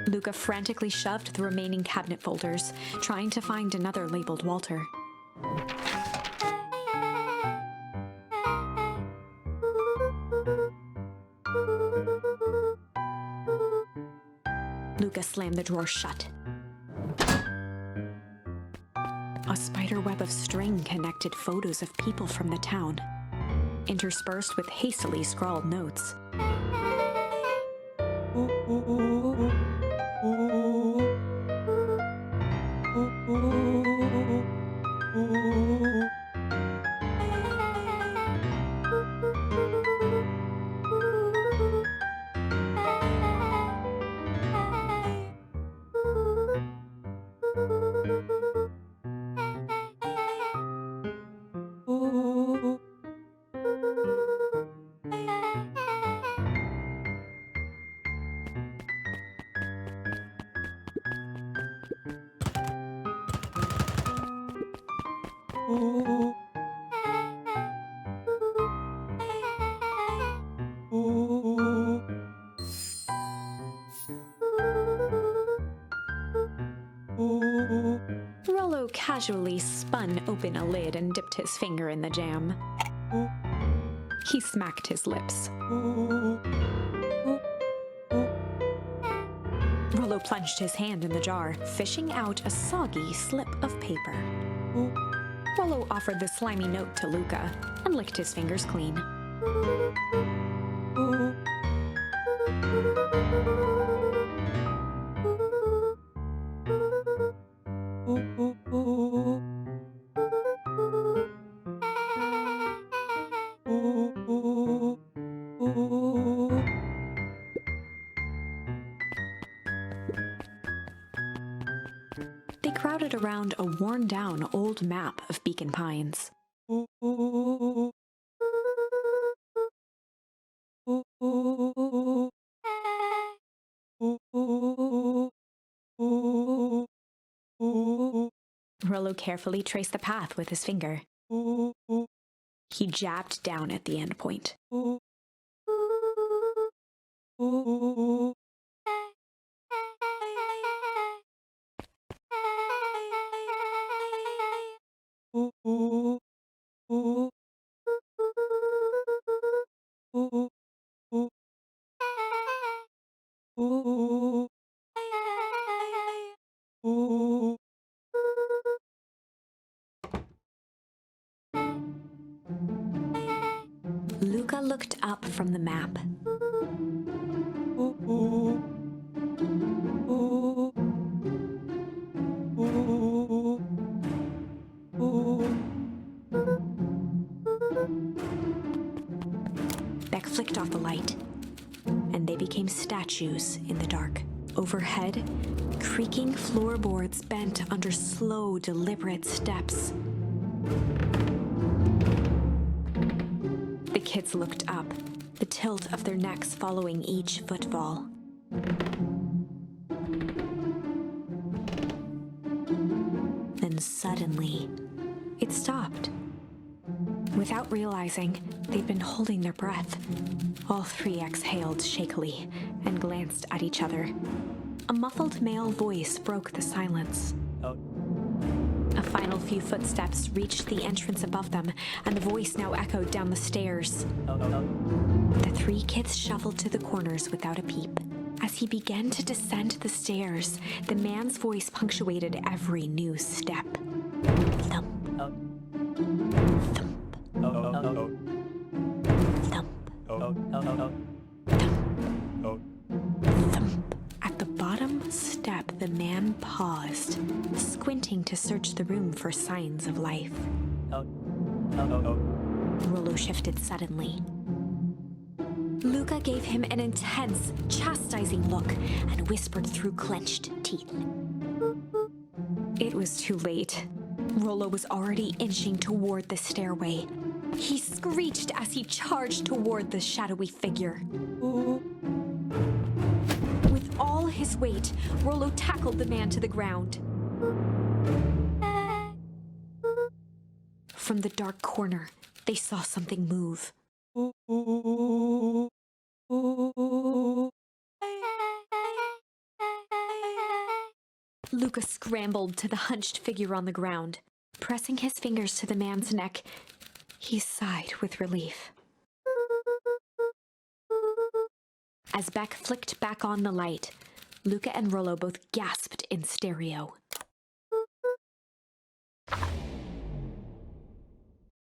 Luka frantically shoved the remaining cabinet folders, trying to find another labeled Walter. Luka slammed the drawer shut. A spider web of string connected photos of people from the town, interspersed with hastily scrawled notes. Rollo casually spun open a lid and dipped his finger in the jam. He smacked his lips. Rollo plunged his hand in the jar, fishing out a soggy slip of paper. Rollo offered the slimy note to Luka and licked his fingers clean. They crowded around a worn-down old map of Beacon Pines. Rollo carefully traced the path with his finger. He jabbed down at the end point. Luka looked up from the map. flicked off the light, and they became statues in the dark. Overhead, creaking floorboards bent under slow, deliberate steps. The kids looked up, the tilt of their necks following each footfall. Then suddenly, it stopped. Without realizing, they'd been holding their breath. All three exhaled shakily and glanced at each other. A muffled male voice broke the silence. A final few footsteps reached the entrance above them, and the voice now echoed down the stairs. The three kids shuffled to the corners without a peep. As he began to descend the stairs, the man's voice punctuated every new step. Thump. Thump. Thump. Thump. At the bottom step, the man paused, squinting to search the room for signs of life. Rollo shifted suddenly. Luka gave him an intense, chastising look and whispered through clenched teeth. It was too late. Rollo was already inching toward the stairway. He screeched as he charged toward the shadowy figure. With all his weight, Rollo tackled the man to the ground. From the dark corner, they saw something move. Luka scrambled to the hunched figure on the ground. Pressing his fingers to the man's neck, he sighed with relief. As Beck flicked back on the light, Luka and Rollo both gasped in stereo.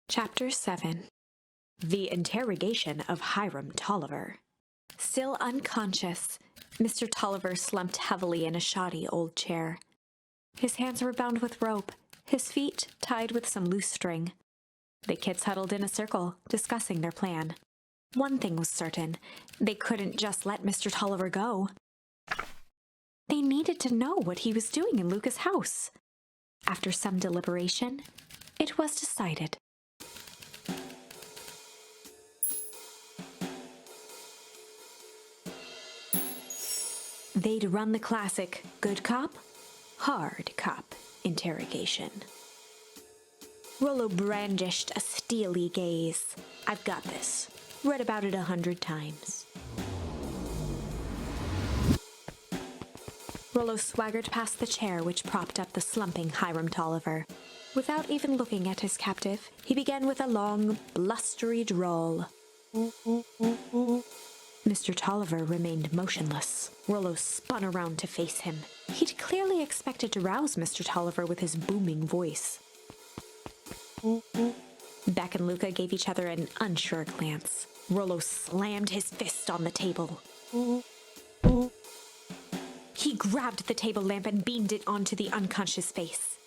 Chapter 7. The Interrogation of Hiram Tolliver. Still unconscious, Mr. Tolliver slumped heavily in a shoddy old chair. His hands were bound with rope, his feet tied with some loose string. The kids huddled in a circle, discussing their plan. One thing was certain, they couldn't just let Mr. Tolliver go. They needed to know what he was doing in Luka's house. After some deliberation, it was decided. They'd run the classic good cop, hard cop interrogation. Rollo brandished a steely gaze. I've got this. Read about it 100 times. Rollo swaggered past the chair which propped up the slumping Hiram Tolliver. Without even looking at his captive, he began with a long, blustery drawl. Mr. Tolliver remained motionless. Rollo spun around to face him. He'd clearly expected to rouse Mr. Tolliver with his booming voice. Beck and Luka gave each other an unsure glance. Rollo slammed his fist on the table. He grabbed the table lamp and beamed it onto the unconscious face.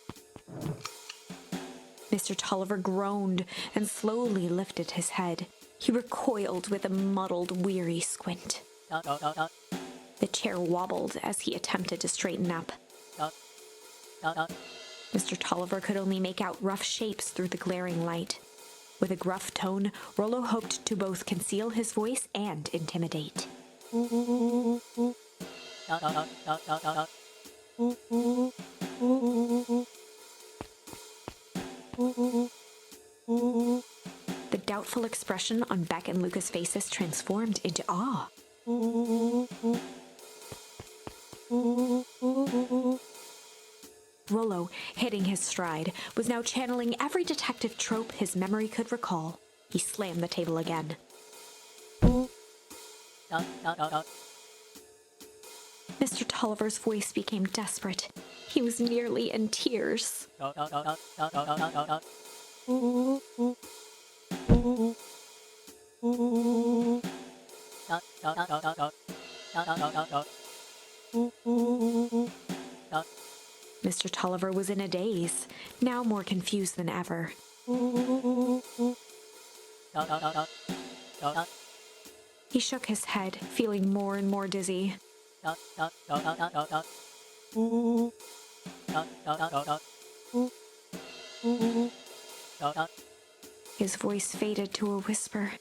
Mr. Tolliver groaned and slowly lifted his head. He recoiled with a muddled, weary squint. The chair wobbled as he attempted to straighten up. Mr. Tolliver could only make out rough shapes through the glaring light. With a gruff tone, Rollo hoped to both conceal his voice and intimidate. The doubtful expression on Beck and Luka's faces transformed into awe. Rollo, hitting his stride, was now channeling every detective trope his memory could recall. He slammed the table again. Mr. Tolliver's voice became desperate. He was nearly in tears. Mr. Tolliver was in a daze, now more confused than ever. He shook his head, feeling more and more dizzy. His voice faded to a whisper.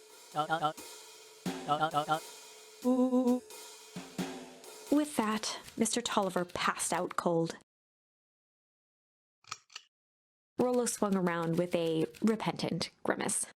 With that, Mr. Tolliver passed out cold. Rollo swung around with a repentant grimace.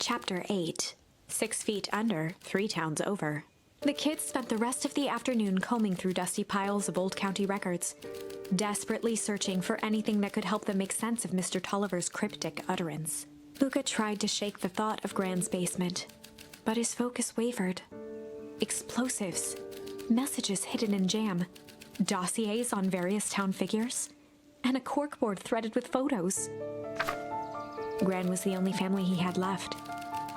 Chapter 8. 6 feet under, 3 towns over. The kids spent the rest of the afternoon combing through dusty piles of old county records, desperately searching for anything that could help them make sense of Mr. Tolliver's cryptic utterance. Luka tried to shake the thought of Gran's basement, but his focus wavered. Explosives, messages hidden in jam, dossiers on various town figures, and a corkboard threaded with photos. Gran was the only family he had left.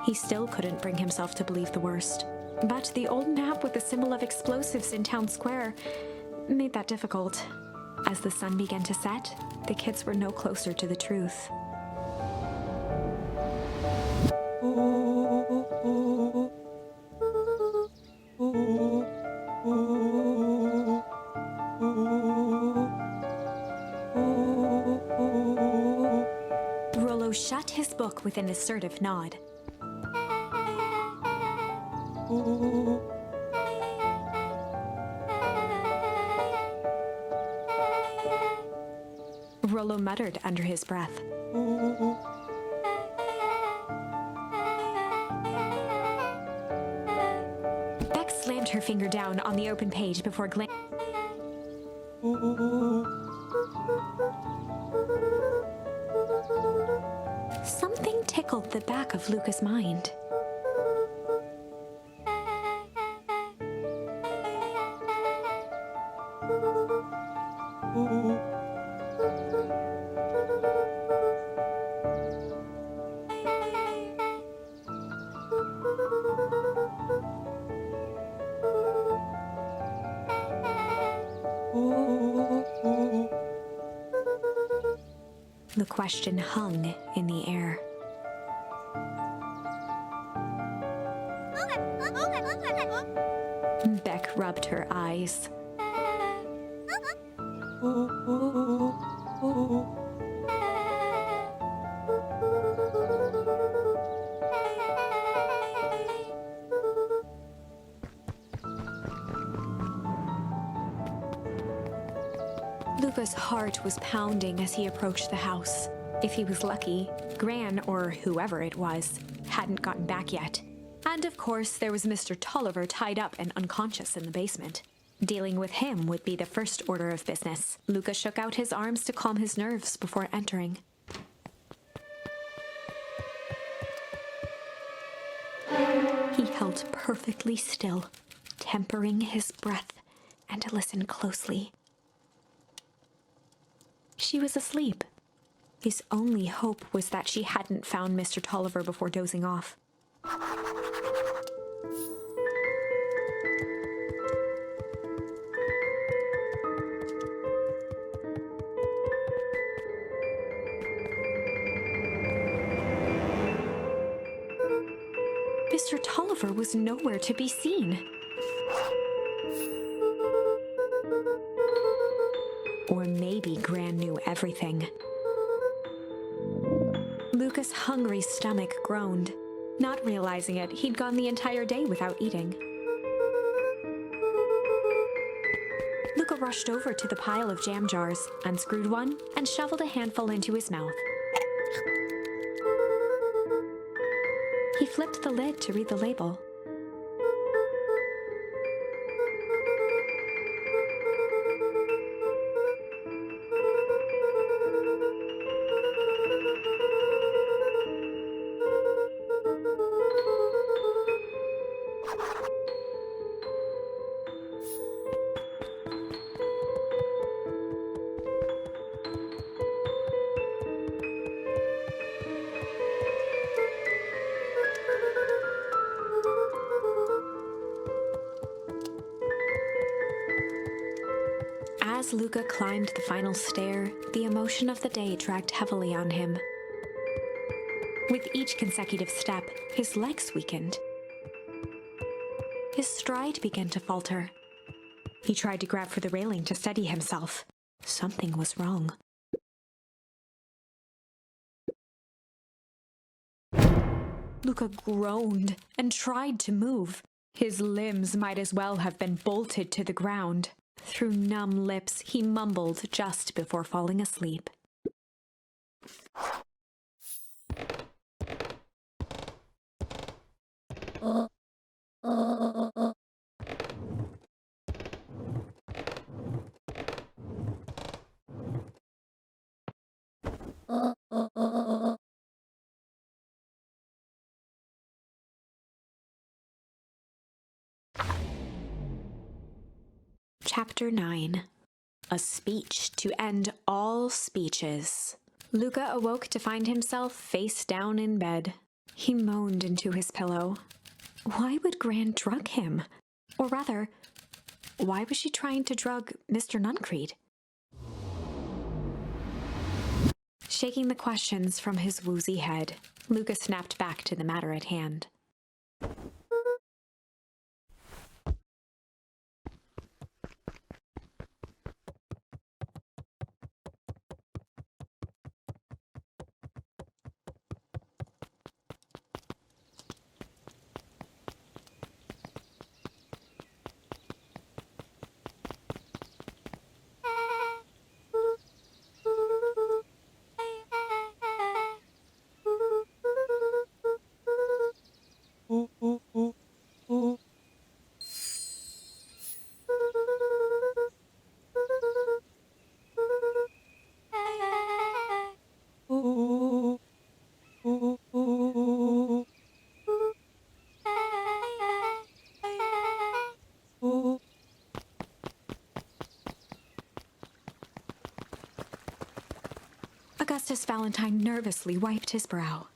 He still couldn't bring himself to believe the worst. But the old map with the symbol of explosives in town square made that difficult. As the sun began to set, the kids were no closer to the truth. Rollo shut his book with an assertive nod. Rollo muttered under his breath. Beck slammed her finger down on the open page before Something tickled the back of Luka's mind. The question hung in the air. Beck rubbed her eyes. Luka's heart was pounding as he approached the house. If he was lucky, Gran, or whoever it was, hadn't gotten back yet. And of course, there was Mr. Tolliver tied up and unconscious in the basement. Dealing with him would be the first order of business. Luka shook out his arms to calm his nerves before entering. He held perfectly still, tempering his breath, and listened closely. She was asleep. His only hope was that she hadn't found Mr. Tolliver before dozing off. Tolliver was nowhere to be seen. Or maybe Gran knew everything. Luka's hungry stomach groaned. Not realizing it, he'd gone the entire day without eating. Luka rushed over to the pile of jam jars, unscrewed one, and shoveled a handful into his mouth. He flipped the lid to read the label. As Luka climbed the final stair, the emotion of the day dragged heavily on him. With each consecutive step, his legs weakened. His stride began to falter. He tried to grab for the railing to steady himself. Something was wrong. Luka groaned and tried to move. His limbs might as well have been bolted to the ground. Through numb lips, he mumbled just before falling asleep. Chapter 9. A speech to end all speeches. Luka awoke to find himself face down in bed. He moaned into his pillow. Why would Gran drug him? Or rather, why was she trying to drug Mr. Nuncreed? Shaking the questions from his woozy head, Luka snapped back to the matter at hand. Augustus Valentine nervously wiped his brow.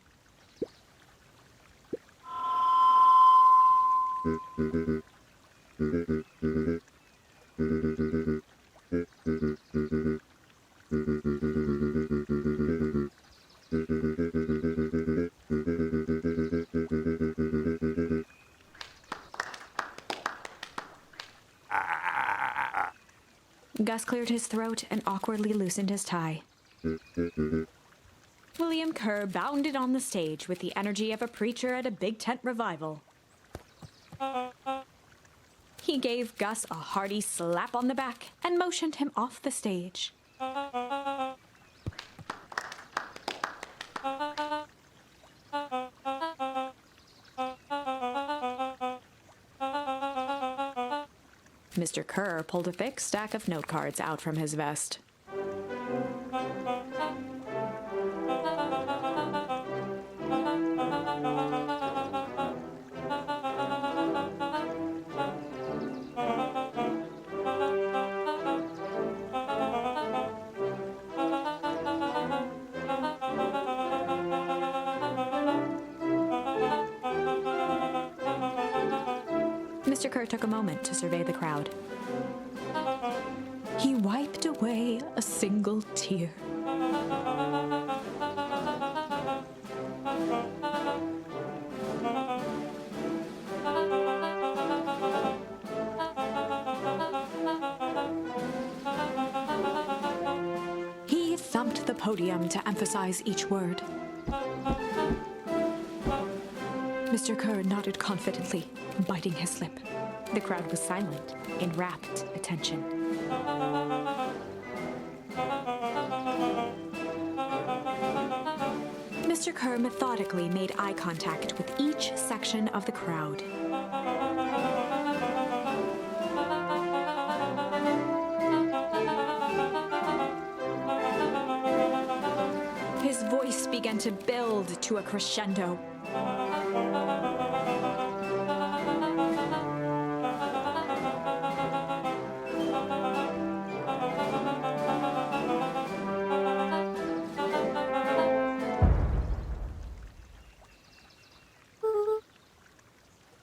Gus cleared his throat and awkwardly loosened his tie. William Kerr bounded on the stage with the energy of a preacher at a big tent revival. He gave Gus a hearty slap on the back and motioned him off the stage. Mr. Kerr pulled a thick stack of note cards out from his vest. Mr. Kerr took a moment to survey the crowd. He wiped away a single tear. left the podium to emphasize each word. Mr. Kerr nodded confidently, biting his lip. The crowd was silent, in rapt attention. Mr. Kerr methodically made eye contact with each section of the crowd. His voice began to build to a crescendo.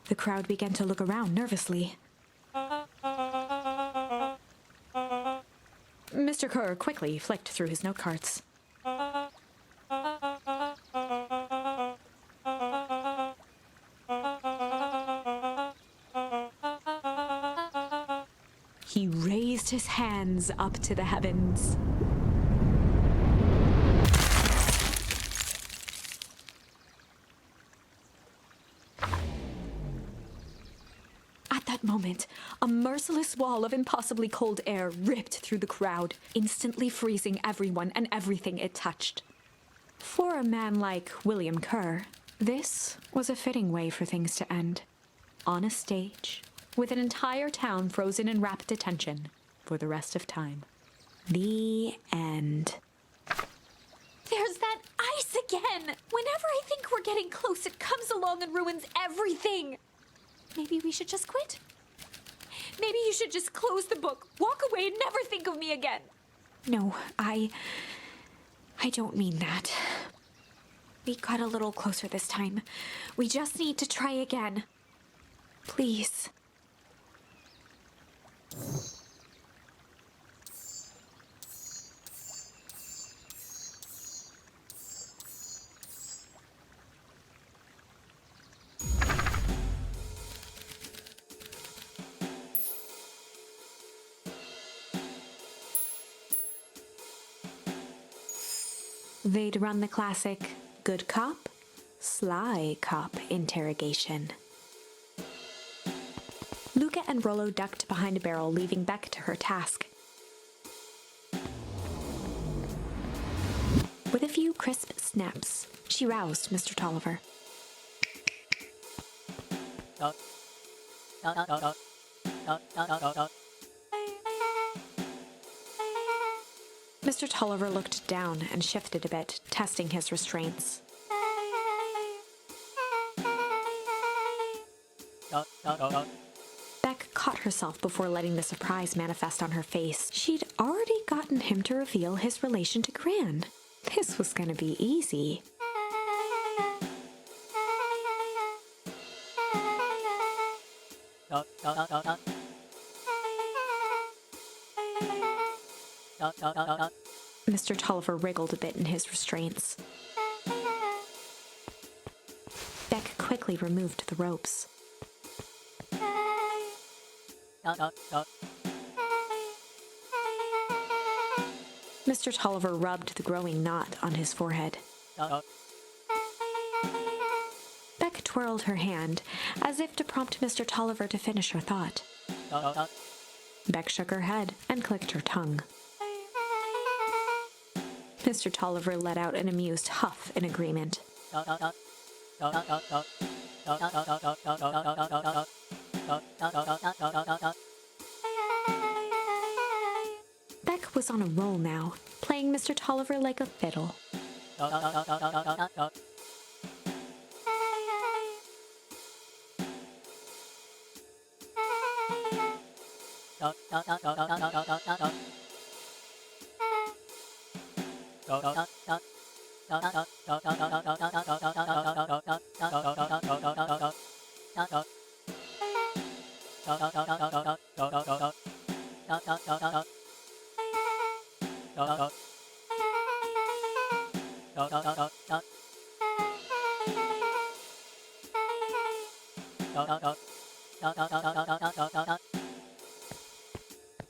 The crowd began to look around nervously. Mr. Kerr quickly flicked through his note cards. He raised his hands up to the heavens. At that moment, a merciless wall of impossibly cold air ripped through the crowd, instantly freezing everyone and everything it touched. For a man like William Kerr, this was a fitting way for things to end. On a stage, with an entire town frozen in rapt attention for the rest of time. The end. There's that ice again! Whenever I think we're getting close, it comes along and ruins everything! Maybe we should just quit? Maybe you should just close the book, walk away, and never think of me again. No, I don't mean that. We got a little closer this time. We just need to try again. Please. They'd run the classic good cop, sly cop interrogation. Luka and Rollo ducked behind a barrel, leaving Beck to her task. With a few crisp snaps, she roused Mr. Tolliver. Mr. Tolliver looked down and shifted a bit, testing his restraints. Beck caught herself before letting the surprise manifest on her face. She'd already gotten him to reveal his relation to Gran. This was gonna be easy. Mr. Tolliver wriggled a bit in his restraints. Beck quickly removed the ropes. Mr. Tolliver rubbed the growing knot on his forehead. Beck twirled her hand, as if to prompt Mr. Tolliver to finish her thought. Beck shook her head and clicked her tongue. Mr. Tolliver let out an amused huff in agreement. Beck was on a roll now, playing Mr. Tolliver like a fiddle.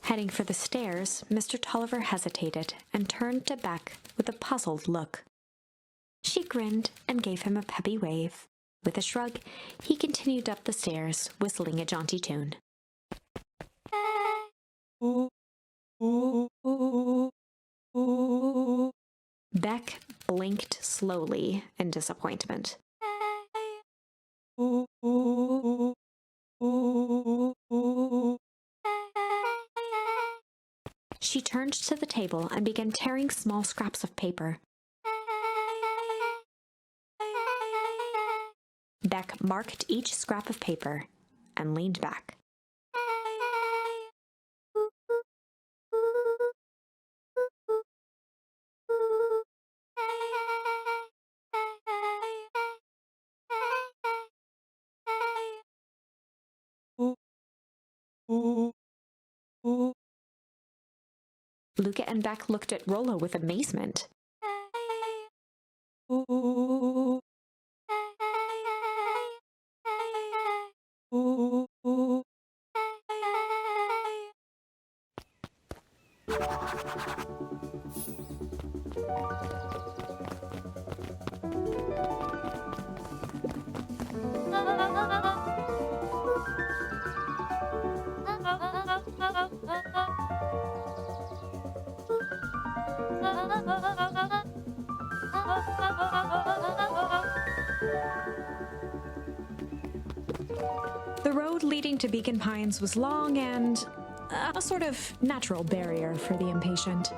Heading for the stairs, Mr. Tolliver hesitated and turned to Beck with a puzzled look. She grinned and gave him a peppy wave. With a shrug, he continued up the stairs, whistling a jaunty tune. Beck blinked slowly in disappointment. She turned to the table and began tearing small scraps of paper. Beck marked each scrap of paper and leaned back. Luka and Beck looked at Rollo with amazement. The road leading to Beacon Pines was long and a sort of natural barrier for the impatient.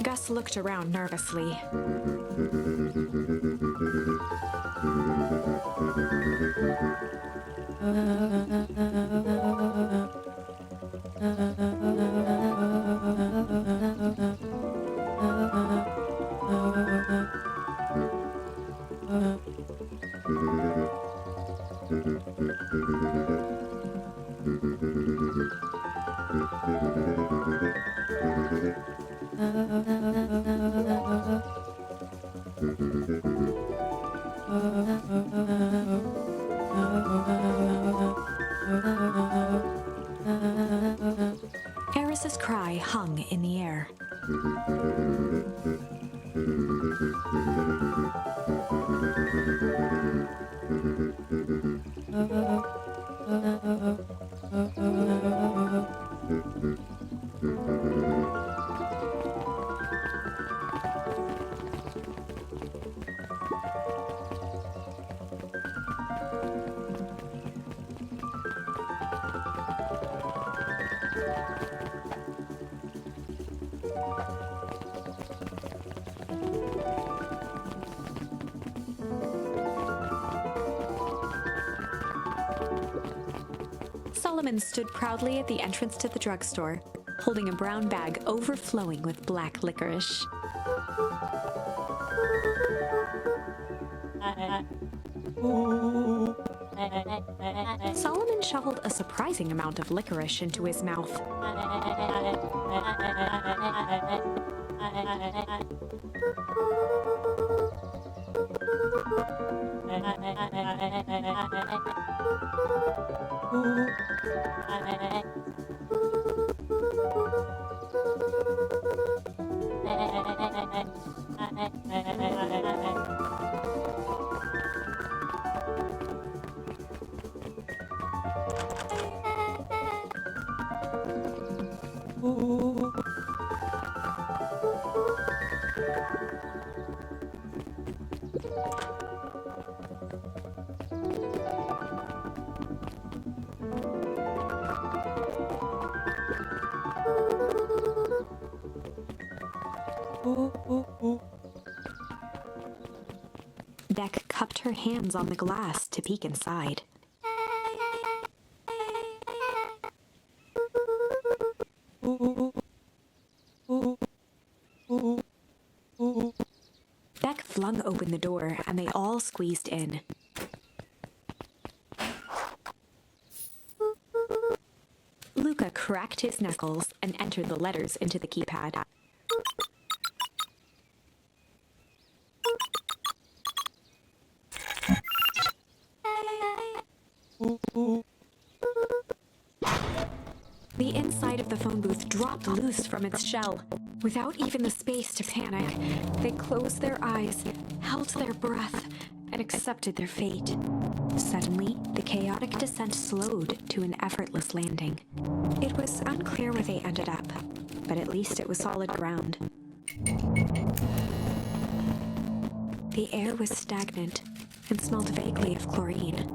Gus looked around nervously. Eris's cry hung in the air. Solomon stood proudly at the entrance to the drugstore, holding a brown bag overflowing with black licorice. Solomon shoveled a surprising amount of licorice into his mouth. Beck cupped her hands on the glass to peek inside. flung open the door, and they all squeezed in. Luka cracked his knuckles and entered the letters into the keypad. The inside of the phone booth dropped loose from its shell. Without even the space to panic, they closed their eyes, held their breath, and accepted their fate. Suddenly, the chaotic descent slowed to an effortless landing. It was unclear where they ended up, but at least it was solid ground. The air was stagnant and smelled vaguely of chlorine.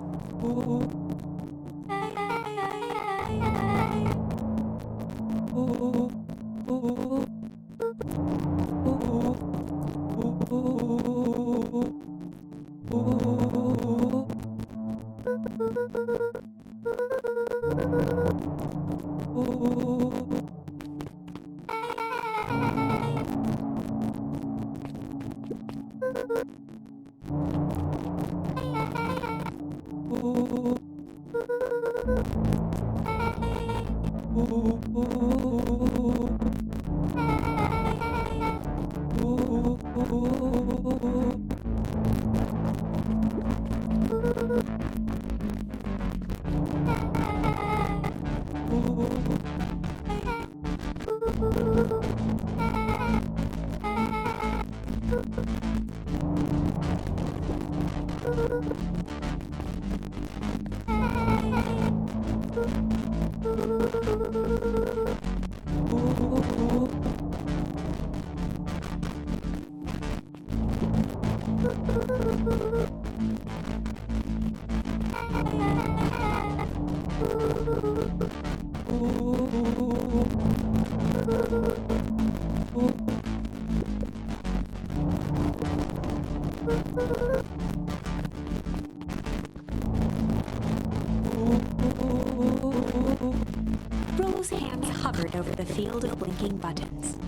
Ro's hands hovered over the field of blinking buttons.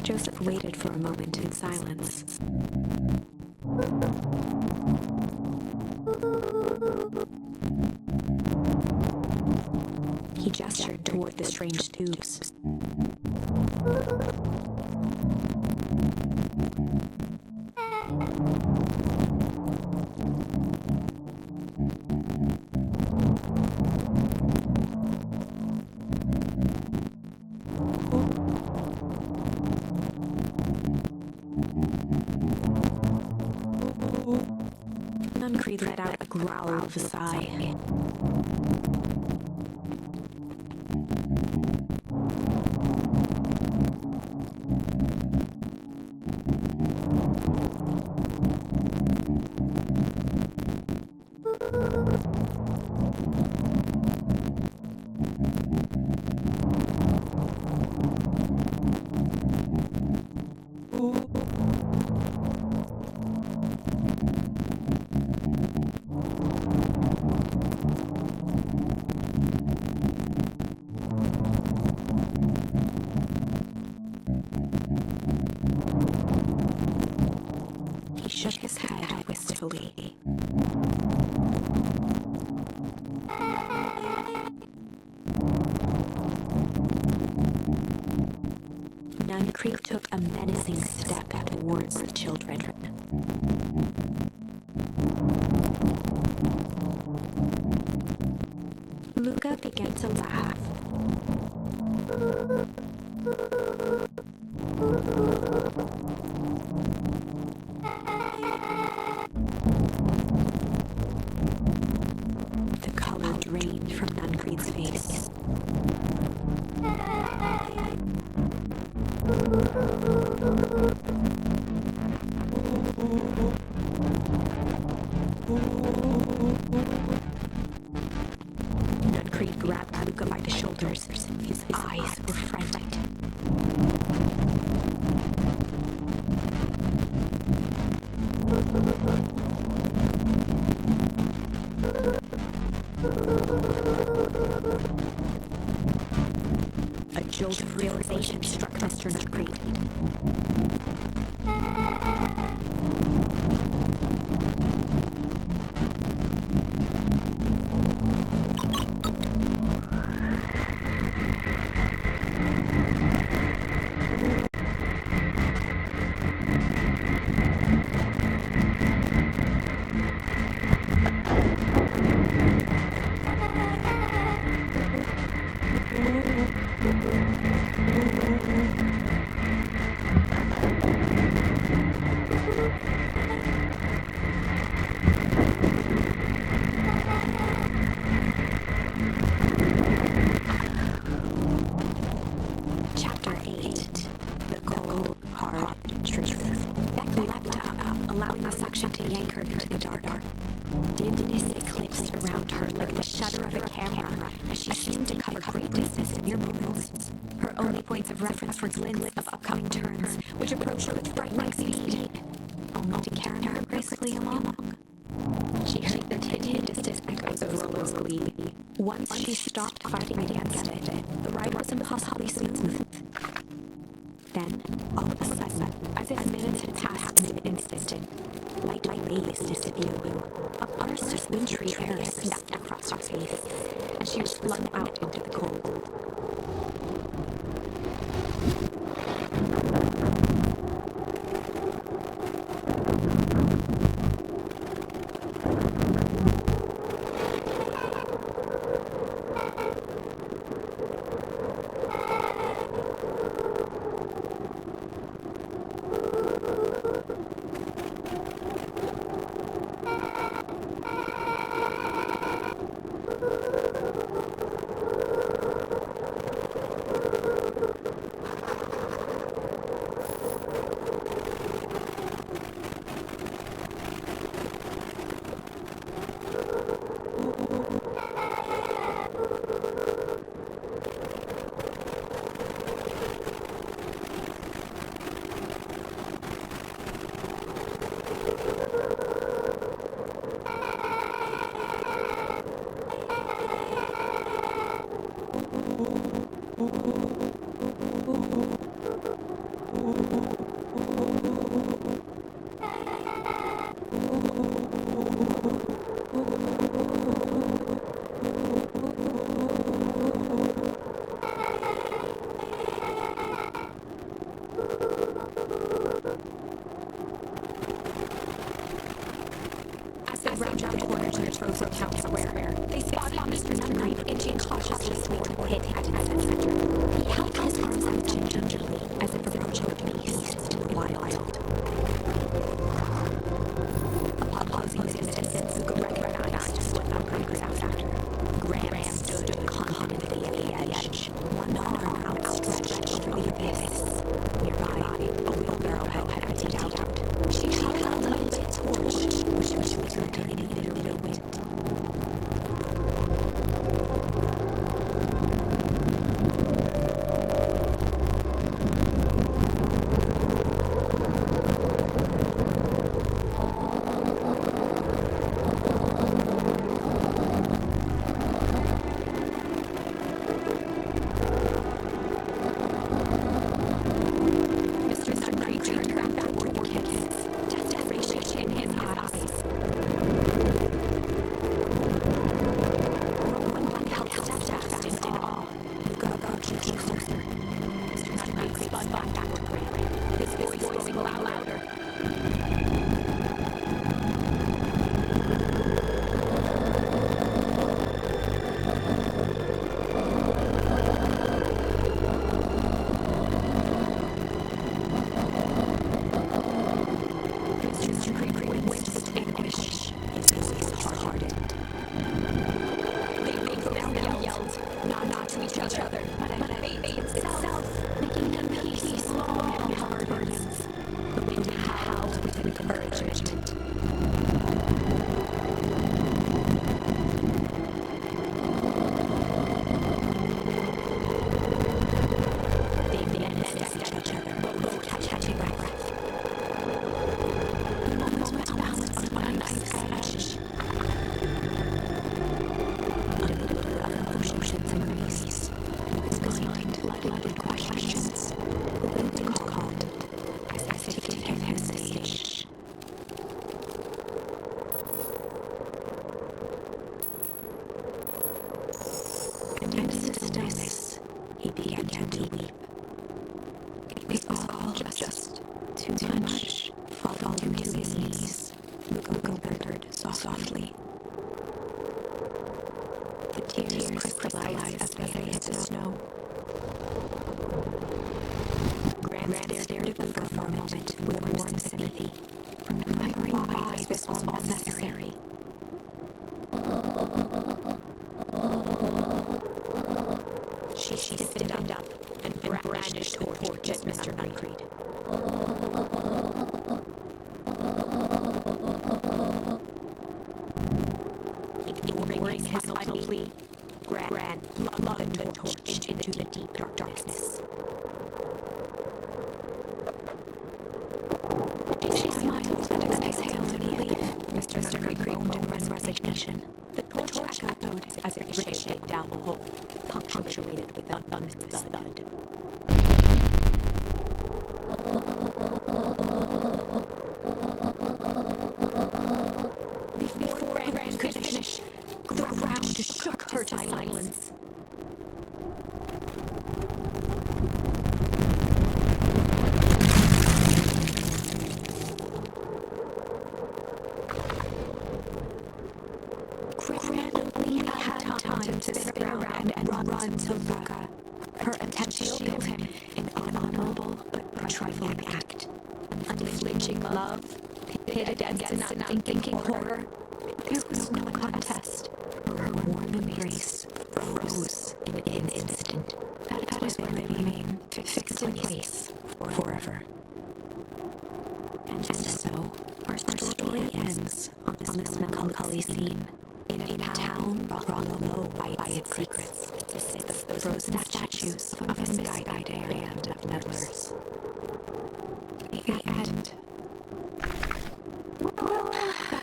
Joseph waited for a moment in silence. He gestured toward the strange tubes. Nuncreed let out a growl of a sigh. He shook his head wistfully. Nuncreed took a menacing step towards the children. Luka began to laugh. The color drained from Nuncreed's face. Nuncreed grabbed Luka by the shoulders. His eyes were frightened. A jolt of realization struck Mr. Nuncreed. For glints of upcoming turns, which approached with frightening speed, only to carry her gracefully along. She heard the distant echoes of Rolo's glee. Once she stopped fighting against it, the ride was impossibly smooth. Then, all of a sudden, as if minutes had passed in an instant, light waves disappeared. A burst of wintry air swept across her face, and she was flung out into the cold. Frozen Town Square. They spotted Mr. Nuncreed inching cautiously toward the pit at its center. He held his arms out gingerly, as if approaching a beast in the wild. Upon pausing his distance, Luka recognized what Nuncreed was after. Graham stood confidently at the edge, one arm outstretched over the abyss. Nearby, a wheelbarrow had emptied out. She held a lit torch, which was flickered in the bitter wind. sludge. Oceans and beasts. His mind flooded with questions. The wind called as if to give him the stage. And in stillness, he began to weep. It was all just too much. Falling to his knees, Luka whispered softly. The tears crystallized as they hit the snow. Gran stared at Luka for a moment with warm sympathy, remembering why this was all necessary. She stiffened up and brandished the torch at Mr. Nightbreed. Ignoring his final plea, Gran locked the torch into the deep darkness. She smiled and exhaled in relief. Mr. Nightbreed groaned in resignation. The torch echoed as it ricocheted down the hole, punctuated with a thud. Before Gran could finish, the ground shook her to silence. Gran only had time to spin around and run to Luka. Her attempt to shield him in an honorable but trifling act. Unflinching love, pit against an unthinking horror. There was no contest. Her warm embrace froze in an instant. That is where they remain fixed in place forever. And so, our story ends on this melancholy scene. In a town brought low by its secrets, to sit the frozen statues of a misguided band of meddlers. The end. Well,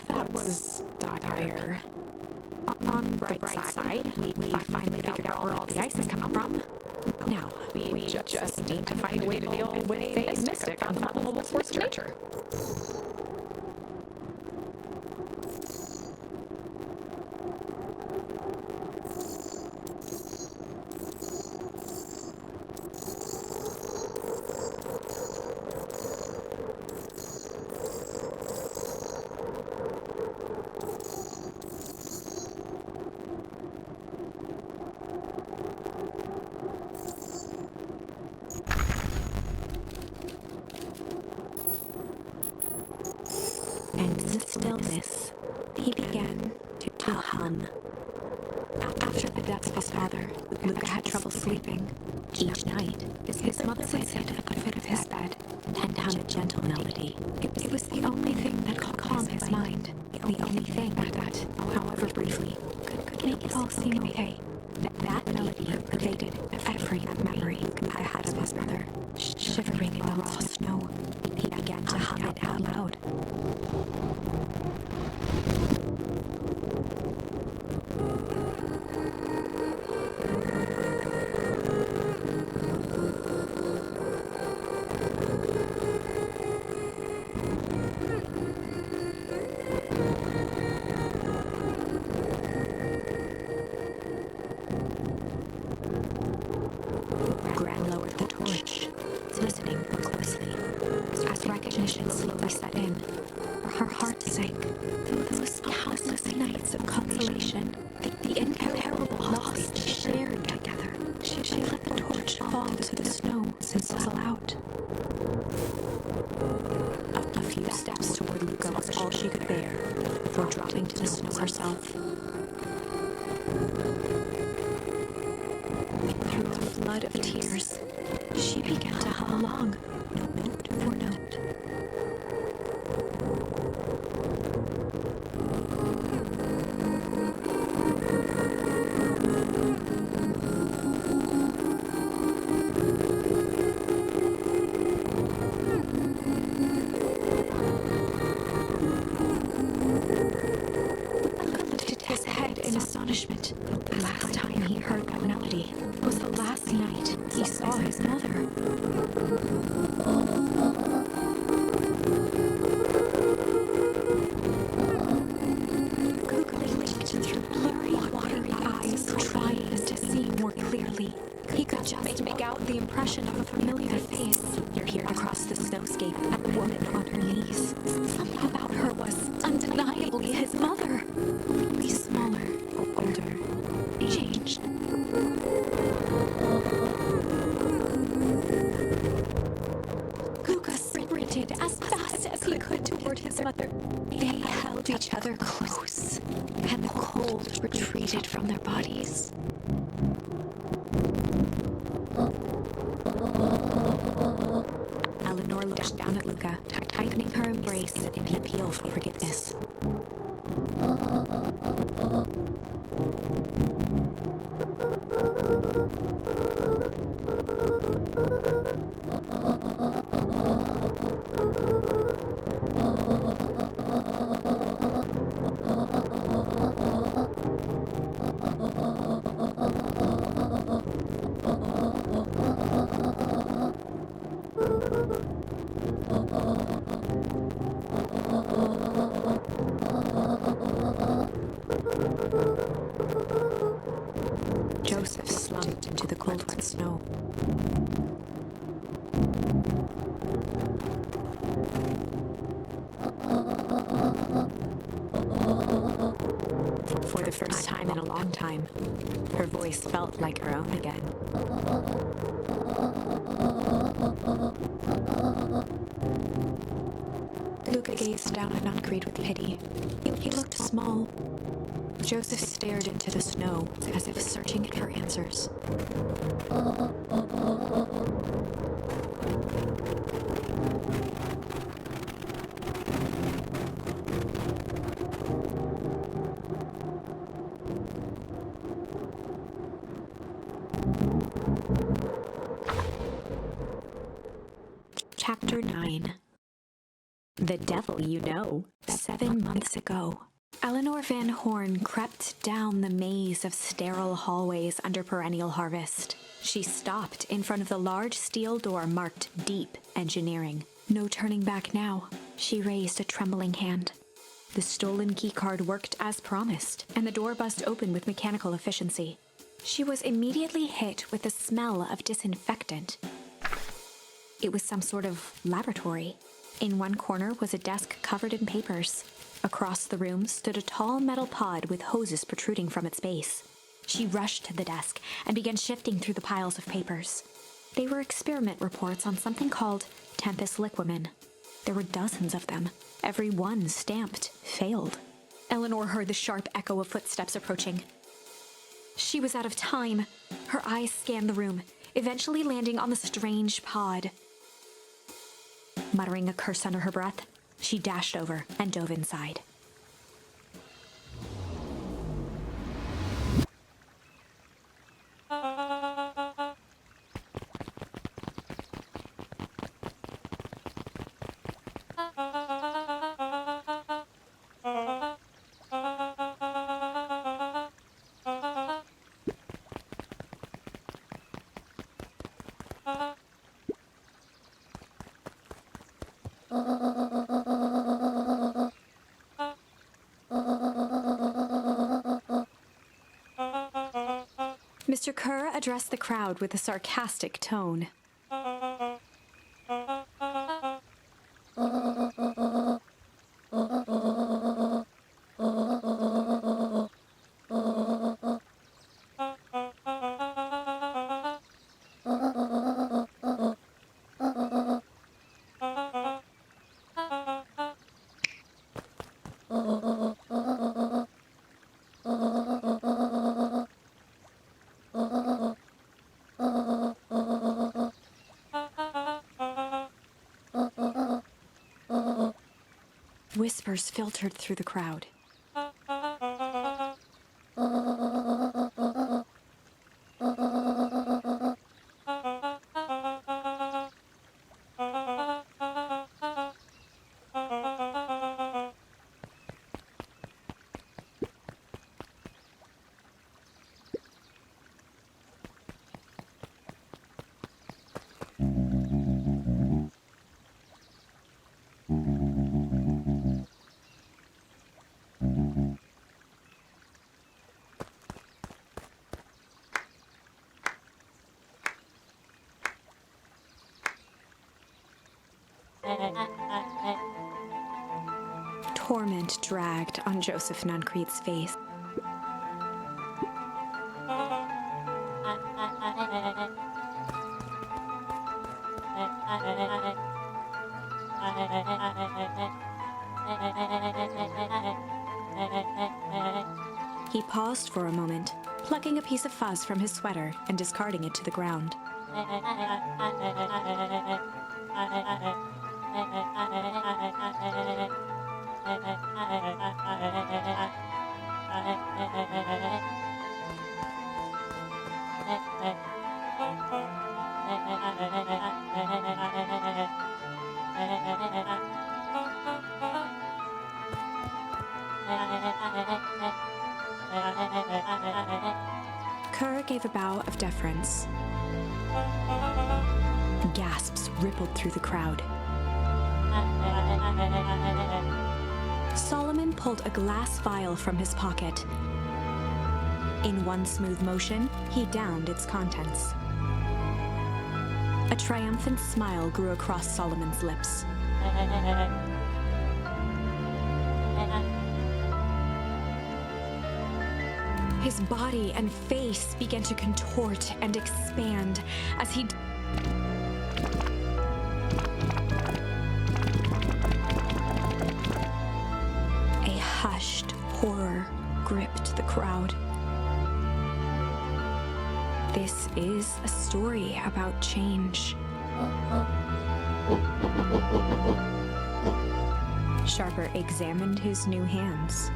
that was dire. On the bright side, we finally figured out where all the ice is coming from. Now, we just need to find a way to deal with a mystic unfathomable force of nature. And in the stillness, he began to hum. After the death of his father, Luka had trouble sleeping. Each night, his mother would sit at the foot of his bed and hum a gentle melody. It was the only thing that could calm his mind. The only thing that, however briefly, could make it all seem okay. That melody pervaded every memory Luka had of his mother. Shivering in the raw snow, he began to hum it out loud. Gran lowered the torch, listening more closely. As recognition slowly set in, her heart sank. Those countless nights of consolation, the incomparable loss she shared together. She let the torch fall to the snow and settle out. A few steps toward Luka was all she could bear, before dropping to the snow herself. Through the flood of tears, she began to hum along, note for note. in astonishment. The last time he heard that melody was the last night he saw his mother. Luka blinked through blurry, watery eyes, trying to see more clearly. He could just make out the impression of a familiar face peered across the snowscape at the woman on her knees. Something about her was undeniably his mother. Only smaller, older, changed. Luka sprinted as fast as he could toward his mother. They held each other close, and the cold retreated from their bodies. Eleanor looked down at Luka, tightening her embrace in an appeal for forgiveness. Joseph slumped into the cold, wet snow. For the first time in a long time, her voice felt like her own again. Luka gazed down at Concrete with pity. He looked small. Joseph stared into the snow as if searching for answers. Chapter 9. The Devil You Know. 7 months ago. Eleanor Van Horn crept down the maze of sterile hallways under perennial harvest. She stopped in front of the large steel door marked Deep Engineering. No turning back now. She raised a trembling hand. The stolen keycard worked as promised, and the door buzzed open with mechanical efficiency. She was immediately hit with the smell of disinfectant. It was some sort of laboratory. In one corner was a desk covered in papers. Across the room stood a tall metal pod with hoses protruding from its base. She rushed to the desk and began shifting through the piles of papers. They were experiment reports on something called Tempest Liquamen. There were dozens of them, every one stamped failed. Eleanor heard the sharp echo of footsteps approaching. She was out of time. Her eyes scanned the room, eventually landing on the strange pod. Muttering a curse under her breath, she dashed over and dove inside. Mr. Kerr addressed the crowd with a sarcastic tone. Whispers filtered through the crowd. Torment dragged on Joseph Nuncrete's face. He paused for a moment, plucking a piece of fuzz from his sweater and discarding it to the ground. Kerr gave a bow of deference. Gasps rippled through the crowd. Solomon pulled a glass vial from his pocket. In one smooth motion, he downed its contents. A triumphant smile grew across Solomon's lips. His body and face began to contort and expand as he... A hushed horror gripped the crowd. This is a story about change. Sharper examined his new hands.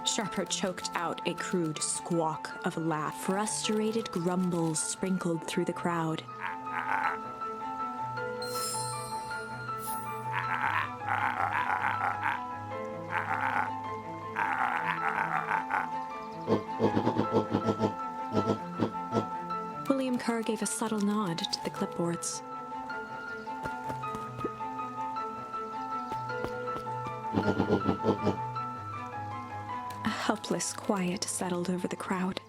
Sharper choked out a crude squawk of laugh. Frustrated grumbles sprinkled through the crowd. William Kerr gave a subtle nod to the clipboards. A helpless quiet settled over the crowd.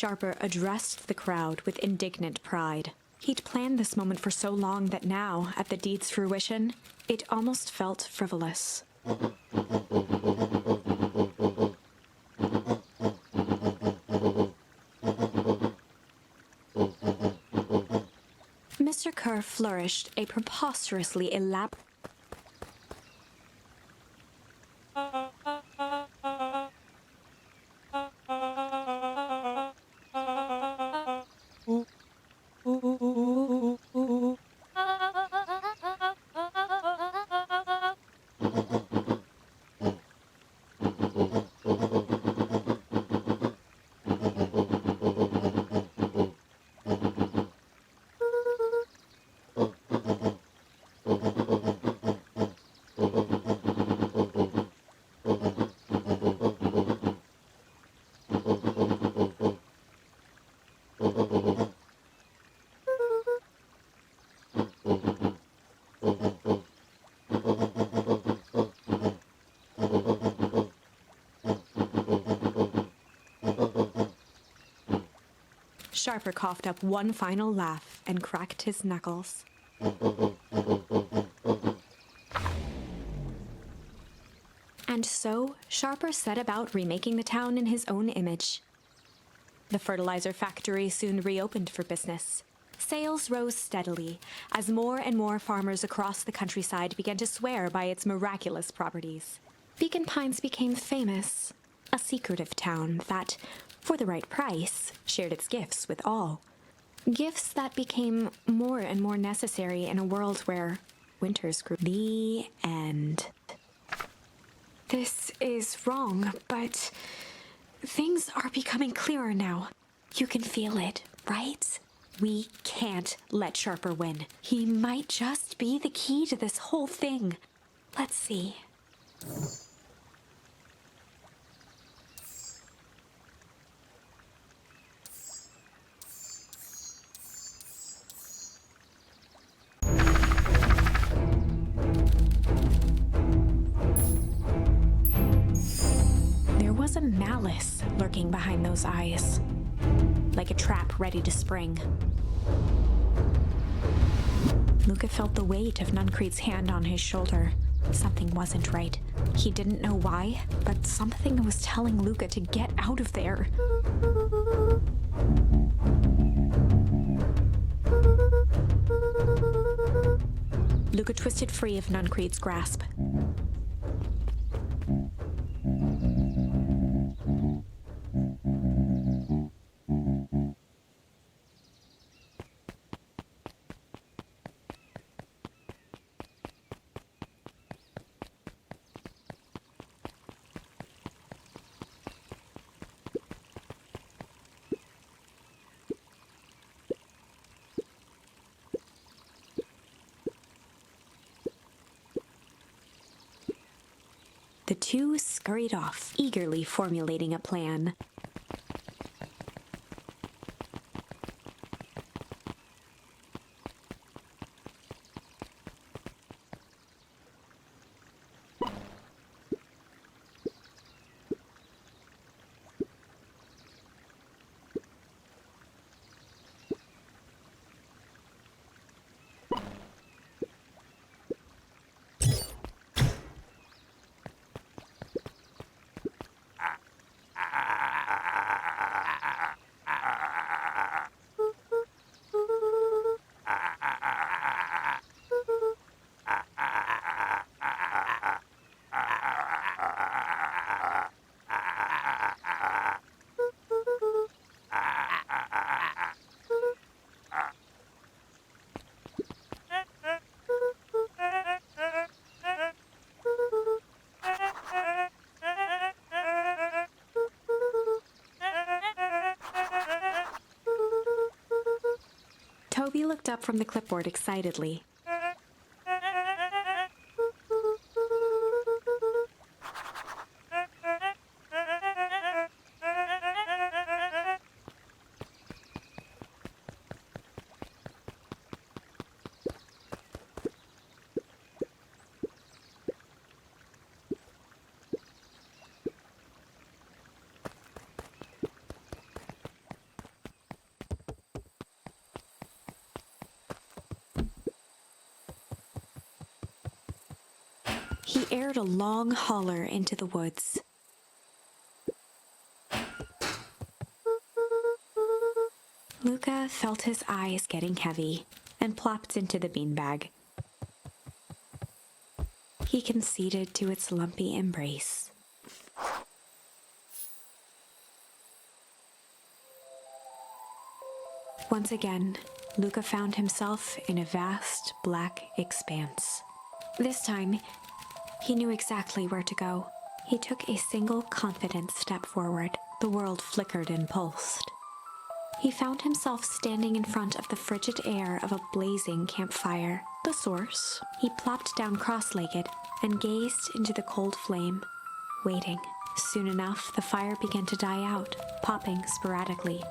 Sharper addressed the crowd with indignant pride. He'd planned this moment for so long that now, at the deed's fruition, it almost felt frivolous. Mr. Kerr flourished a preposterously elaborate... Sharper coughed up one final laugh and cracked his knuckles. And so, Sharper set about remaking the town in his own image. The fertilizer factory soon reopened for business. Sales rose steadily as more and more farmers across the countryside began to swear by its miraculous properties. Beacon Pines became famous, a secretive town that, for the right price, shared its gifts with all. Gifts that became more and more necessary in a world where winters grew. The end. This is wrong, but things are becoming clearer now. You can feel it, right? We can't let Sharper win. He might just be the key to this whole thing. Let's see. There was a malice lurking behind those eyes, like a trap ready to spring. Luka felt the weight of Nuncrete's hand on his shoulder. Something wasn't right. He didn't know why, but something was telling Luka to get out of there. Luka twisted free of Nuncrete's grasp. The two scurried off, eagerly formulating a plan. Toby looked up from the clipboard excitedly. He aired a long holler into the woods. Luka felt his eyes getting heavy and plopped into the beanbag. He conceded to its lumpy embrace. Once again, Luka found himself in a vast black expanse. This time, he knew exactly where to go. He took a single confident step forward. The world flickered and pulsed. He found himself standing in front of the frigid air of a blazing campfire. The source. He plopped down cross-legged and gazed into the cold flame, waiting. Soon enough, the fire began to die out, popping sporadically,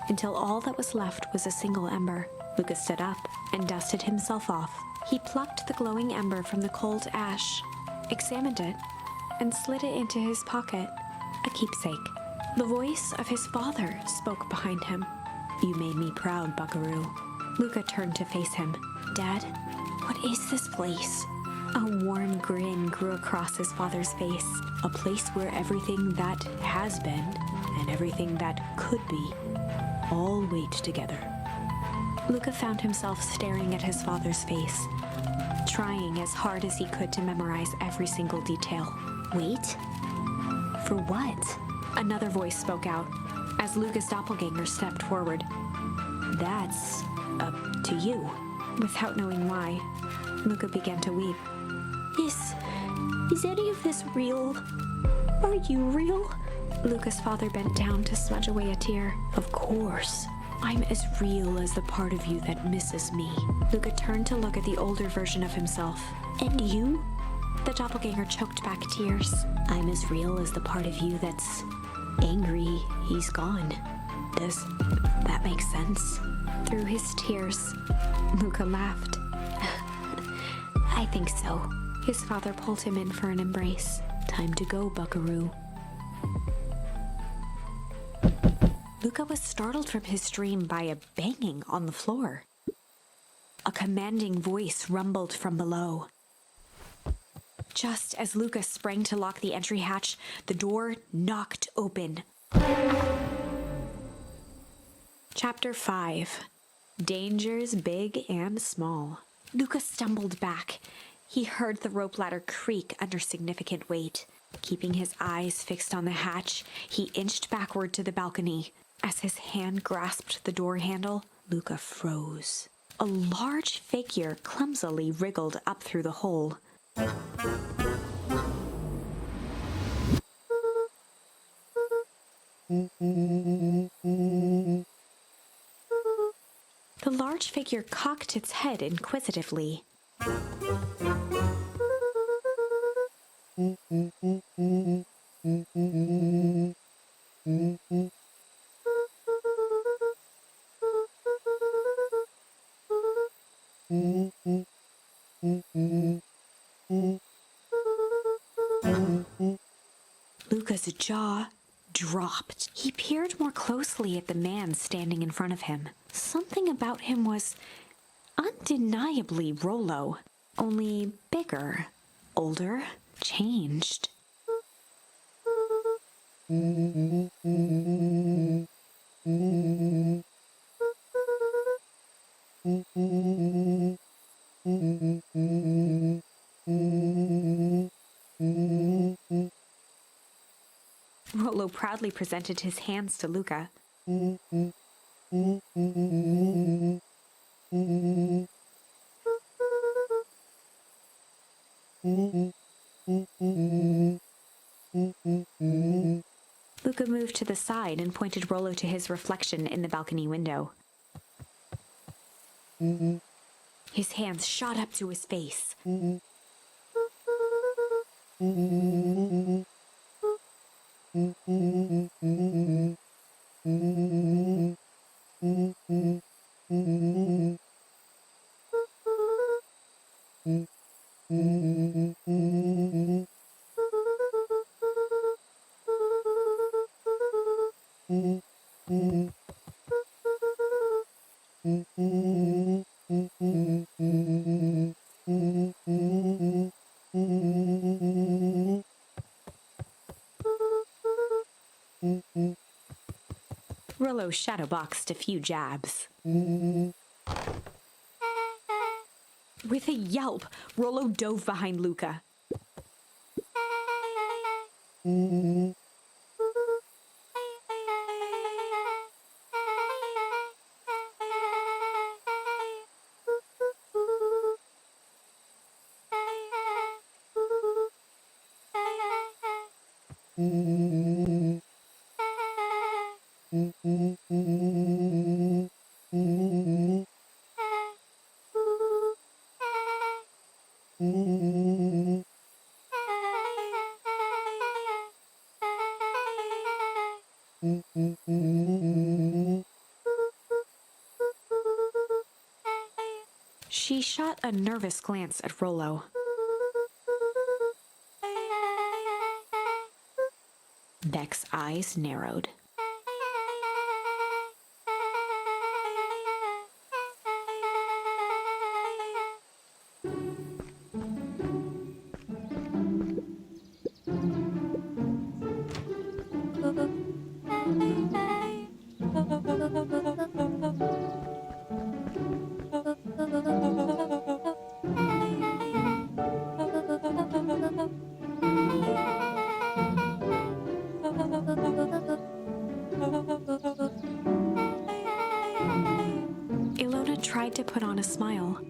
until all that was left was a single ember. Luka stood up and dusted himself off. He plucked the glowing ember from the cold ash, examined it, and slid it into his pocket, a keepsake. The voice of his father spoke behind him. "You made me proud, Buckaroo." Luka turned to face him. "Dad, what is this place?" A warm grin grew across his father's face. "A place where everything that has been and everything that could be all wait together." Luka found himself staring at his father's face, trying as hard as he could to memorize every single detail. "Wait? For what?" Another voice spoke out as Luka's doppelganger stepped forward. "That's up to you." Without knowing why, Luka began to weep. Is any of this real? Are you real?" Luka's father bent down to smudge away a tear. "Of course. I'm as real as the part of you that misses me." Luka turned to look at the older version of himself. "And you?" The doppelganger choked back tears. "I'm as real as the part of you that's angry he's gone. Does that make sense?" Through his tears, Luka laughed. "I think so." His father pulled him in for an embrace. "Time to go, Buckaroo." Luka was startled from his dream by a banging on the floor. A commanding voice rumbled from below. Just as Luka sprang to lock the entry hatch, the door knocked open. Chapter 5. Dangers Big and Small. Luka stumbled back. He heard the rope ladder creak under significant weight. Keeping his eyes fixed on the hatch, he inched backward to the balcony. As his hand grasped the door handle, Luka froze. A large figure clumsily wriggled up through the hole. The large figure cocked its head inquisitively. Luka's jaw dropped. He peered more closely at the man standing in front of him. Something about him was undeniably Rollo, only bigger, older, changed. Rollo proudly presented his hands to Luka. Luka moved to the side and pointed Rollo to his reflection in the balcony window. His hands shot up to his face. Rollo shadowboxed a few jabs. With a yelp, Rollo dove behind Luka. She shot a nervous glance at Rollo. Beck's eyes narrowed. Ilona tried to put on a smile.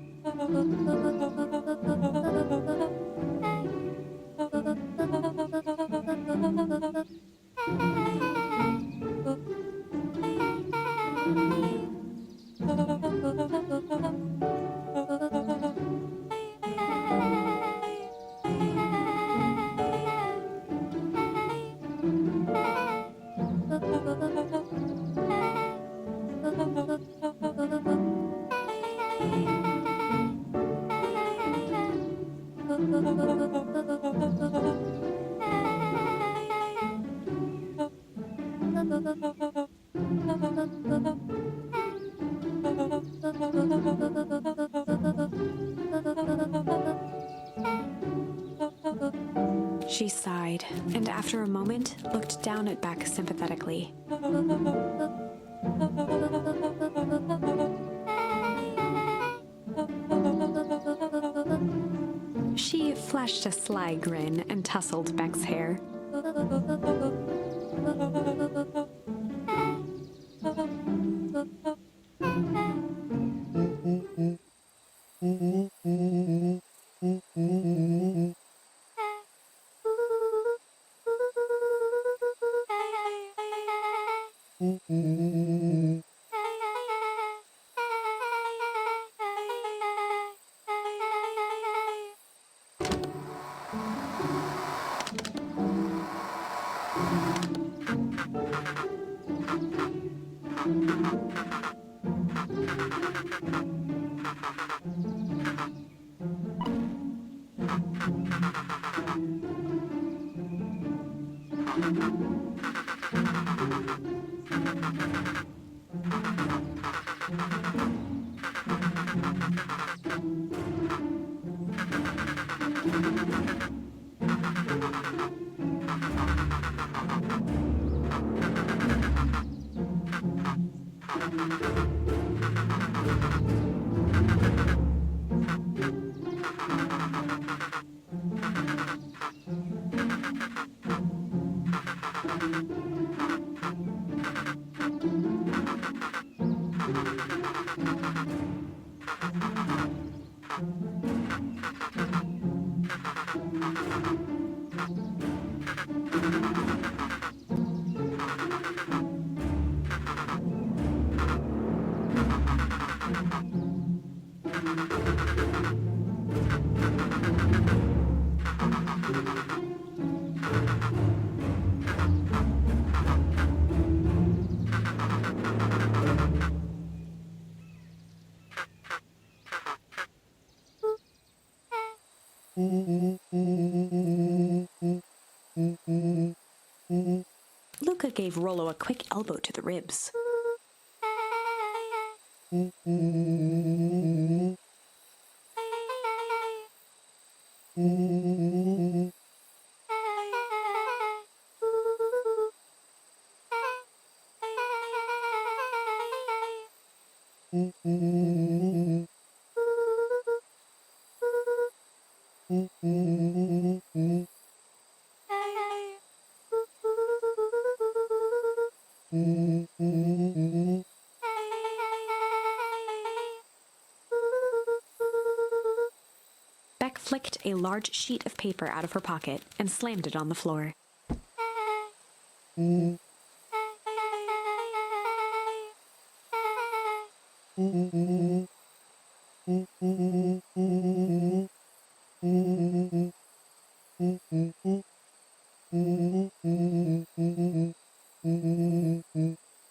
She sighed, and after a moment, looked down at Beck sympathetically. She flashed a sly grin and tousled Beck's hair. Luka gave Rollo a quick elbow to the ribs. Beck flicked a large sheet of paper out of her pocket and slammed it on the floor.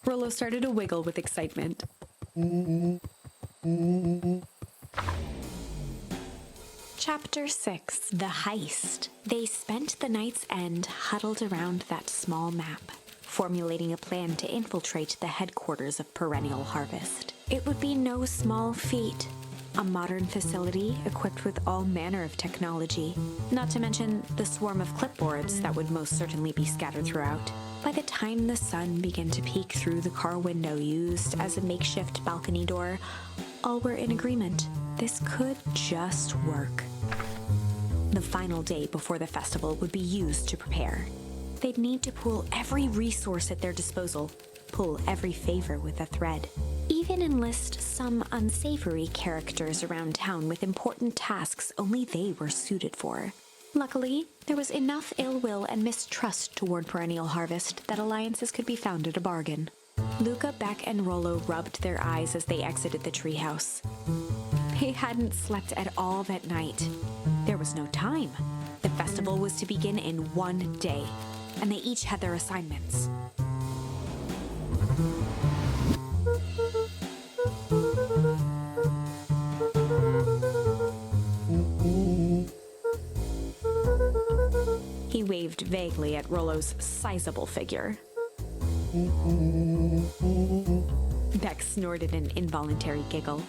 Rollo started to wiggle with excitement. Chapter 6, The Heist. They spent the night's end huddled around that small map, formulating a plan to infiltrate the headquarters of Perennial Harvest. It would be no small feat. A modern facility equipped with all manner of technology, not to mention the swarm of clipboards that would most certainly be scattered throughout. By the time the sun began to peek through the car window used as a makeshift balcony door, all were in agreement. This could just work. The final day before the festival would be used to prepare. They'd need to pool every resource at their disposal, pull every favor with a thread, even enlist some unsavory characters around town with important tasks only they were suited for. Luckily, there was enough ill will and mistrust toward Perennial Harvest that alliances could be found at a bargain. Luka, Beck, and Rollo rubbed their eyes as they exited the treehouse. They hadn't slept at all that night. There was no time. The festival was to begin in one day, and they each had their assignments. He waved vaguely at Rollo's sizable figure. Beck snorted an involuntary giggle.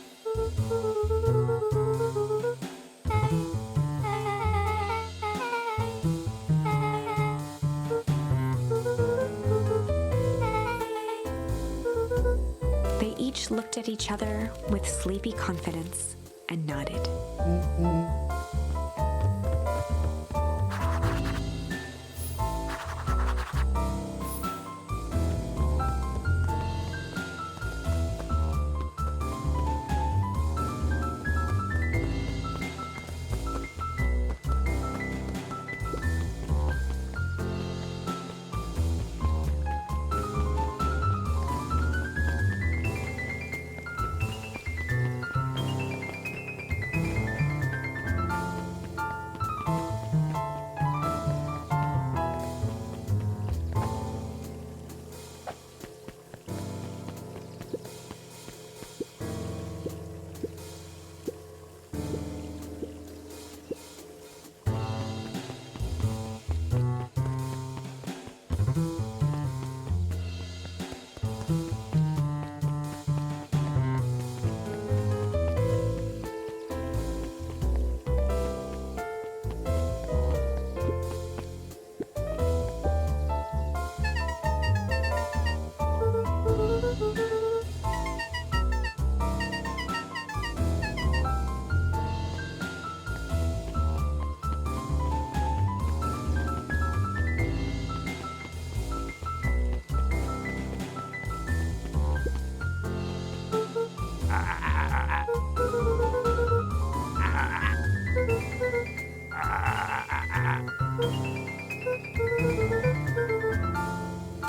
They each looked at each other with sleepy confidence and nodded.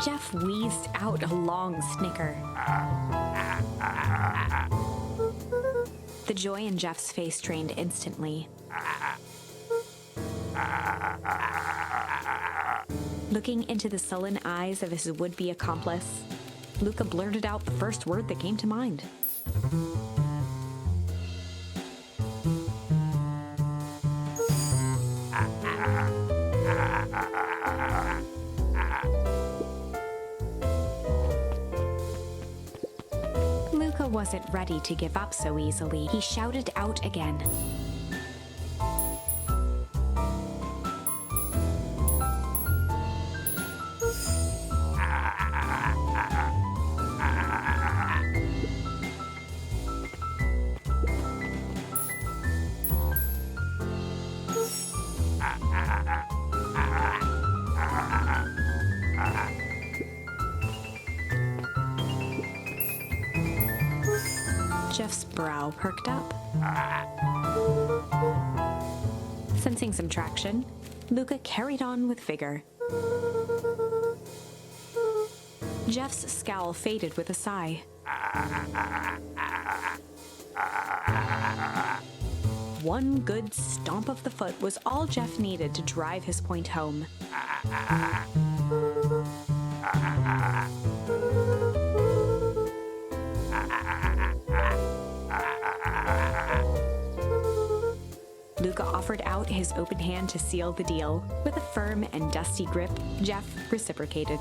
Jeff wheezed out a long snicker. The joy in Jeff's face drained instantly. Looking into the sullen eyes of his would-be accomplice, Luka blurted out the first word that came to mind. Luka wasn't ready to give up so easily. He shouted out again. Jeff's brow perked up. Sensing some traction, Luka carried on with vigor. Jeff's scowl faded with a sigh. One good stomp of the foot was all Jeff needed to drive his point home. Luka Luka offered out his open hand to seal the deal. With a firm and dusty grip, Jeff reciprocated.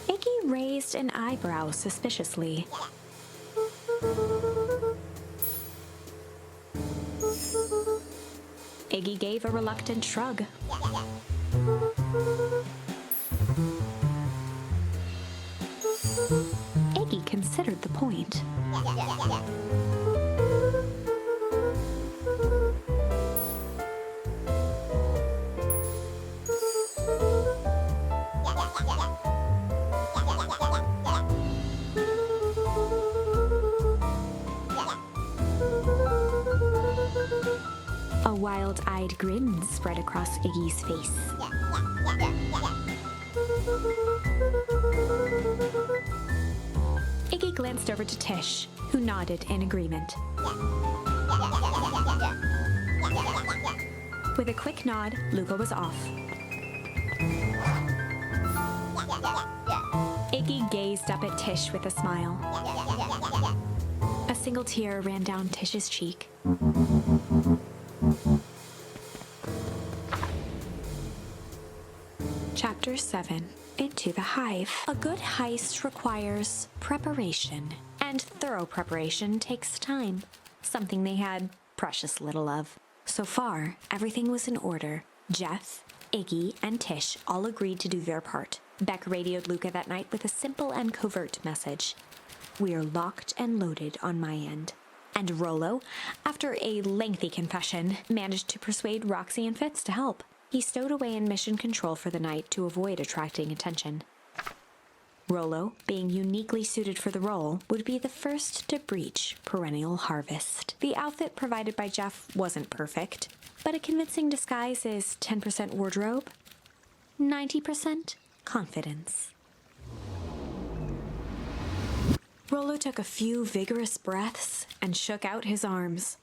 Iggy raised an eyebrow suspiciously. Iggy gave a reluctant shrug. Iggy considered the point. A wild-eyed grin spread across Iggy's face. Iggy glanced over to Tish, who nodded in agreement. With a quick nod, Luka was off. Iggy gazed up at Tish with a smile. A single tear ran down Tish's cheek. Chapter 7. Into the Hive. A good heist requires preparation, and thorough preparation takes time, something they had precious little of. So far, everything was in order. Jeff, Iggy, and Tish all agreed to do their part. Beck radioed Luka that night with a simple and covert message. "We're locked and loaded on my end." And Rollo, after a lengthy confession, managed to persuade Roxy and Fitz to help. He stowed away in mission control for the night to avoid attracting attention. Rollo, being uniquely suited for the role, would be the first to breach Perennial Harvest. The outfit provided by Jeff wasn't perfect, but a convincing disguise is 10% wardrobe, 90% confidence. Rollo took a few vigorous breaths and shook out his arms.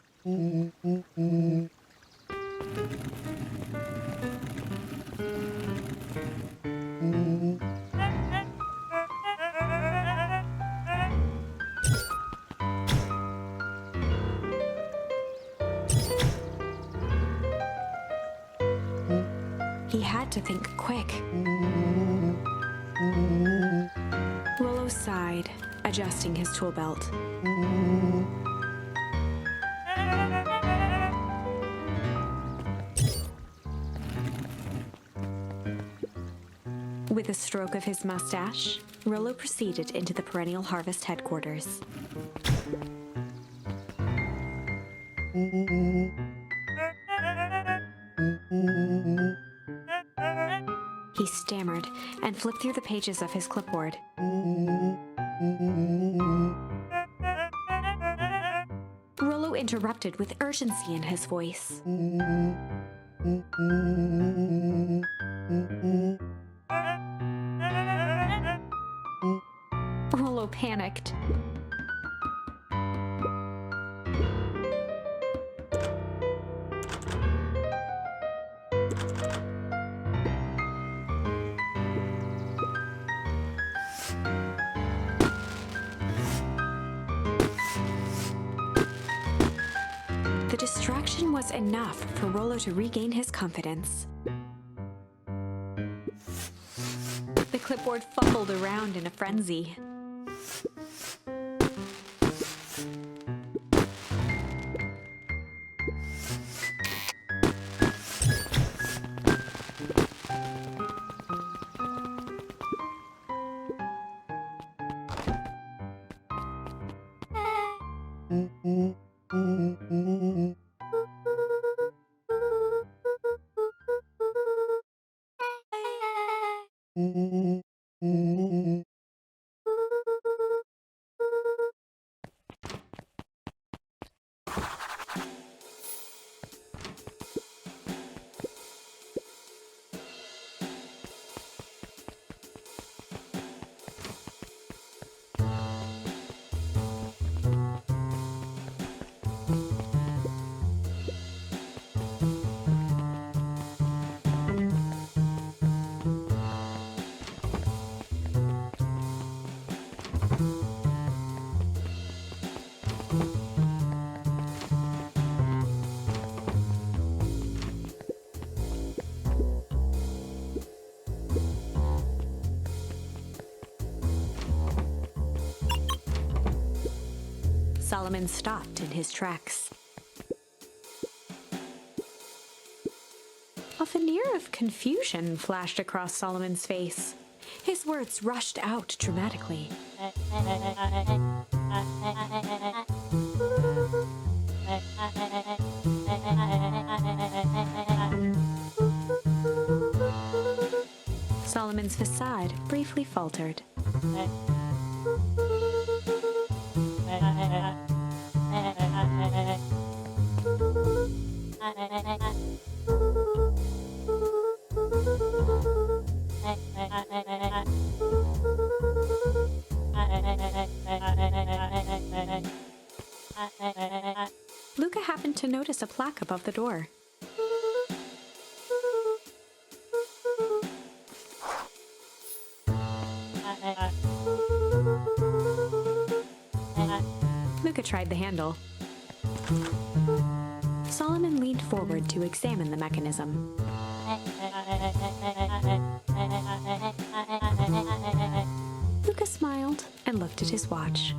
He had to think quick. Rollo sighed, adjusting his tool belt. With a stroke of his mustache, Rollo proceeded into the Perennial Harvest headquarters. He stammered and flipped through the pages of his clipboard. Rollo interrupted with urgency in his voice. Rollo panicked. The distraction was enough for Rollo to regain his confidence. The clipboard fumbled around in a frenzy. Solomon stopped in his tracks. A veneer of confusion flashed across Solomon's face. His words rushed out dramatically. Solomon's facade briefly faltered. Luka happened to notice a plaque above the door. Luka tried the handle. Solomon leaned forward to examine the mechanism. Luka smiled and looked at his watch.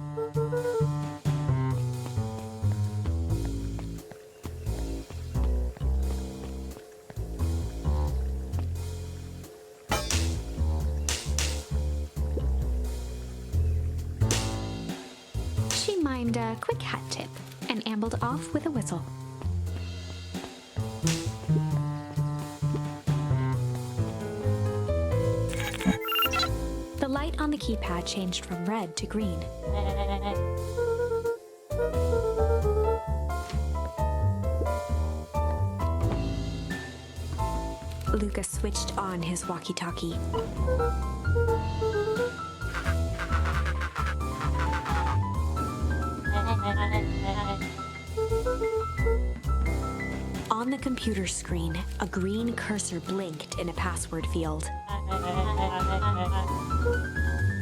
She mimed a quick hat tip and ambled off with a whistle. The light on the keypad changed from red to green. Luka switched on his walkie-talkie. On the computer screen, a green cursor blinked in a password field.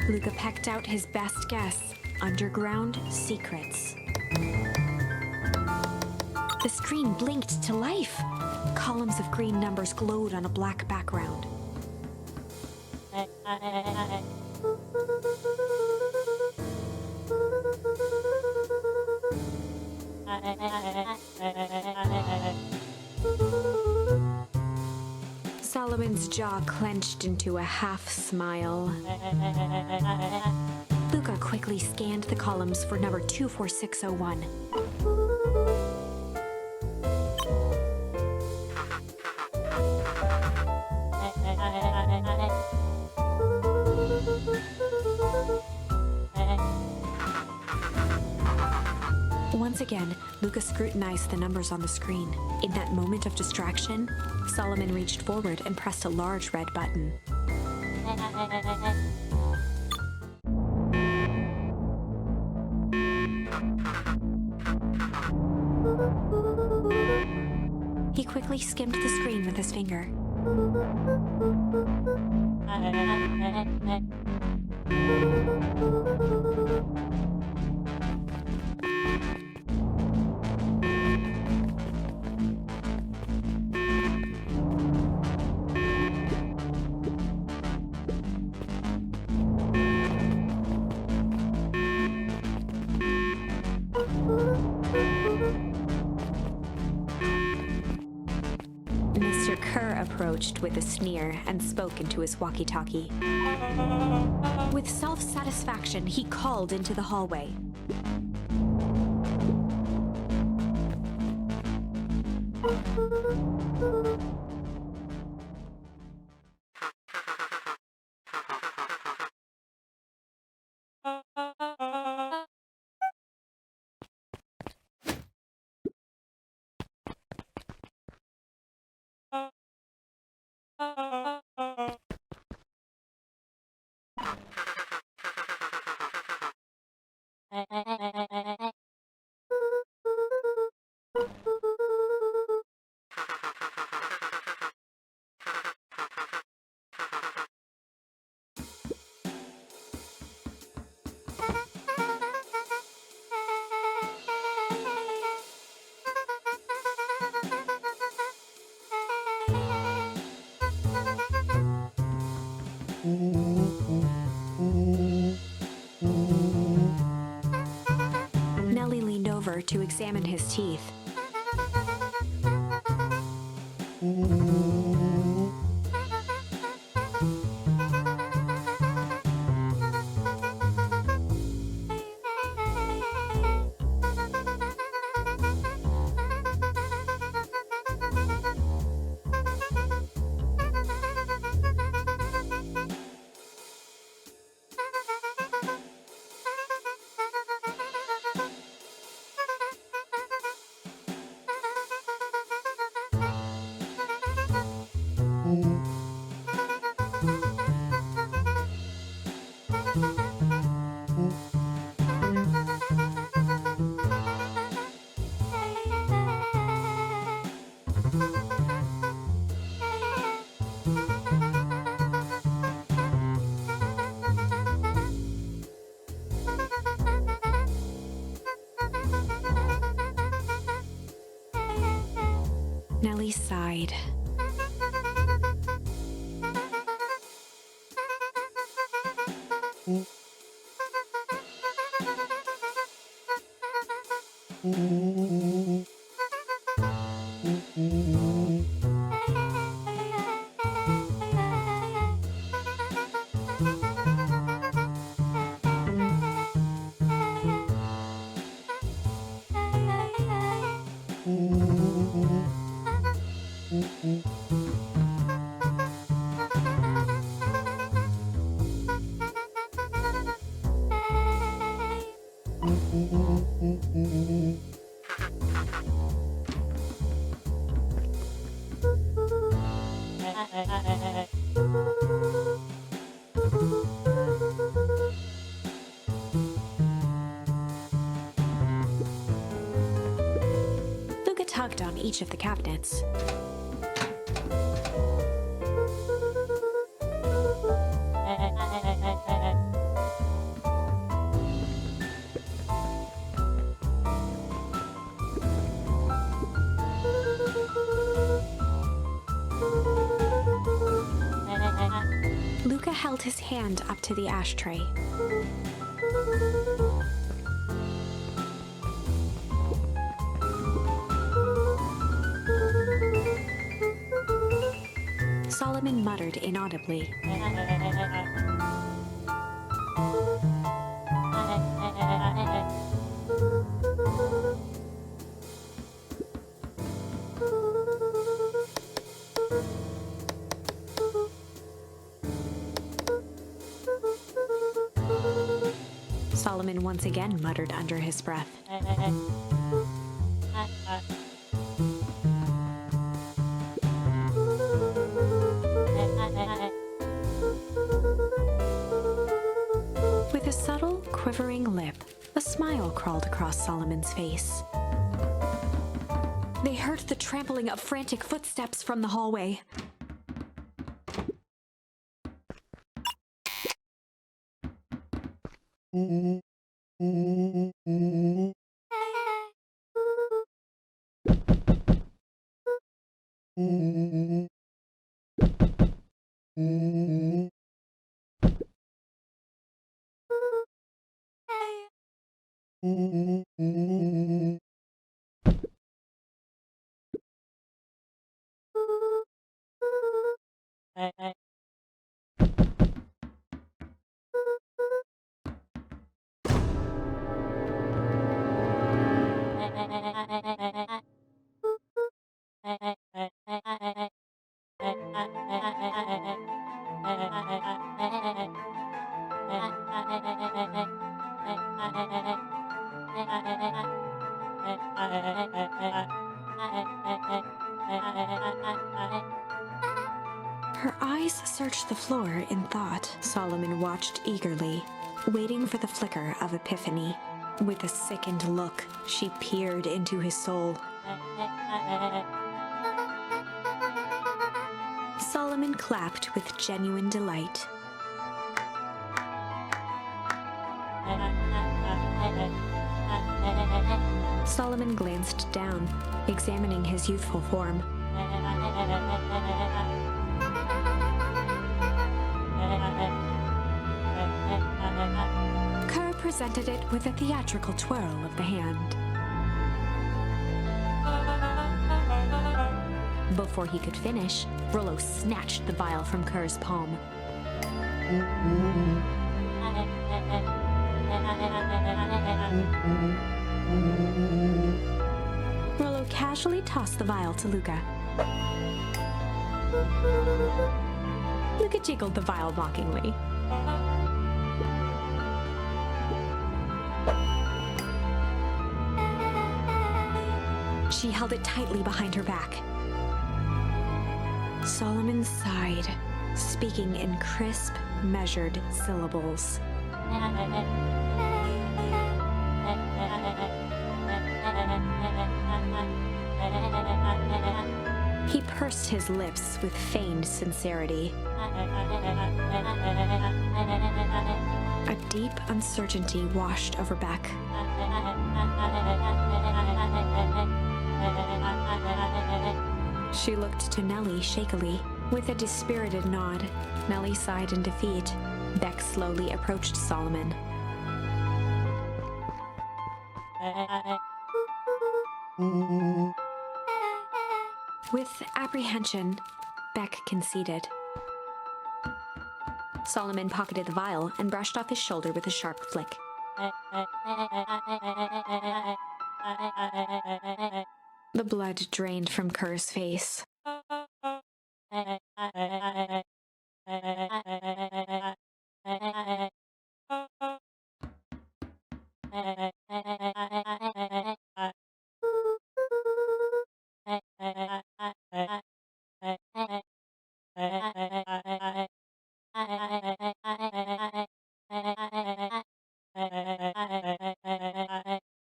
Luka pecked out his best guess: underground secrets. The screen blinked to life. Columns of green numbers glowed on a black background. Solomon's jaw clenched into a half-smile. Luka quickly scanned the columns for number 24601. Once again, Luka scrutinized the numbers on the screen. In that moment of distraction, Solomon reached forward and pressed a large red button. He quickly skimmed the screen with his finger. Mr. Kerr approached with a sneer and spoke into his walkie-talkie. With self-satisfaction, he called into the hallway. over to examine his teeth. Nellie sighed. Luka tugged on each of the cabinets. Luka held his hand up to the ashtray. Solomon muttered inaudibly. Solomon once again muttered under his breath. With a subtle, quivering lip, a smile crawled across Solomon's face. They heard the trampling of frantic footsteps from the hallway. Her eyes searched the floor in thought. Solomon watched eagerly, waiting for the flicker of epiphany. With a sickened look, she peered into his soul. Solomon clapped with genuine delight. Solomon glanced down, examining his youthful form. Kerr presented it with a theatrical twirl of the hand. Before he could finish, Rollo snatched the vial from Kerr's palm. Rollo casually tossed the vial to Luka. Luka jiggled the vial mockingly. She held it tightly behind her back. Solomon sighed, speaking in crisp, measured syllables. He pursed his lips with feigned sincerity. A deep uncertainty washed over Beck. She looked to Nellie shakily. With a dispirited nod, Nellie sighed in defeat. Beck slowly approached Solomon. With apprehension, Beck conceded. Solomon pocketed the vial and brushed off his shoulder with a sharp flick. The blood drained from Kerr's face.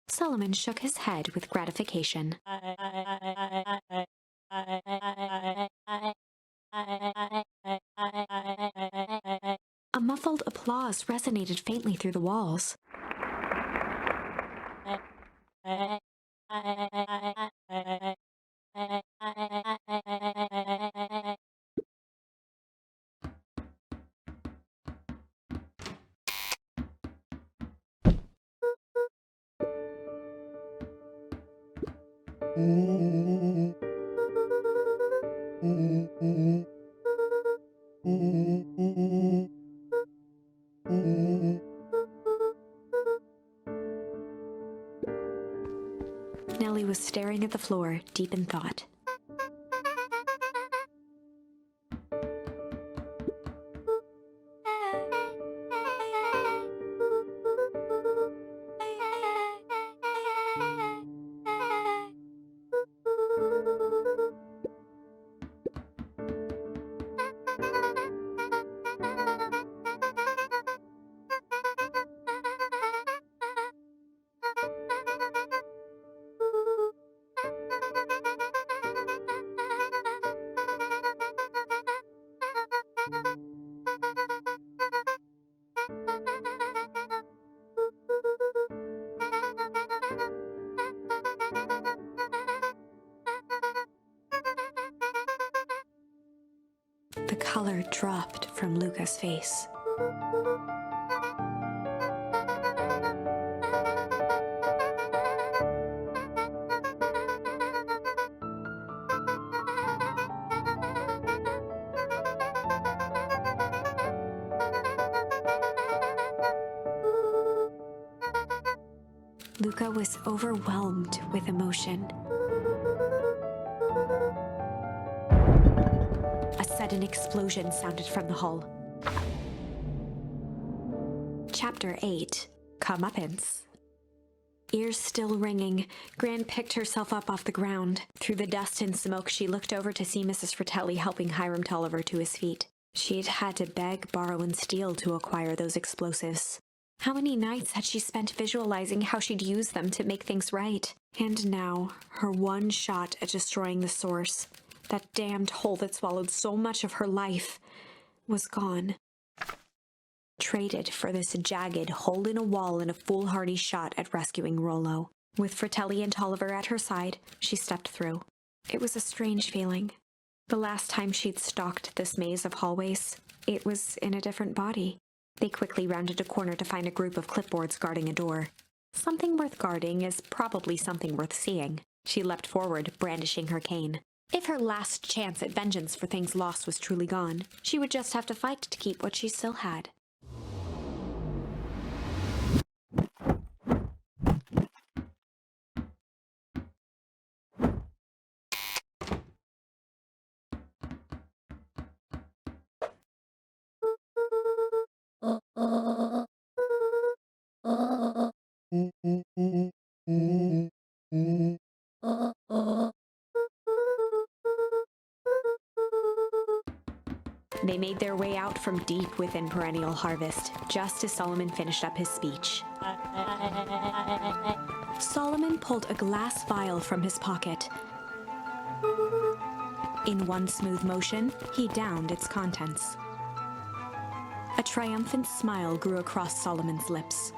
Solomon shook his head with gratification. A muffled applause resonated faintly through the walls. Nellie was staring at the floor, deep in thought. The color dropped from Luka's face. Luka was overwhelmed with emotion. A sudden explosion sounded from the hull. Chapter 8, Comeuppance. Ears still ringing, Gran picked herself up off the ground. Through the dust and smoke, she looked over to see Mrs. Fratelli helping Hiram Tolliver to his feet. She'd had to beg, borrow, and steal to acquire those explosives. How many nights had she spent visualizing how she'd use them to make things right? And now, her one shot at destroying the source, that damned hole that swallowed so much of her life, was gone. Traded for this jagged hole in a wall and a foolhardy shot at rescuing Rollo. With Fratelli and Tolliver at her side, she stepped through. It was a strange feeling. The last time she'd stalked this maze of hallways, it was in a different body. They quickly rounded a corner to find a group of clipboards guarding a door. Something worth guarding is probably something worth seeing. She leapt forward, brandishing her cane. If her last chance at vengeance for things lost was truly gone, she would just have to fight to keep what she still had. They made their way out from deep within Perennial Harvest, just as Solomon finished up his speech. Solomon pulled a glass vial from his pocket. In one smooth motion, he downed its contents. A triumphant smile grew across Solomon's lips.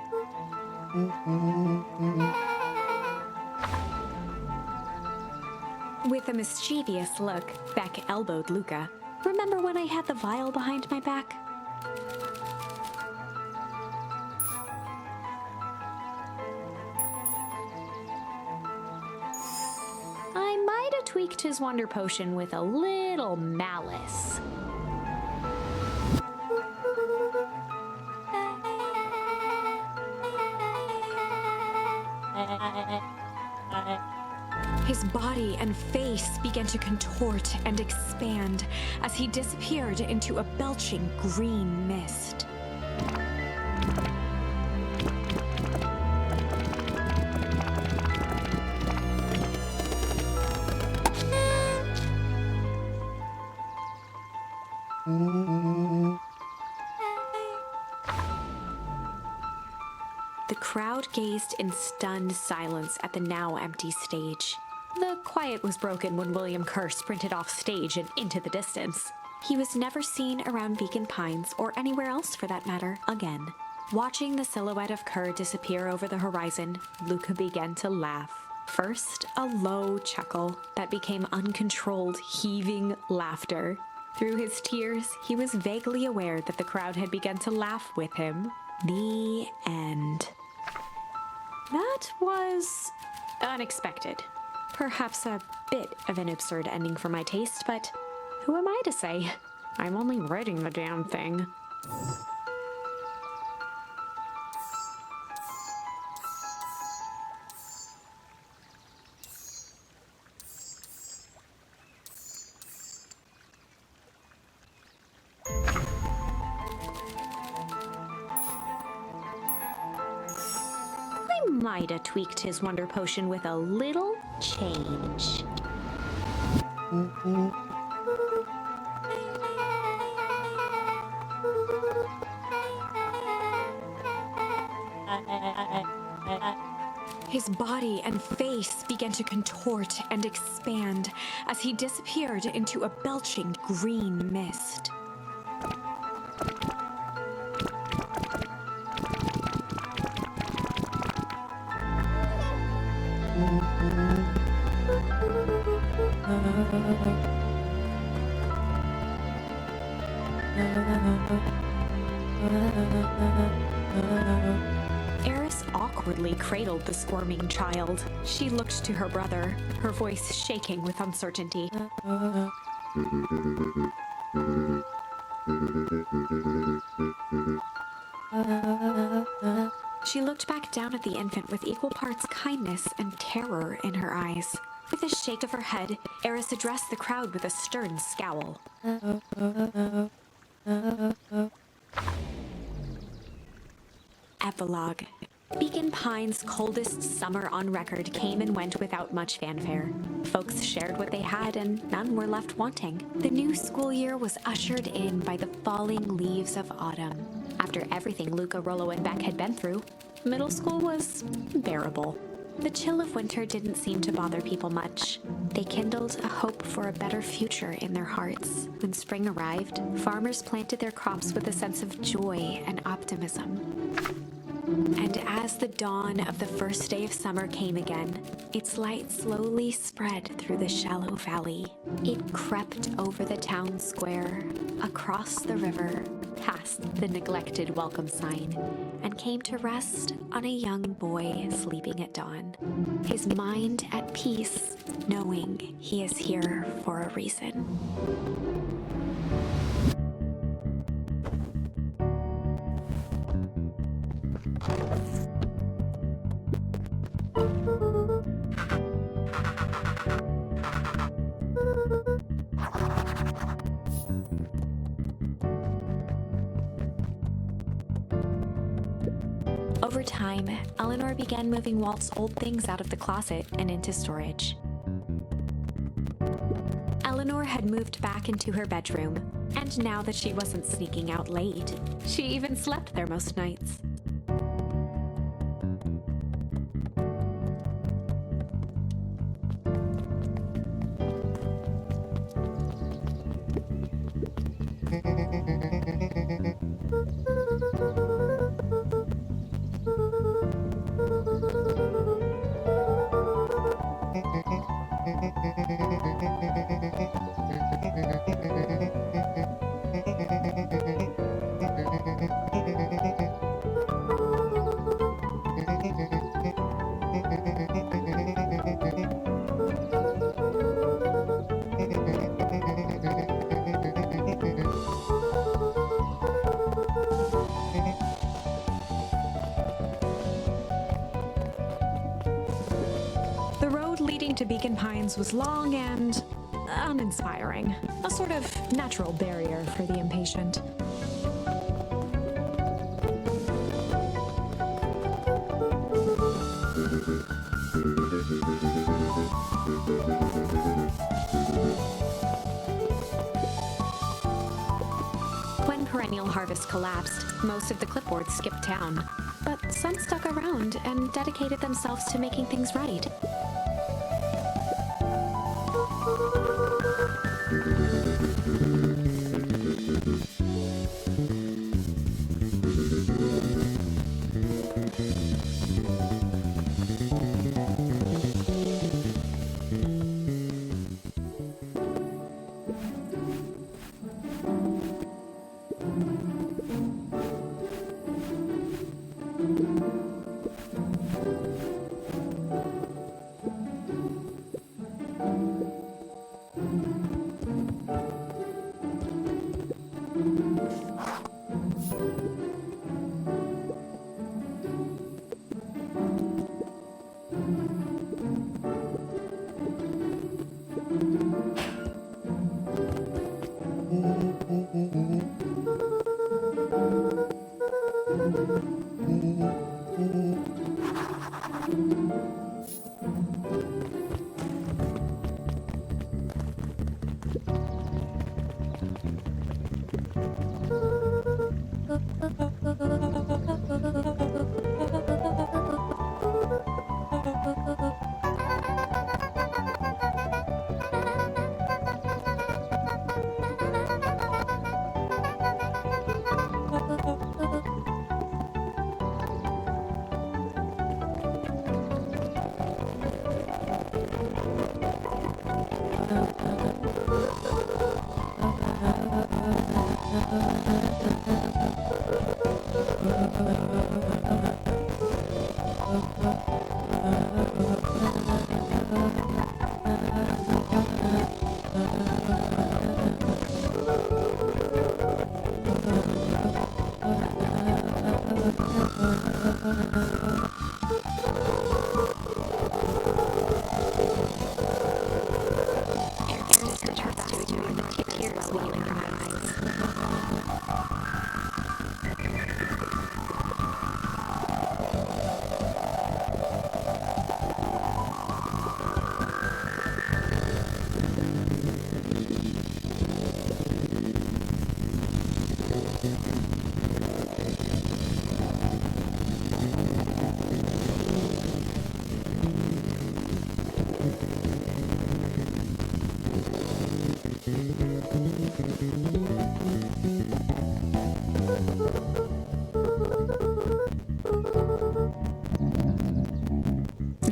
With a mischievous look, Beck elbowed Luka. Remember when I had the vial behind my back? I might have tweaked his wonder potion with a little malice. His body and face began to contort and expand as he disappeared into a belching green mist. The crowd gazed in stunned silence at the now empty stage. The quiet was broken when William Kerr sprinted off stage and into the distance. He was never seen around Beacon Pines, or anywhere else for that matter, again. Watching the silhouette of Kerr disappear over the horizon, Luka began to laugh. First, a low chuckle that became uncontrolled, heaving laughter. Through his tears, he was vaguely aware that the crowd had begun to laugh with him. The end. That was unexpected. Perhaps a bit of an absurd ending for my taste, but who am I to say? I'm only writing the damn thing. I might have tweaked his wonder potion with a little change. His body and face began to contort and expand as he disappeared into a belching green mist. Eris awkwardly cradled the squirming child. She looked to her brother, her voice shaking with uncertainty. She looked back down at the infant with equal parts kindness and terror in her eyes. With a shake of her head, Eris addressed the crowd with a stern scowl. Epilogue. Beacon Pines' coldest summer on record came and went without much fanfare. Folks shared what they had and none were left wanting. The new school year was ushered in by the falling leaves of autumn. After everything Luka, Rollo, and Beck had been through, middle school was bearable. The chill of winter didn't seem to bother people much. They kindled a hope for a better future in their hearts. When spring arrived, farmers planted their crops with a sense of joy and optimism. And as the dawn of the first day of summer came again, its light slowly spread through the shallow valley. It crept over the town square, across the river, past the neglected welcome sign, and came to rest on a young boy sleeping at dawn, his mind at peace, knowing he is here for a reason. Over time, Eleanor began moving Walt's old things out of the closet and into storage. Eleanor had moved back into her bedroom, and now that she wasn't sneaking out late, she even slept there most nights. The road leading to Beacon Pines was long and uninspiring, a sort of natural barrier for the impatient. When Perennial Harvest collapsed, most of the clipboards skipped town, but some stuck around and dedicated themselves to making things right.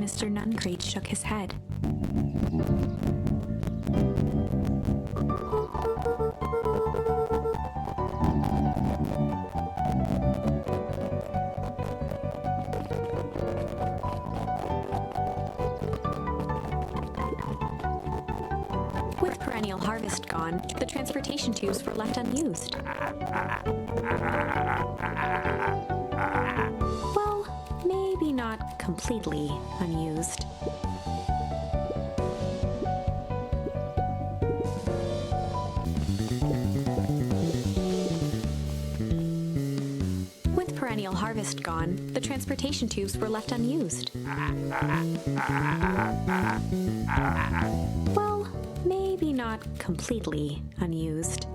Mr. Nuncreed shook his head. With perennial harvest gone, the transportation tubes were left unused. Well, maybe not completely unused. With perennial harvest gone, the transportation tubes were left unused. Well, maybe not completely unused.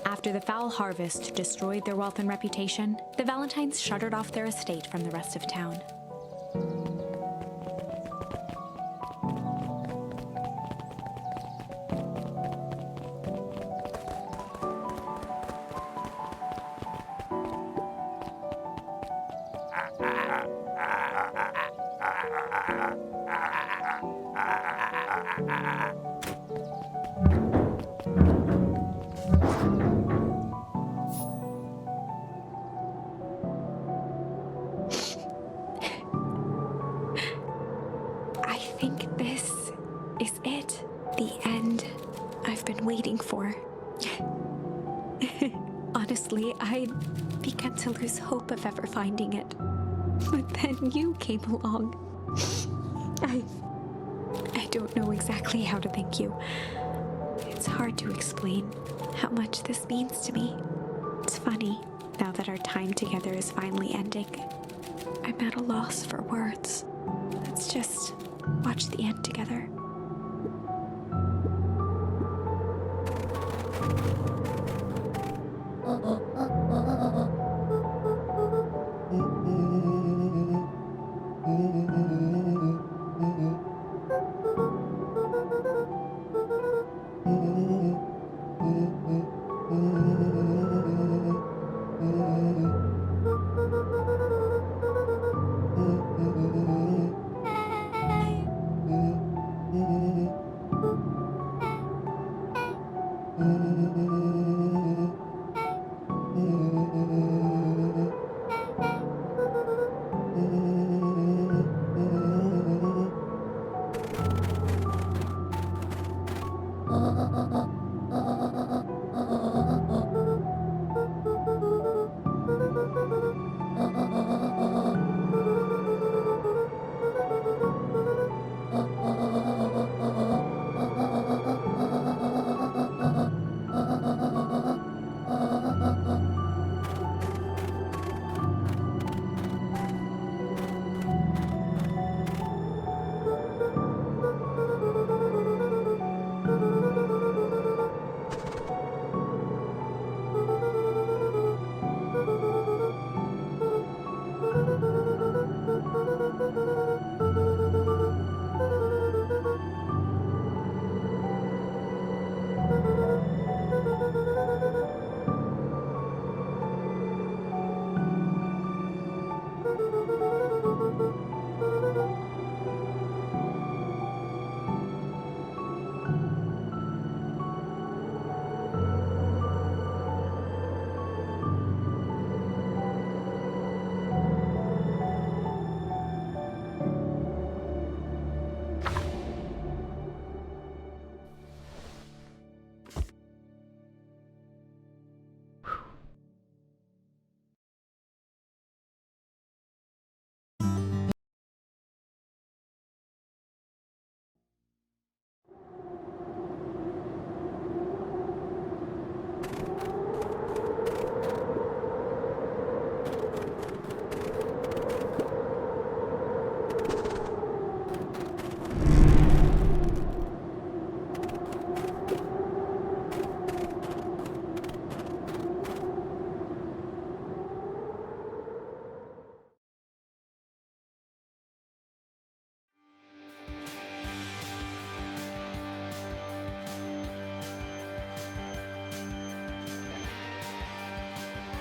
After the foul harvest destroyed their wealth and reputation, the Valentines shuttered off their estate from the rest of town. I think this is it. The end I've been waiting for. Honestly, I'd begun to lose hope of ever finding it. But then you came along. I don't know exactly how to thank you. It's hard to explain how much this means to me. It's funny, now that our time together is finally ending. I'm at a loss for words. Let's just watch the end together.